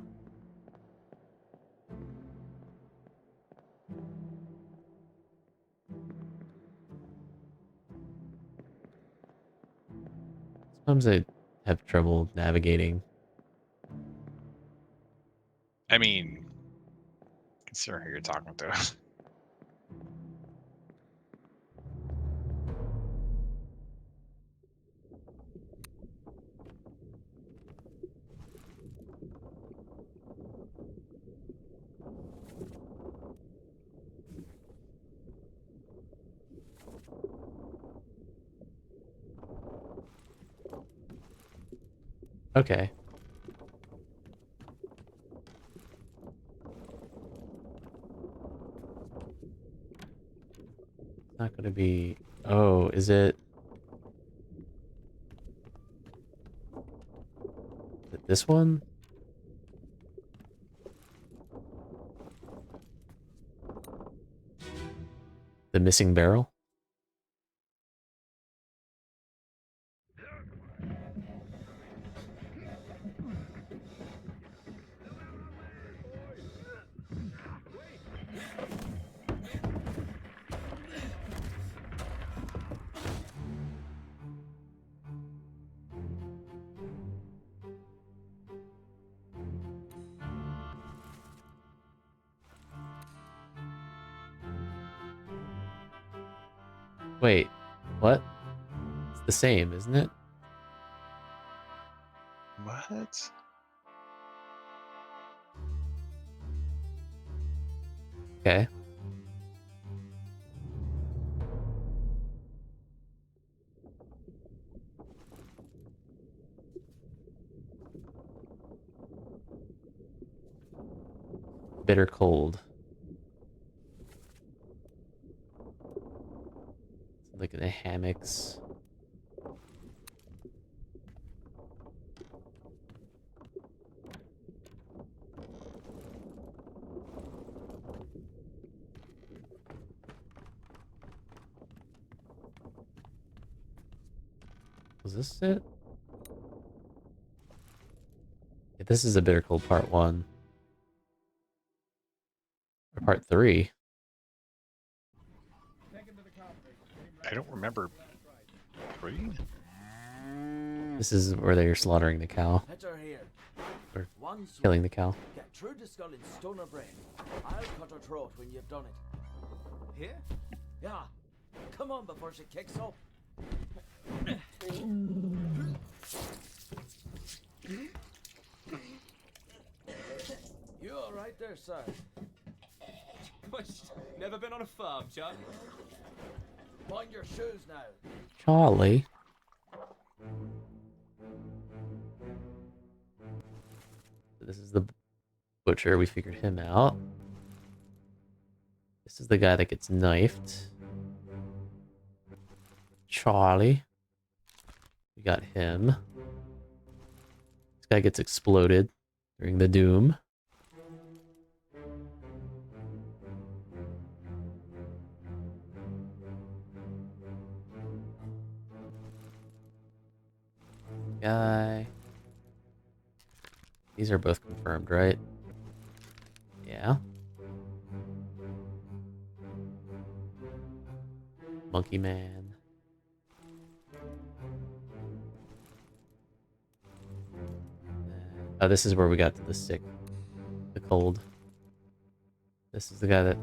Sometimes I have trouble navigating. I mean, consider who you're talking to. Okay. Maybe... Oh, is it... Is it this one? The missing barrel? Wait, what? It's the same, isn't it? What? Okay. Bitter cold. Like in the hammocks. Was this it? Yeah, this is a bitter cold part 1. Or part 3. I don't remember. 3? This is where they're slaughtering the cow. Let her here. Or One killing the cow. Get through the skull in stone or brain. I'll cut her throat when you've done it. Here? Yeah. Come on before she kicks up. You all right there, sir? Never been on a farm, Chuck? Mind your shoes now. Charlie. This is the butcher. We figured him out. This is the guy that gets knifed. Charlie. We got him. This guy gets exploded during the doom. Guy. These are both confirmed, right? Yeah. Monkey Man. Oh, this is where we got to the sick. The cold. This is the guy that...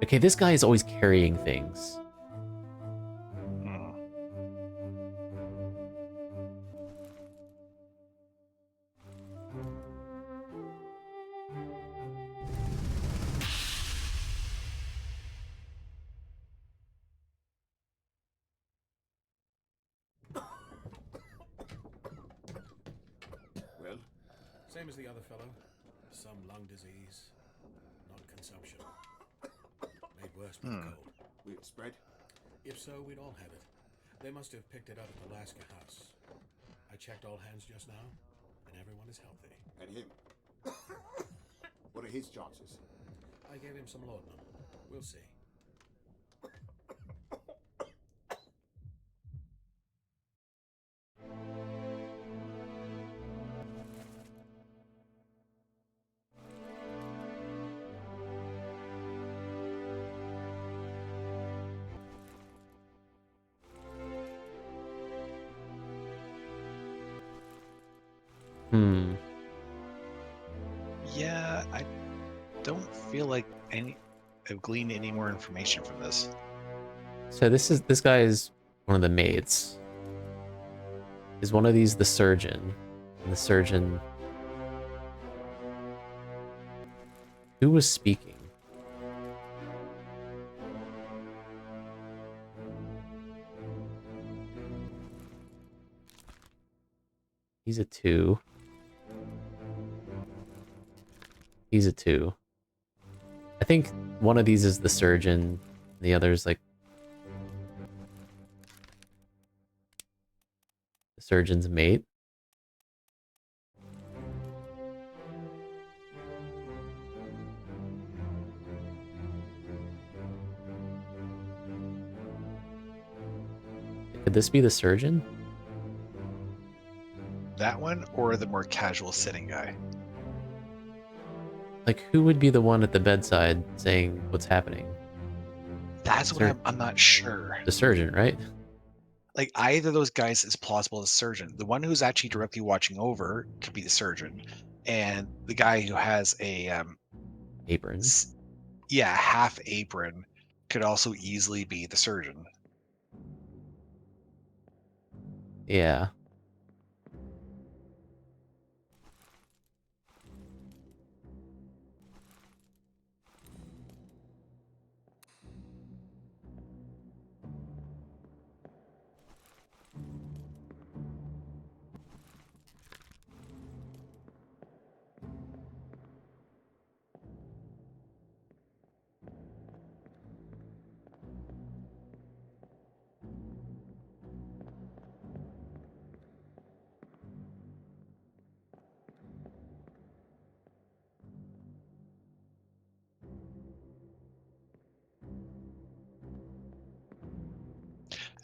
Okay, this guy is always carrying things. Well, same as the other fellow. Some lung disease, not consumption. Made worse by the cold. Will it spread? If so, we'd all have it. They must have picked it up at the Alaska house. I checked all hands just now, and everyone is healthy. And him? What are his chances? I gave him some laudanum. We'll see. Yeah, I don't feel like I've gleaned any more information from this. So this guy is one of the maids. Is one of these the surgeon? And the surgeon... Who was speaking? He's a 2. He's a 2. I think one of these is the surgeon, the other's like surgeon's mate. Could this be the surgeon? That one or the more casual sitting guy? Like, who would be the one at the bedside saying what's happening? That's what I'm not sure. The surgeon, right? Like, either of those guys is plausible as surgeon. The one who's actually directly watching over could be the surgeon, and the guy who has a apron, half apron, could also easily be the surgeon. Yeah.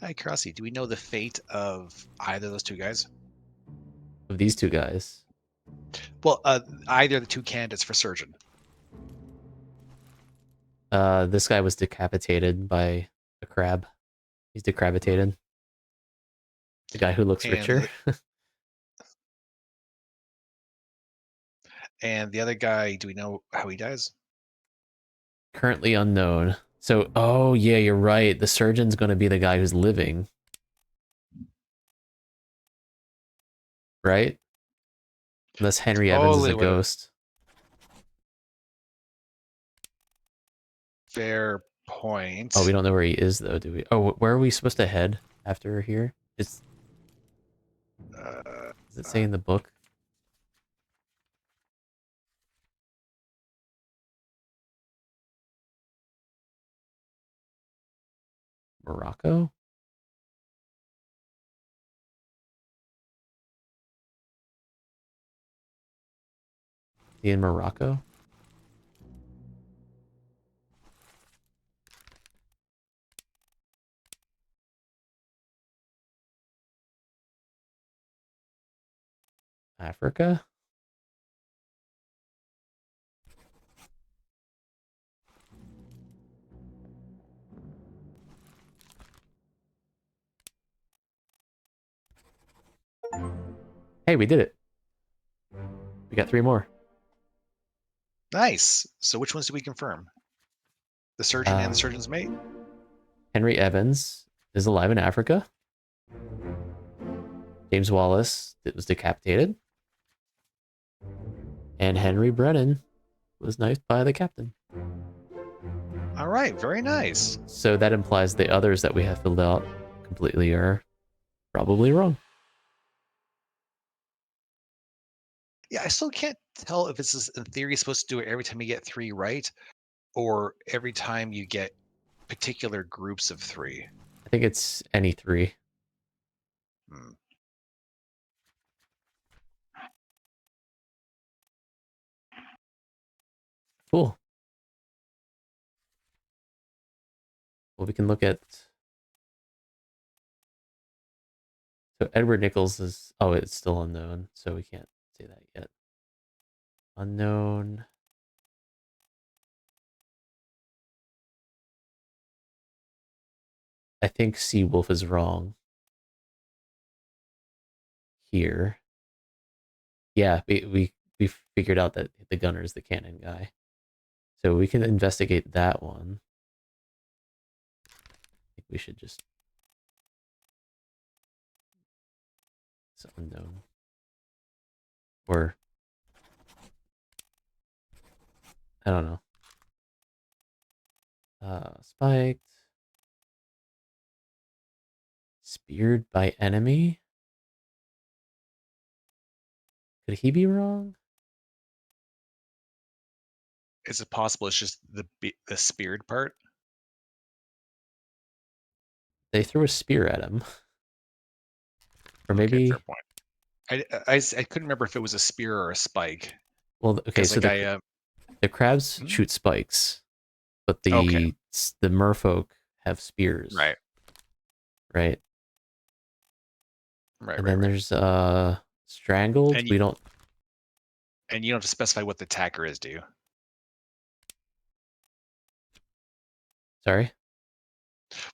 Hi, Crossy. Do we know the fate of either of those two guys? Of these two guys? Well, either of the two candidates for surgeon. This guy was decapitated by a crab. He's decapitated. The guy who looks richer. And the other guy, do we know how he dies? Currently unknown. So, oh yeah, you're right. The surgeon's going to be the guy who's living. Right? Unless Henry Evans is a ghost. Fair point. Oh, we don't know where he is, though, do we? Oh, where are we supposed to head after here? Does it say in the book? Morocco? In Morocco? Africa? Hey, we did it. We got 3 more. Nice. So which ones do we confirm? The surgeon and the surgeon's mate? Henry Evans is alive in Africa. James Wallace was decapitated. And Henry Brennan was knifed by the captain. All right, very nice. So that implies the others that we have filled out completely are probably wrong. Yeah, I still can't tell if this is, in theory, supposed to do it every time you get 3 right, or every time you get particular groups of 3. I think it's any 3. Cool. Well, we can look at... So Edward Nichols is... Oh, it's still unknown, so we can't say that yet. Unknown... I think Seawolf is wrong. Here. Yeah, we figured out that the gunner is the cannon guy. So we can investigate that one. I think we should just... It's unknown. Or... I don't know. Spiked. Speared by enemy? Could he be wrong? Is it possible it's just the speared part? They threw a spear at him. Or maybe... Okay, fair point. I couldn't remember if it was a spear or a spike. Well, okay, so like the crabs shoot spikes, but the merfolk have spears. Right. Right. Right, and then there's strangled. And we don't... And you don't have to specify what the attacker is, do you? Sorry?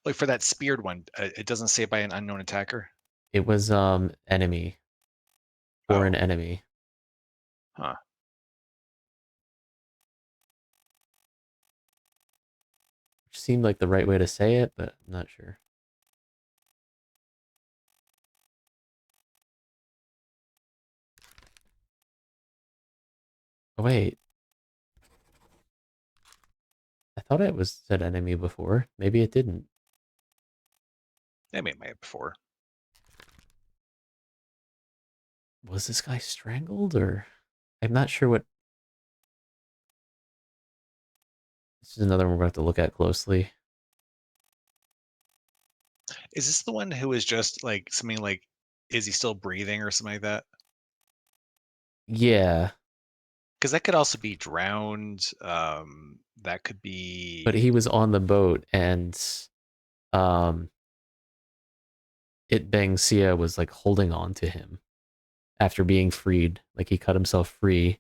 Like for that speared one, it doesn't say by an unknown attacker? It was enemy. Or an enemy. Huh. Which seemed like the right way to say it, but I'm not sure. Oh, wait. I thought it was said enemy before. Maybe it didn't. Maybe it might have before. Was this guy strangled, or... I'm not sure what... This is another one we're going to have to look at closely. Is this the one who is just like something like, is he still breathing or something like that? Yeah. Because that could also be drowned. That could be... But he was on the boat, and It Bang Sia was like holding on to him after being freed. Like he cut himself free,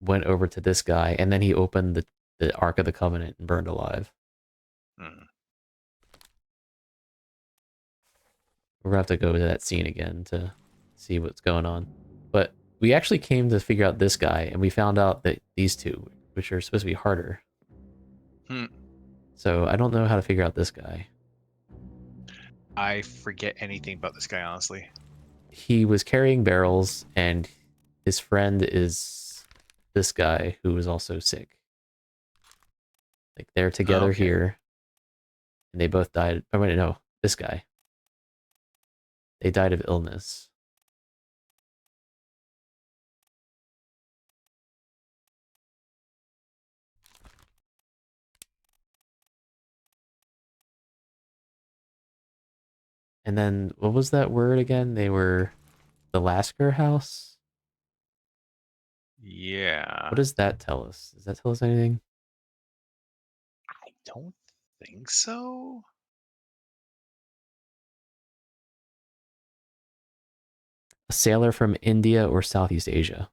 went over to this guy, and then he opened the Ark of the Covenant and burned alive. We're gonna have to go to that scene again to see what's going on. But we actually came to figure out this guy, and we found out that these two, which are supposed to be harder. So I don't know how to figure out this guy. I forget anything about this guy, honestly. He was carrying barrels, and his friend is this guy who was also sick. Like they're together here, and they both died. Oh wait, no, this guy. They died of illness. And then, what was that word again? They were the Lasker house? Yeah. What does that tell us? Does that tell us anything? I don't think so. A sailor from India or Southeast Asia.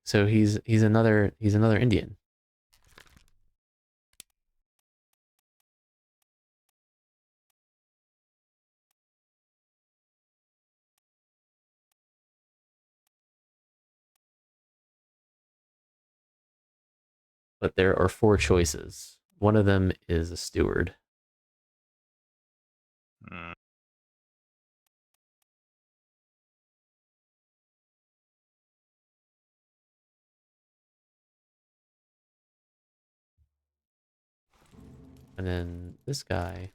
So he's another Indian. But there are 4 choices. One of them is a steward. And then this guy,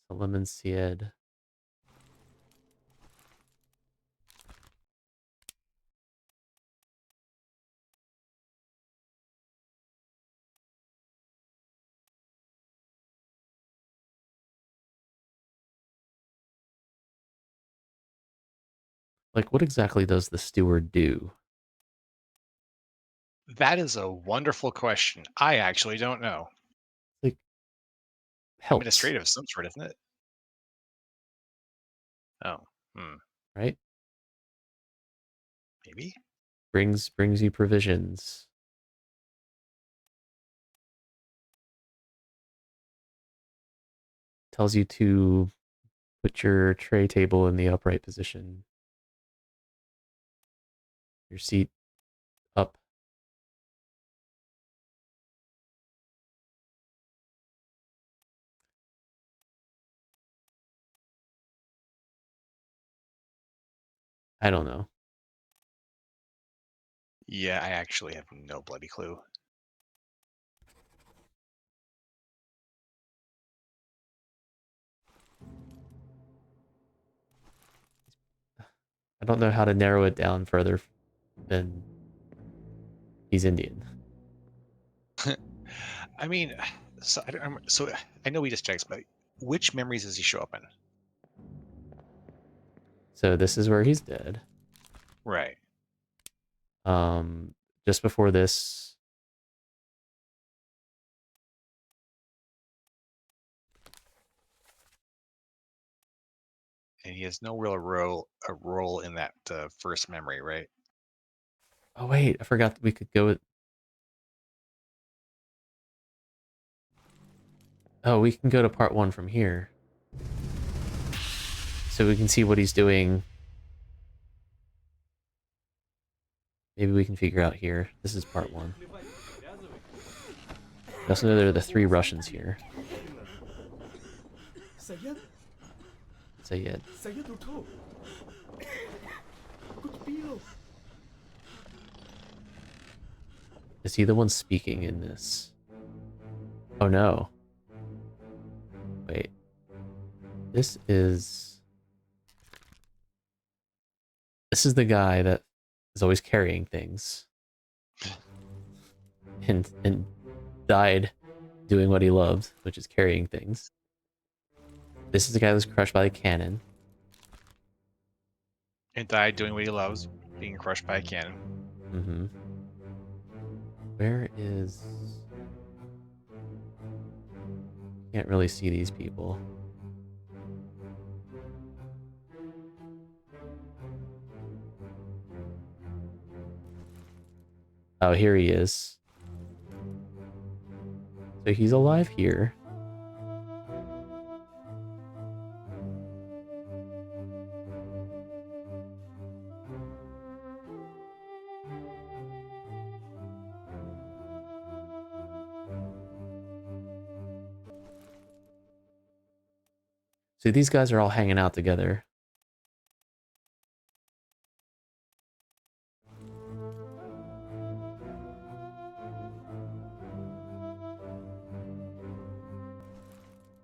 Solomon Syed. Like, what exactly does the steward do? That is a wonderful question. I actually don't know. Like, helps. Administrative of some sort, isn't it? Oh, right? Maybe. Brings you provisions. Tells you to put your tray table in the upright position. Your seat up. I don't know. Yeah, I actually have no bloody clue. I don't know how to narrow it down further than he's Indian. I mean, So I don't remember, so I know he just checks, but which memories does he show up in? So this is where he's dead. Right. Just before this. And he has no real role in that first memory, right? Oh wait, I forgot we could go with. Oh, we can go to part 1 from here. So we can see what he's doing. Maybe we can figure out here. This is part 1. We also know there are the 3 Russians here. Sayed? Sayed. Sayed uto. Good deal. Is he the one speaking in this? Oh no. Wait. This is the guy that is always carrying things. And died doing what he loved, which is carrying things. This is the guy that was crushed by the cannon. And died doing what he loves, being crushed by a cannon. Mm-hmm. Where is... Can't really see these people. Oh, here he is. So he's alive here. So these guys are all hanging out together.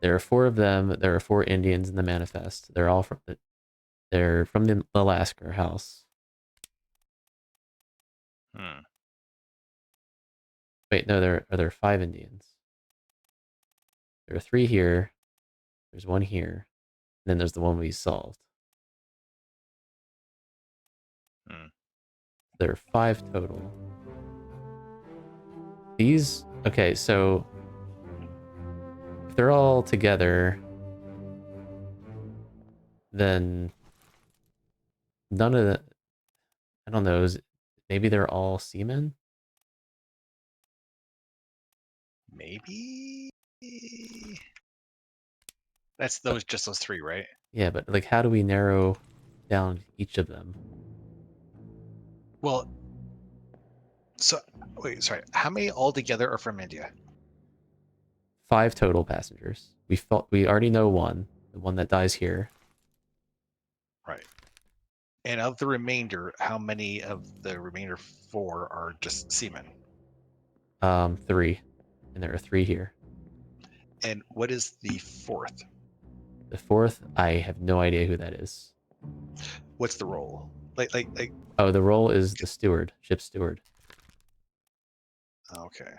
There are 4 of them. There are 4 Indians in the manifest. They're all from the Alaska house. Wait, no, there are 5 Indians. There are 3 here. There's 1 here. And then there's the one we solved. There are 5 total. These... Okay, so... If they're all together... Then... None of the... I don't know, maybe they're all seamen? Maybe... That's those just those 3, right? Yeah, but like, how do we narrow down each of them? Well, so wait, sorry. How many altogether are from India? 5 total passengers. We already know 1, the one that dies here. Right. And of the remainder, how many of the remainder 4 are just seamen? 3, and there are 3 here. And what is the 4th? The 4th, I have no idea who that is. What's the role? Like. Oh, the role is the steward, ship steward. Okay.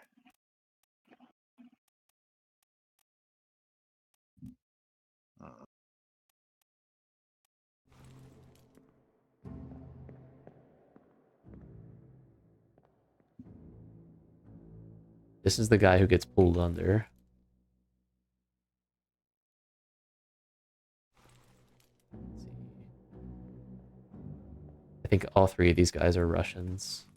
This is the guy who gets pulled under. Let's see. I think all 3 of these guys are Russians.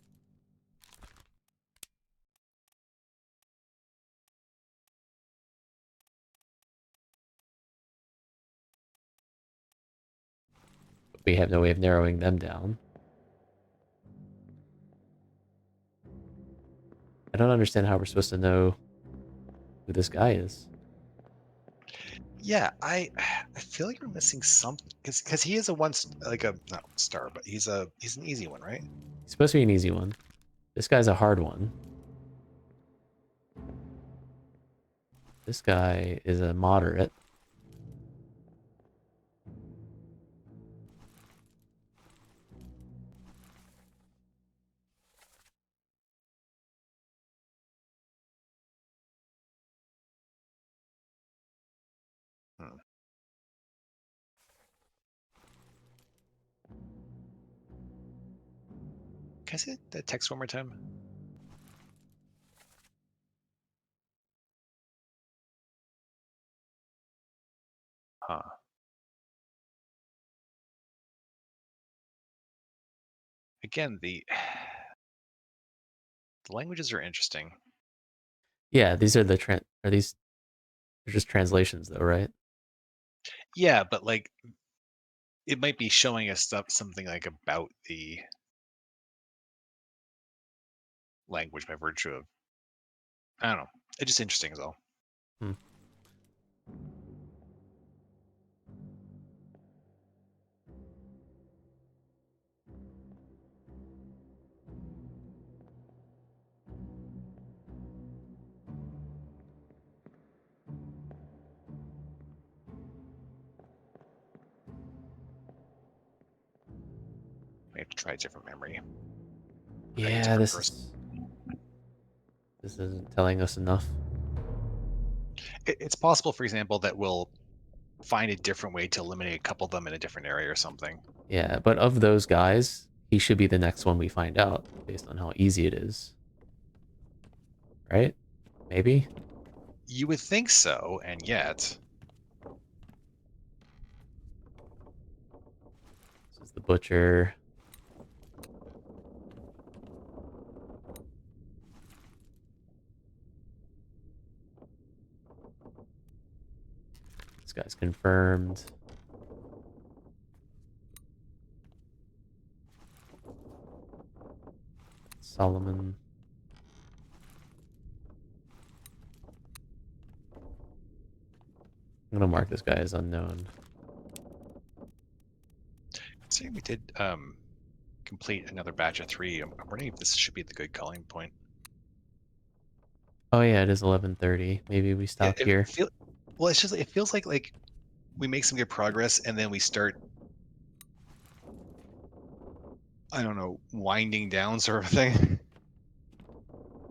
But we have no way of narrowing them down. I don't understand how we're supposed to know who this guy is. Yeah, I feel like we're missing something because he is a not star, but he's an easy one, right? He's supposed to be an easy one. This guy's a hard one. This guy is a moderate. Can I see that text one more time? Huh. Again, the languages are interesting. Yeah, these are are these they're just translations though, right? Yeah, but like it might be showing us something like about the language by virtue of, I don't know. It's just interesting as all. Hmm. We have to try a different memory. Yeah, Person. This isn't telling us enough. It's possible, for example, that we'll find a different way to eliminate a couple of them in a different area or something. Yeah, but of those guys, he should be the next one we find out based on how easy it is. Right? Maybe? You would think so, and yet... This is the butcher. This guy's confirmed. Solomon. I'm gonna mark this guy as unknown. See, we did complete another batch of 3. I'm wondering if this should be the good calling point. Oh yeah, it is 11:30. Maybe we stop here. Well, it's just, it feels like we make some good progress and then we start, I don't know, winding down sort of thing.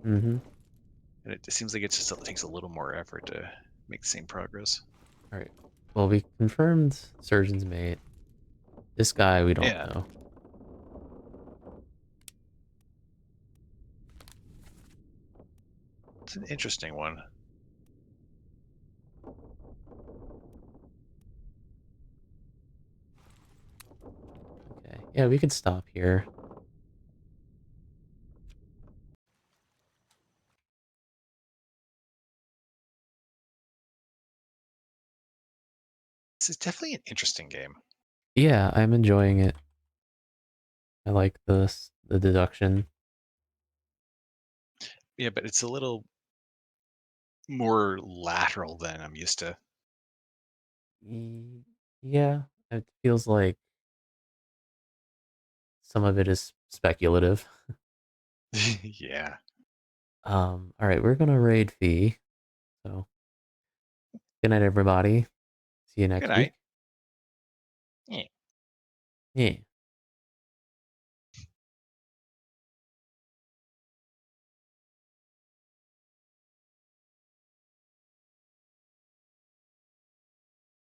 Mm-hmm. And it seems like it takes a little more effort to make the same progress. All right. Well, we confirmed surgeon's mate. This guy we don't know. It's an interesting one. Okay. Yeah, we could stop here. This is definitely an interesting game. Yeah, I'm enjoying it. I like the deduction. Yeah, but it's a little more lateral than I'm used to. Yeah, it feels like some of it is speculative. Yeah. All right, we're gonna raid fee. So, good night, everybody. See you next week. Yeah. Yeah.